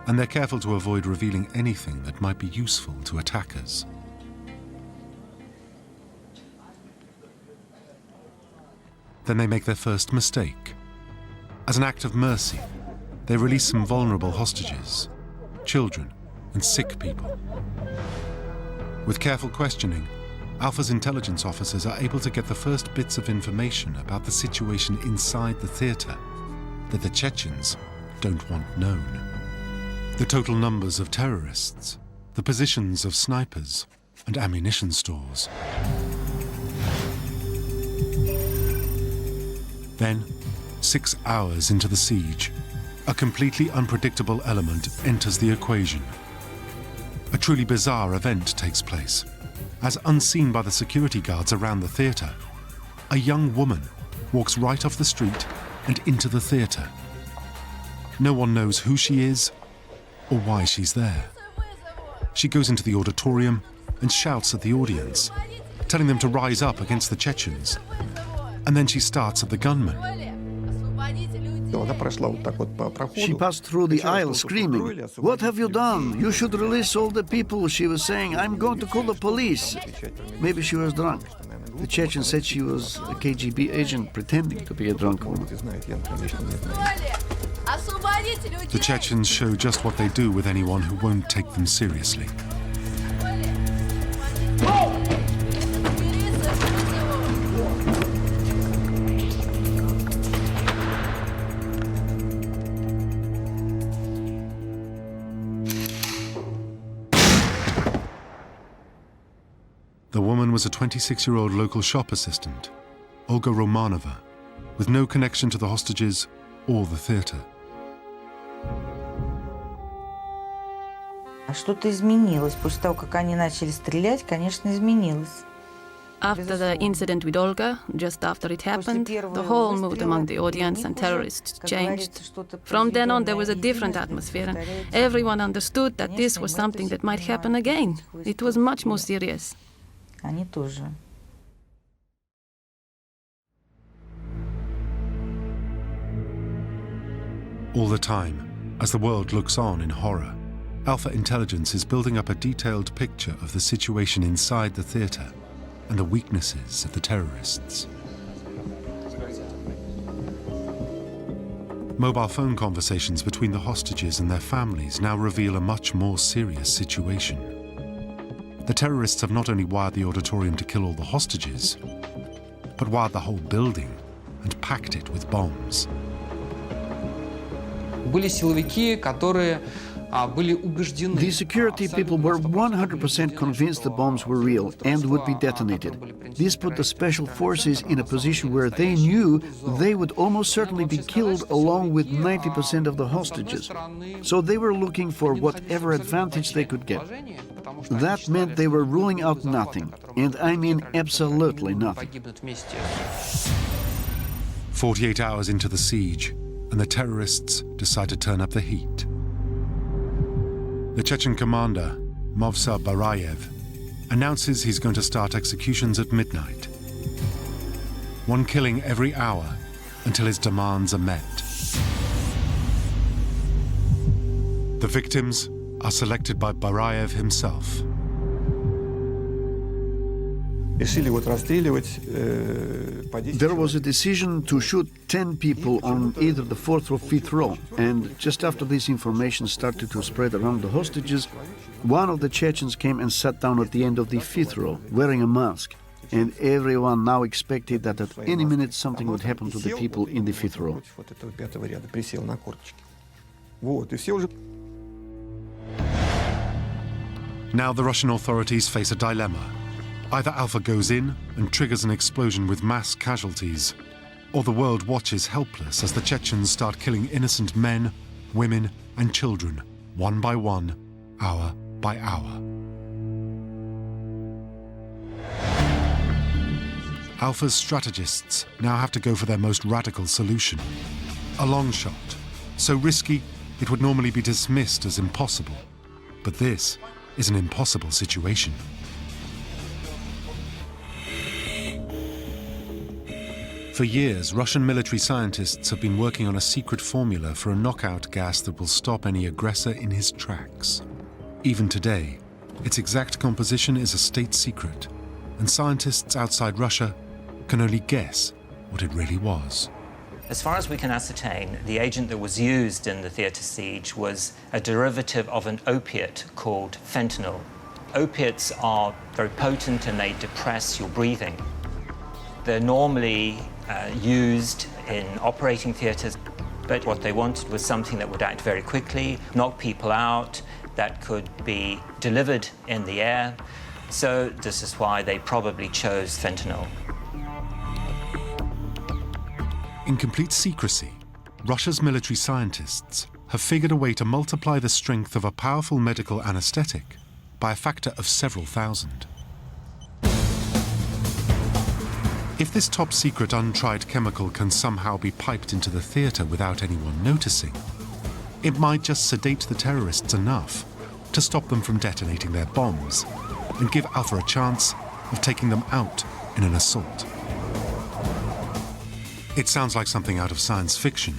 [SPEAKER 2] and they're careful to avoid revealing anything that might be useful to attackers. Then they make their first mistake. As an act of mercy, they release some vulnerable hostages, children and sick people. With careful questioning, Alpha's intelligence officers are able to get the first bits of information about the situation inside the theater that the Chechens don't want known. The total numbers of terrorists, the positions of snipers and ammunition stores. Then, 6 hours into the siege, a completely unpredictable element enters the equation. A truly bizarre event takes place. As unseen by the security guards around the theater, a young woman walks right off the street and into the theater. No one knows who she is or why she's there. She goes into the auditorium and shouts at the audience, telling them to rise up against the Chechens. And then she starts at the gunman.
[SPEAKER 24] She passed through the aisle screaming, "What have you done? You should release all the people." She was saying, "I'm going to call the police." Maybe she was drunk. The Chechen said she was a KGB agent pretending to be a drunk woman.
[SPEAKER 2] The Chechens show just what they do with anyone who won't take them seriously. The woman was a 26-year-old local shop assistant, Olga Romanova, with no connection to the hostages or the theater.
[SPEAKER 9] Что-то изменилось. После того, как они начали стрелять, конечно, изменилось.
[SPEAKER 1] After the incident with Olga, just after it happened, the whole mood among the audience and terrorists changed. From then on, there was a different atmosphere. Everyone understood that this was something that might happen again. It was much more serious.
[SPEAKER 9] Они тоже.
[SPEAKER 2] All the time, as the world looks on in horror, Alpha Intelligence is building up a detailed picture of the situation inside the theater and the weaknesses of the terrorists. Mobile phone conversations between the hostages and their families now reveal a much more serious situation. The terrorists have not only wired the auditorium to kill all the hostages, but wired the whole building and packed it with bombs.
[SPEAKER 8] Были силовики, которые были убеждены.
[SPEAKER 24] The security people were 100% convinced the bombs were real and would be detonated. This put the special forces in a position where they knew they would almost certainly be killed along with 90% of the hostages. So they were looking for whatever advantage they could get. That meant they were ruling out nothing. And I mean absolutely nothing.
[SPEAKER 2] 48 hours into the siege, and the terrorists decide to turn up the heat. The Chechen commander, Movsa Barayev, announces he's going to start executions at midnight. One killing every hour until his demands are met. The victims are selected by Barayev himself.
[SPEAKER 24] There was a decision to shoot 10 people on either the 4th or 5th row, and just after this information started to spread around the hostages, one of the Chechens came and sat down at the end of the 5th row, wearing a mask, and everyone now expected that at any minute something would happen to the people in the 5th row.
[SPEAKER 2] Now the Russian authorities face a dilemma. Either Alpha goes in and triggers an explosion with mass casualties, or the world watches helpless as the Chechens start killing innocent men, women, and children, one by one, hour by hour. Alpha's strategists now have to go for their most radical solution, a long shot, so risky it would normally be dismissed as impossible. But this is an impossible situation. For years, Russian military scientists have been working on a secret formula for a knockout gas that will stop any aggressor in his tracks. Even today, its exact composition is a state secret, and scientists outside Russia can only guess what it really was.
[SPEAKER 3] As far as we can ascertain, the agent that was used in the theatre siege was a derivative of an opiate called fentanyl. Opiates are very potent and they depress your breathing. They're normally used in operating theatres, but what they wanted was something that would act very quickly, knock people out, that could be delivered in the air. So this is why they probably chose fentanyl.
[SPEAKER 2] In complete secrecy, Russia's military scientists have figured a way to multiply the strength of a powerful medical anesthetic by a factor of several thousand. If this top-secret, untried chemical can somehow be piped into the theatre without anyone noticing, it might just sedate the terrorists enough to stop them from detonating their bombs and give Alpha a chance of taking them out in an assault. It sounds like something out of science fiction,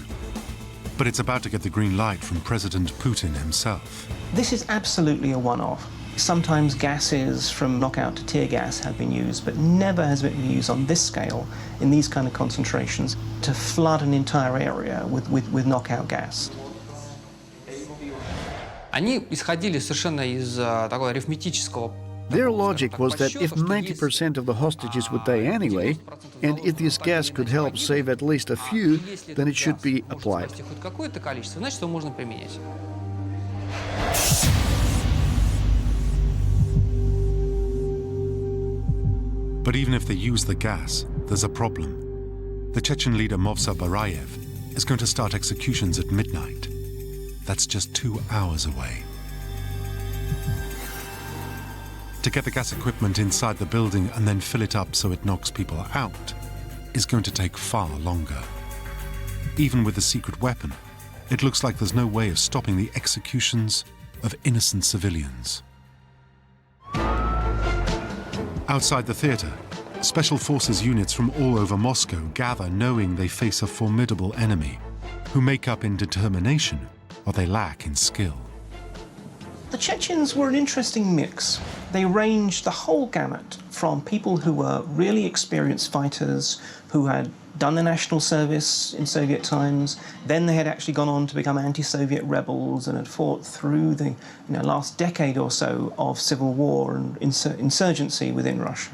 [SPEAKER 2] but it's about to get the green light from President Putin himself.
[SPEAKER 21] This is absolutely a one-off. Sometimes gases from knockout to tear gas have been used, but never has it been used on this scale, in these kind of concentrations, to flood an entire area with knockout gas. Their logic was that if 90% of the hostages would die anyway, and if this gas could help save at least a few, then it should be applied.
[SPEAKER 2] But even if they use the gas, there's a problem. The Chechen leader Movsa Barayev is going to start executions at midnight. That's just 2 hours away. To get the gas equipment inside the building and then fill it up so it knocks people out is going to take far longer. Even with the secret weapon, it looks like there's no way of stopping the executions of innocent civilians. Outside the theatre, special forces units from all over Moscow gather knowing they face a formidable enemy who make up in determination what they lack in skill.
[SPEAKER 21] The Chechens were an interesting mix. They ranged the whole gamut from people who were really experienced fighters who had done the national service in Soviet times, then they had actually gone on to become anti-Soviet rebels and had fought through the last decade or so of civil war and insurgency within Russia.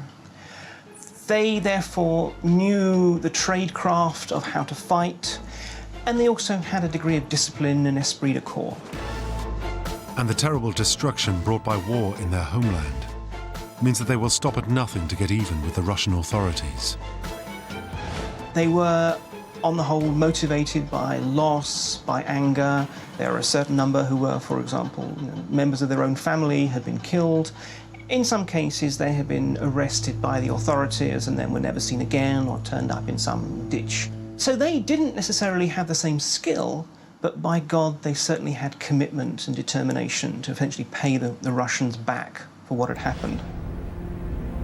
[SPEAKER 21] They therefore knew the tradecraft of how to fight, and they also had a degree of discipline and esprit de corps.
[SPEAKER 2] And the terrible destruction brought by war in their homeland means that they will stop at nothing to get even with the Russian authorities.
[SPEAKER 21] They were, on the whole, motivated by loss, by anger. There are a certain number who were, for example, members of their own family had been killed. In some cases, they have been arrested by the authorities and then were never seen again or turned up in some ditch. So they didn't necessarily have the same skill, but by God, they certainly had commitment and determination to eventually pay the Russians back for what had happened.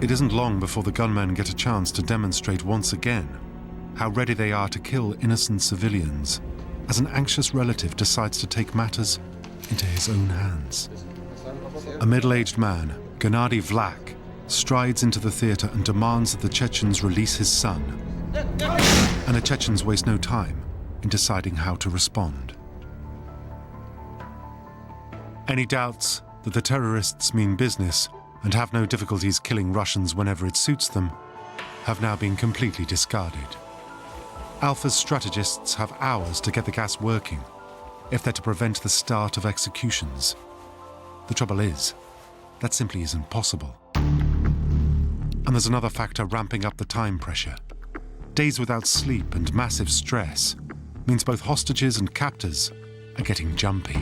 [SPEAKER 2] It isn't long before the gunmen get a chance to demonstrate once again how ready they are to kill innocent civilians as an anxious relative decides to take matters into his own hands. A middle-aged man, Gennady Vlach, strides into the theatre and demands that the Chechens release his son. And the Chechens waste no time in deciding how to respond. Any doubts that the terrorists mean business and have no difficulties killing Russians whenever it suits them have now been completely discarded. Alpha's strategists have hours to get the gas working if they're to prevent the start of executions. The trouble is, that simply isn't possible. And there's another factor ramping up the time pressure. Days without sleep and massive stress means both hostages and captors are getting jumpy.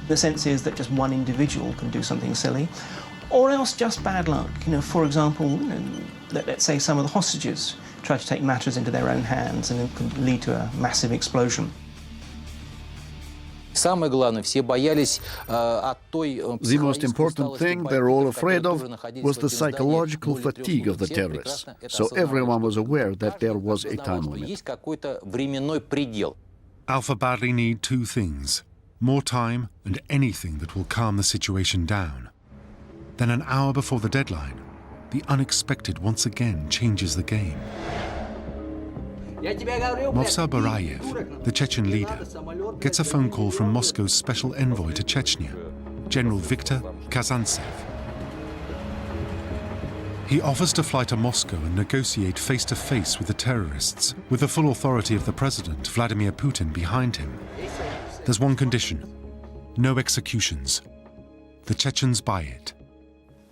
[SPEAKER 21] The sense is that just one individual can do something silly, or else just bad luck. For example, let's say some of the hostages try to take matters into their own hands and it could lead to a massive explosion.
[SPEAKER 24] The most important thing they're all afraid of was the psychological fatigue of the terrorists. So everyone was aware that there was a time limit.
[SPEAKER 2] Alpha badly need two things: more time and anything that will calm the situation down. Then an hour before the deadline, the unexpected once again changes the game. Movsar Barayev, the Chechen leader, gets a phone call from Moscow's special envoy to Chechnya, General Viktor Kazantsev. He offers to fly to Moscow and negotiate face-to-face with the terrorists, with the full authority of the president, Vladimir Putin, behind him. There's one condition: no executions. The Chechens buy it.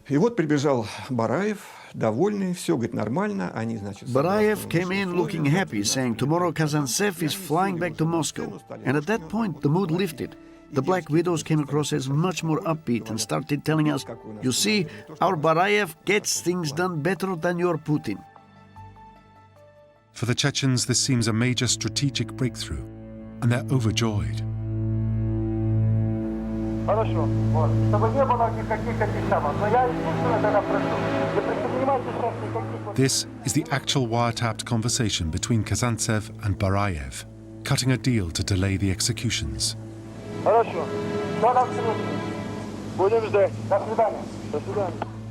[SPEAKER 23] И вот прибежал Бараев, довольный, все, говорит, нормально, они, значит...
[SPEAKER 24] Barayev came in looking happy, saying tomorrow Kazantsev is flying back to Moscow. And at that point, the mood lifted. The Black Widows came across as much more upbeat and started telling us, you see, our Barayev gets things done better than your Putin.
[SPEAKER 2] For the Chechens, this seems a major strategic breakthrough, and they're overjoyed. This is the actual wiretapped conversation between Kazantsev and Barayev, cutting a deal to delay the executions.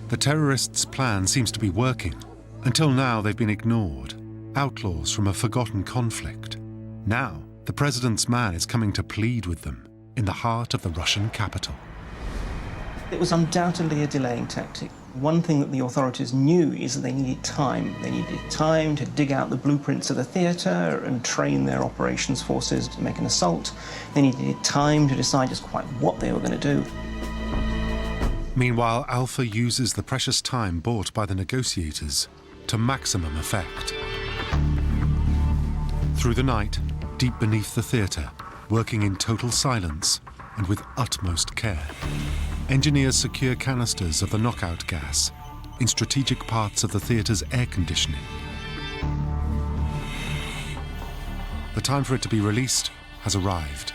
[SPEAKER 2] The terrorists' plan seems to be working. Until now, they've been ignored, outlaws from a forgotten conflict. Now, the president's man is coming to plead with them in the heart of the Russian capital.
[SPEAKER 21] It was undoubtedly a delaying tactic. One thing that the authorities knew is that they needed time. They needed time to dig out the blueprints of the theatre and train their operations forces to make an assault. They needed time to decide just quite what they were going to do.
[SPEAKER 2] Meanwhile, Alpha uses the precious time bought by the negotiators to maximum effect. Through the night, deep beneath the theatre, working in total silence and with utmost care, engineers secure canisters of the knockout gas in strategic parts of the theatre's air conditioning. The time for it to be released has arrived.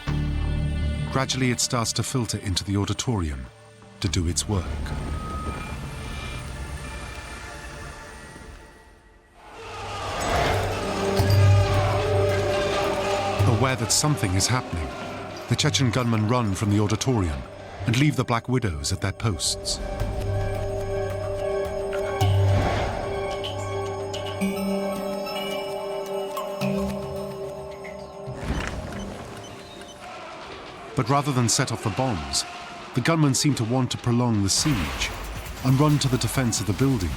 [SPEAKER 2] Gradually, it starts to filter into the auditorium to do its work. Aware that something is happening, the Chechen gunmen run from the auditorium and leave the Black Widows at their posts. But rather than set off the bombs, the gunmen seem to want to prolong the siege and run to the defense of the building,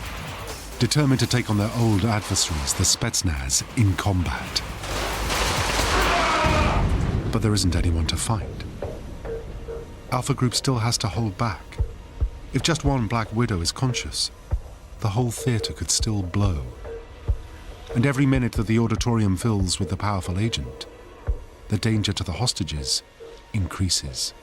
[SPEAKER 2] determined to take on their old adversaries, the Spetsnaz, in combat. But there isn't anyone to fight. Alpha Group still has to hold back. If just one Black Widow is conscious, the whole theatre could still blow. And every minute that the auditorium fills with the powerful agent, the danger to the hostages increases.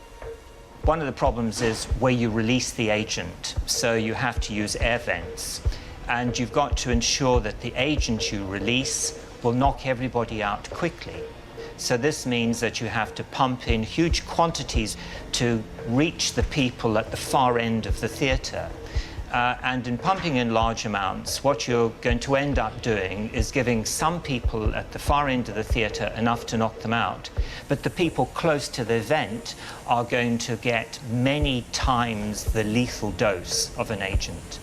[SPEAKER 3] One of the problems is where you release the agent, so you have to use air vents. And you've got to ensure that the agent you release will knock everybody out quickly. So this means that you have to pump in huge quantities to reach the people at the far end of the theatre. And in pumping in large amounts, what you're going to end up doing is giving some people at the far end of the theatre enough to knock them out. But the people close to the vent are going to get many times the lethal dose of an agent.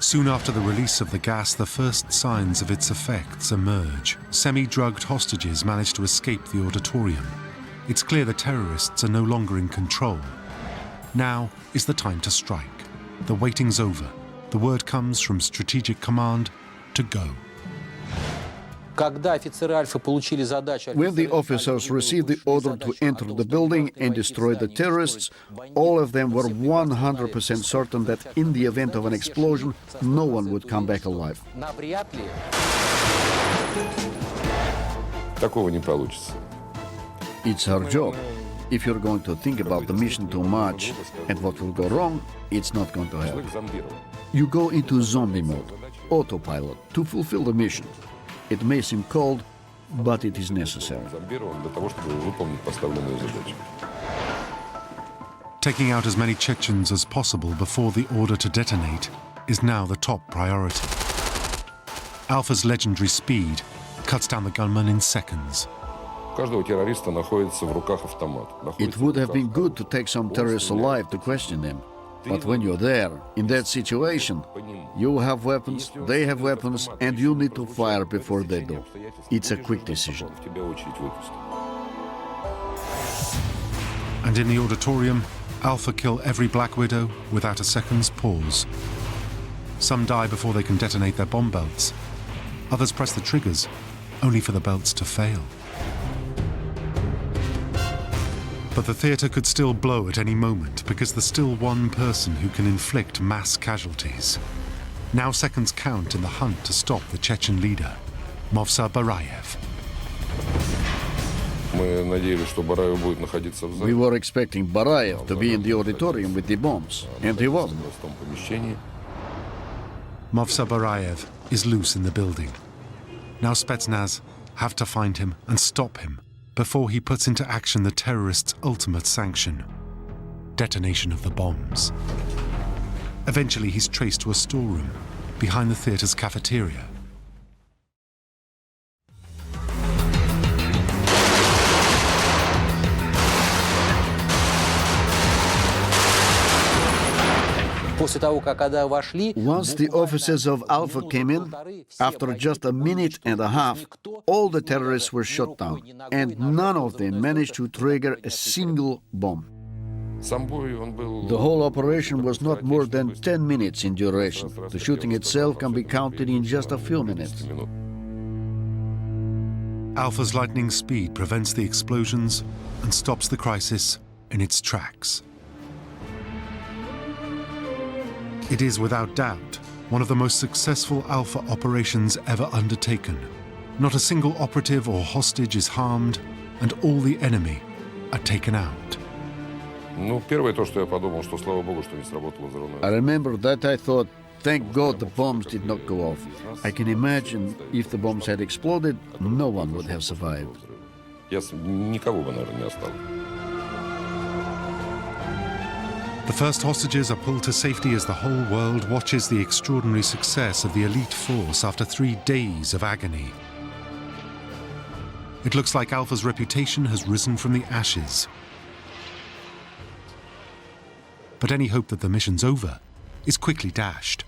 [SPEAKER 2] Soon after the release of the gas, the first signs of its effects emerge. Semi-drugged hostages manage to escape the auditorium. It's clear the terrorists are no longer in control. Now is the time to strike. The waiting's over. The word comes from Strategic Command to go.
[SPEAKER 24] When the officers received the order to enter the building and destroy the terrorists, all of them were 100% certain that in the event of an explosion, no one would come back alive.
[SPEAKER 5] Такого не получится.
[SPEAKER 24] It's our job. If you're going to think about the mission too much and what will go wrong, it's not going to happen. You go into zombie mode, autopilot, to fulfill the mission. It may seem cold, but it is necessary.
[SPEAKER 2] Taking out as many Chechens as possible before the order to detonate is now the top priority. Alpha's legendary speed cuts down the gunman in seconds.
[SPEAKER 24] It would have been good to take some terrorists alive to question them. But when you're there, in that situation, you have weapons, they have weapons, and you need to fire before they do. It's a quick decision.
[SPEAKER 2] And in the auditorium, Alpha kill every Black Widow without a second's pause. Some die before they can detonate their bomb belts. Others press the triggers, only for the belts to fail. But the theatre could still blow at any moment because there's still one person who can inflict mass casualties. Now seconds count in the hunt to stop the Chechen leader, Movsa Barayev.
[SPEAKER 24] We were expecting Barayev to be in the auditorium with the bombs, and he wasn't.
[SPEAKER 2] Movsa Barayev is loose in the building. Now Spetsnaz have to find him and stop him before he puts into action the terrorists' ultimate sanction, detonation of the bombs. Eventually, he's traced to a storeroom behind the theatre's cafeteria.
[SPEAKER 24] Once the officers of Alpha came in, after just a minute and a half, all the terrorists were shot down, and none of them managed to trigger a single bomb. The whole operation was not more than 10 minutes in duration. The shooting itself can be counted in just a few minutes.
[SPEAKER 2] Alpha's lightning speed prevents the explosions and stops the crisis in its tracks. It is without doubt one of the most successful Alpha operations ever undertaken. Not a single operative or hostage is harmed, and all the enemy are taken out.
[SPEAKER 24] I remember that I thought, thank God the bombs did not go off. I can imagine if the bombs had exploded, no one would have survived.
[SPEAKER 2] The first hostages are pulled to safety as the whole world watches the extraordinary success of the elite force after 3 days of agony. It looks like Alpha's reputation has risen from the ashes. But any hope that the mission's over is quickly dashed.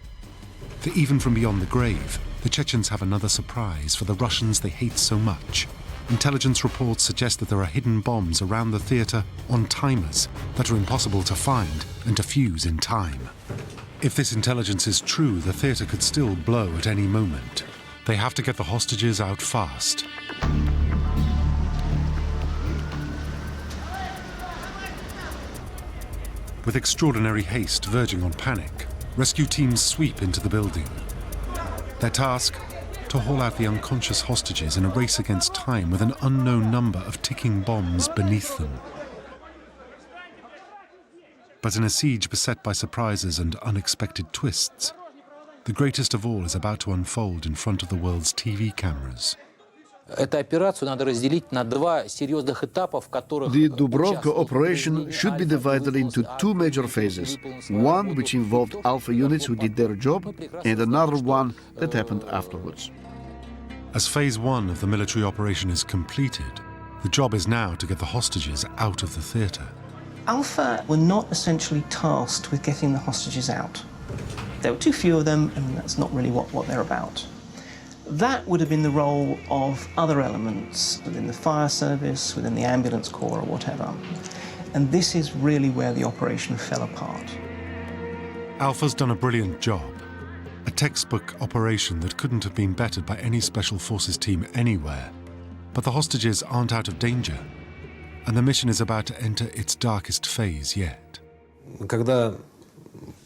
[SPEAKER 2] For even from beyond the grave, the Chechens have another surprise for the Russians they hate so much. Intelligence reports suggest that there are hidden bombs around the theatre on timers that are impossible to find and defuse in time. If this intelligence is true, the theatre could still blow at any moment. They have to get the hostages out fast. With extraordinary haste verging on panic, rescue teams sweep into the building. Their task? to haul out the unconscious hostages in a race against time with an unknown number of ticking bombs beneath them. But in a siege beset by surprises and unexpected twists, the greatest of all is about to unfold in front of the world's TV cameras.
[SPEAKER 24] The Dubrovka operation should be divided into two major phases. One which involved Alpha units who did their job, and another one that happened afterwards.
[SPEAKER 2] As phase one of the military operation is completed, the job is now to get the hostages out of the theatre.
[SPEAKER 21] Alpha were not essentially tasked with getting the hostages out. There were too few of them, and that's not really what they're about. That would have been the role of other elements within the fire service, within the ambulance corps or whatever. And this is really where the operation fell apart.
[SPEAKER 2] Alpha's done a brilliant job. A textbook operation that couldn't have been bettered by any special forces team anywhere. But the hostages aren't out of danger, and the mission is about to enter its darkest phase yet.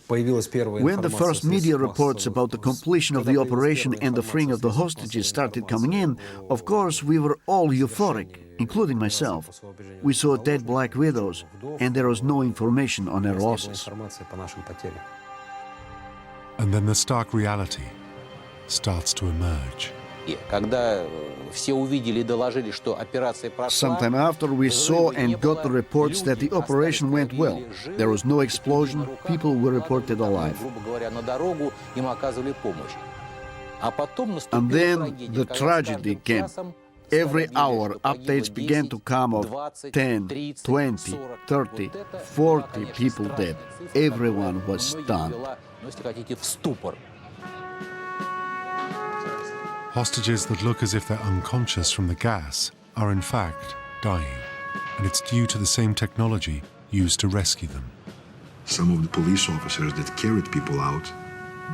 [SPEAKER 24] When the first media reports about the completion of the operation and the freeing of the hostages started coming in, of course we were all euphoric, including myself. We saw dead black widows, and there was no information on their losses.
[SPEAKER 2] And then the stark reality starts to emerge.
[SPEAKER 24] Sometime after, we saw and got the reports that the operation went well. There was no explosion, people were reported alive. And then the tragedy came. Every hour, updates began to come of 10, 20, 30, 40 people dead. Everyone was stunned.
[SPEAKER 2] Hostages that look as if they're unconscious from the gas are in fact dying, and it's due to the same technology used to rescue them.
[SPEAKER 22] Some of the police officers that carried people out,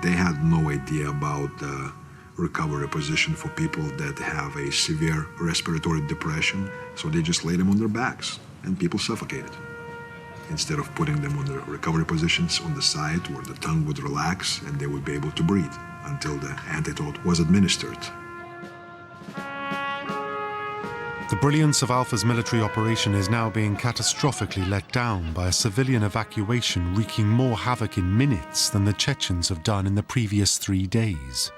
[SPEAKER 22] they had no idea about the recovery position for people that have a severe respiratory depression, so they just laid them on their backs, and people suffocated. Instead of putting them on the recovery positions on the side where the tongue would relax and they would be able to breathe until the antidote was administered.
[SPEAKER 2] The brilliance of Alpha's military operation is now being catastrophically let down by a civilian evacuation wreaking more havoc in minutes than the Chechens have done in the previous 3 days.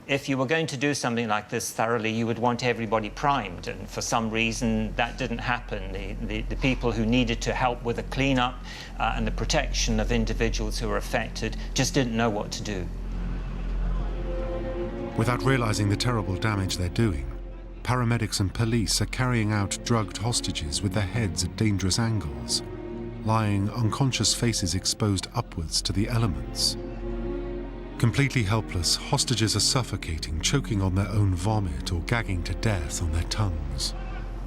[SPEAKER 3] If you were going to do something like this thoroughly, you would want everybody primed, and for some reason that didn't happen. The people who needed to help with the cleanup and the protection of individuals who were affected just didn't know what to do.
[SPEAKER 2] Without realizing the terrible damage they're doing, paramedics and police are carrying out drugged hostages with their heads at dangerous angles, lying unconscious faces exposed upwards to the elements. Completely helpless, hostages are suffocating, choking on their own vomit or gagging to death on their tongues.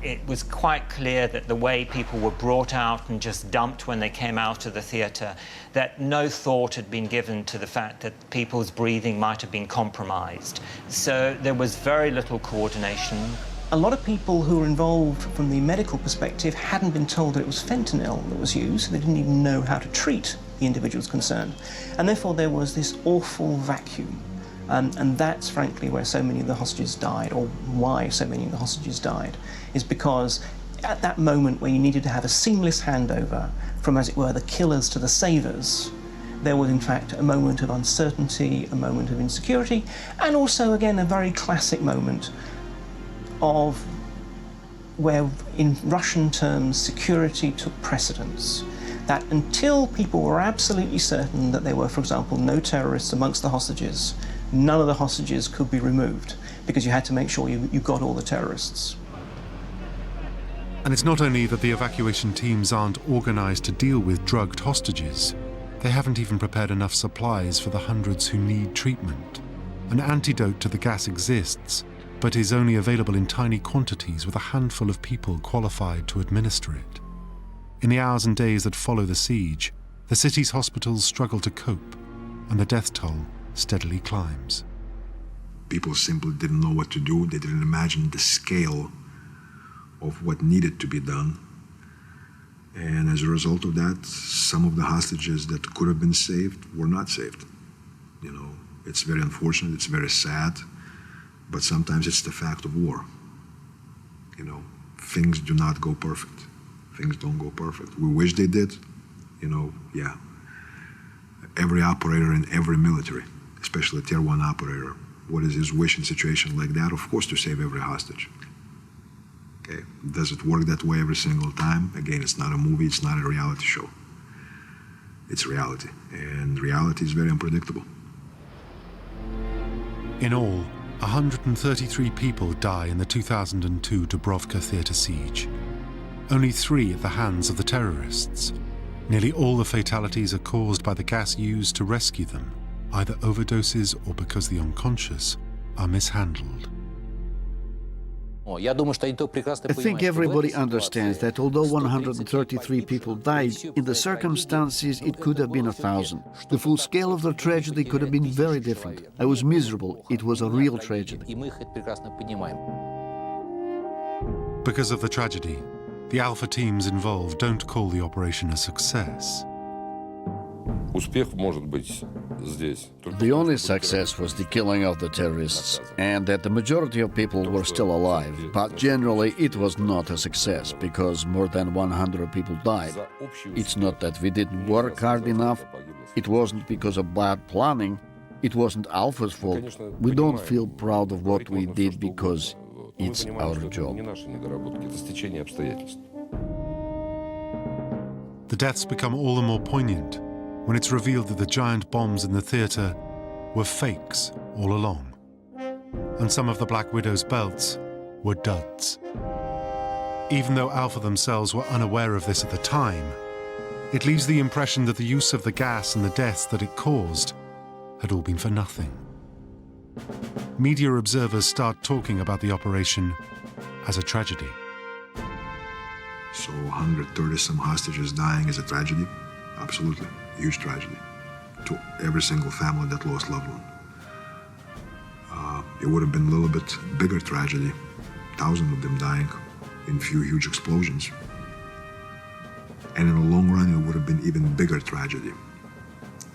[SPEAKER 3] It was quite clear that the way people were brought out and just dumped when they came out of the theatre, that no thought had been given to the fact that people's breathing might have been compromised. So there was very little coordination.
[SPEAKER 21] A lot of people who were involved from the medical perspective hadn't been told that it was fentanyl that was used, so they didn't even know how to treat the individuals concerned. And therefore there was this awful vacuum. And that's frankly where so many of the hostages died, or why so many of the hostages died, is because at that moment where you needed to have a seamless handover from, as it were, the killers to the savers, there was in fact a moment of uncertainty, a moment of insecurity, and also again a very classic moment of where, in Russian terms, security took precedence. That until people were absolutely certain that there were, for example, no terrorists amongst the hostages, none of the hostages could be removed, because you had to make sure you got all the terrorists.
[SPEAKER 2] And it's not only that the evacuation teams aren't organized to deal with drugged hostages, they haven't even prepared enough supplies for the hundreds who need treatment. An antidote to the gas exists, but is only available in tiny quantities with a handful of people qualified to administer it. In the hours and days that follow the siege, the city's hospitals struggle to cope, and the death toll steadily climbs.
[SPEAKER 22] People simply didn't know what to do. They didn't imagine the scale of what needed to be done. And as a result of that, some of the hostages that could have been saved were not saved. You know, It's very unfortunate, it's very sad, but sometimes it's the fact of war. You know, things do not go perfect. Things don't go perfect. We wish they did, you know, yeah. Every operator in every military, especially a tier 1 operator, what is his wish in a situation like that? Of course, to save every hostage. Okay, does it work that way every single time? Again, it's not a movie, it's not a reality show. It's reality, and reality is very unpredictable.
[SPEAKER 2] In all, 133 people die in the 2002 Dubrovka theatre siege. Only 3 at the hands of the terrorists. Nearly all the fatalities are caused by the gas used to rescue them, either overdoses or because the unconscious are mishandled.
[SPEAKER 24] I think everybody understands that although 133 people died, in the circumstances it could have been 1,000. The full scale of the tragedy could have been very different. I was miserable. It was a real tragedy.
[SPEAKER 2] Because of the tragedy, the Alpha teams involved don't call the operation a success.
[SPEAKER 24] The only success was the killing of the terrorists, and that the majority of people were still alive. But generally, it was not a success, because more than 100 people died. It's not that we didn't work hard enough. It wasn't because of bad planning. It wasn't Alpha's fault. We don't feel proud of what we did because it's our job.
[SPEAKER 2] The deaths become all the more poignant when it's revealed that the giant bombs in the theatre were fakes all along. And some of the Black Widow's belts were duds. Even though Alpha themselves were unaware of this at the time, it leaves the impression that the use of the gas and the deaths that it caused had all been for nothing. Media observers start talking about the operation as a tragedy.
[SPEAKER 22] So 130-some hostages dying is a tragedy? Absolutely. Huge tragedy to every single family that lost loved one. It would have been a little bit bigger tragedy, thousands of them dying in a few huge explosions. And in the long run, it would have been even bigger tragedy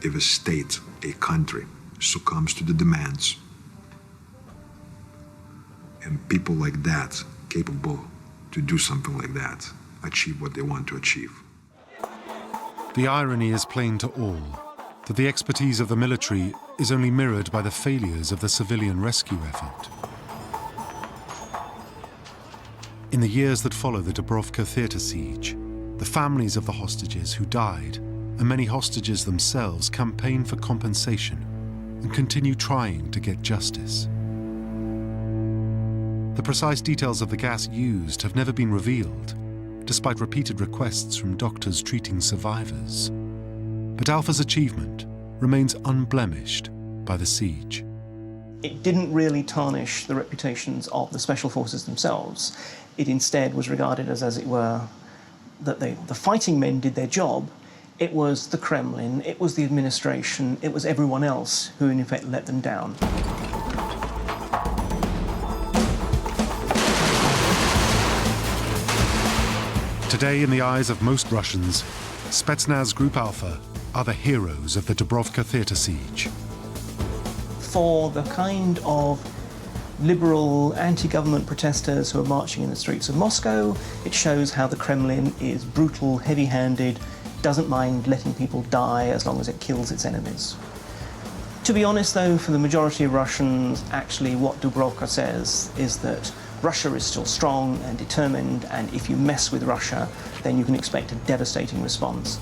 [SPEAKER 22] if a state, a country, succumbs to the demands, and people like that, capable to do something like that, achieve what they want to achieve.
[SPEAKER 2] The irony is plain to all, that the expertise of the military is only mirrored by the failures of the civilian rescue effort. In the years that follow the Dubrovka theatre siege, the families of the hostages who died, and many hostages themselves, campaign for compensation and continue trying to get justice. The precise details of the gas used have never been revealed, despite repeated requests from doctors treating survivors. But Alpha's achievement remains unblemished by the siege.
[SPEAKER 21] It didn't really tarnish the reputations of the special forces themselves. It instead was regarded as it were, that the fighting men did their job. It was the Kremlin, it was the administration, it was everyone else who in effect let them down.
[SPEAKER 2] Today, in the eyes of most Russians, Spetsnaz Group Alpha are the heroes of the Dubrovka theatre siege.
[SPEAKER 21] For the kind of liberal anti-government protesters who are marching in the streets of Moscow, it shows how the Kremlin is brutal, heavy-handed, doesn't mind letting people die as long as it kills its enemies. To be honest, though, for the majority of Russians, actually what Dubrovka says is that Russia is still strong and determined, and if you mess with Russia, then you can expect a devastating response.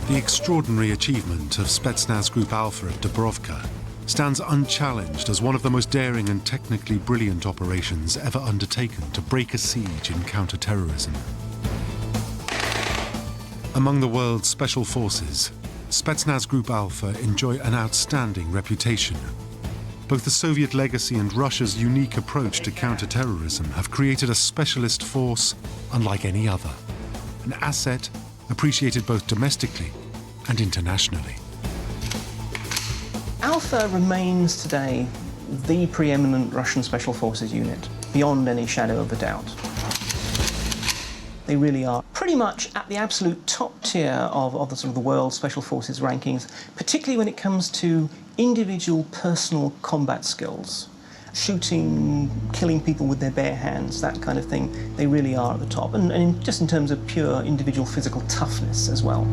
[SPEAKER 2] The extraordinary achievement of Spetsnaz Group Alpha at Dubrovka stands unchallenged as one of the most daring and technically brilliant operations ever undertaken to break a siege in counter-terrorism. Among the world's special forces, Spetsnaz Group Alpha enjoy an outstanding reputation. Both the Soviet legacy and Russia's unique approach to counter-terrorism have created a specialist force unlike any other, an asset appreciated both domestically and internationally.
[SPEAKER 21] Alpha remains today the preeminent Russian Special Forces unit, beyond any shadow of a doubt. They really are pretty much at the absolute top tier of the sort of the world special forces rankings, particularly when it comes to individual personal combat skills. Shooting, killing people with their bare hands, that kind of thing, they really are at the top. And just in terms of pure individual physical toughness as well.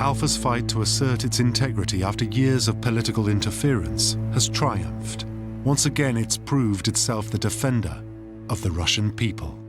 [SPEAKER 2] Alpha's fight to assert its integrity after years of political interference has triumphed. Once again, it's proved itself the defender of the Russian people.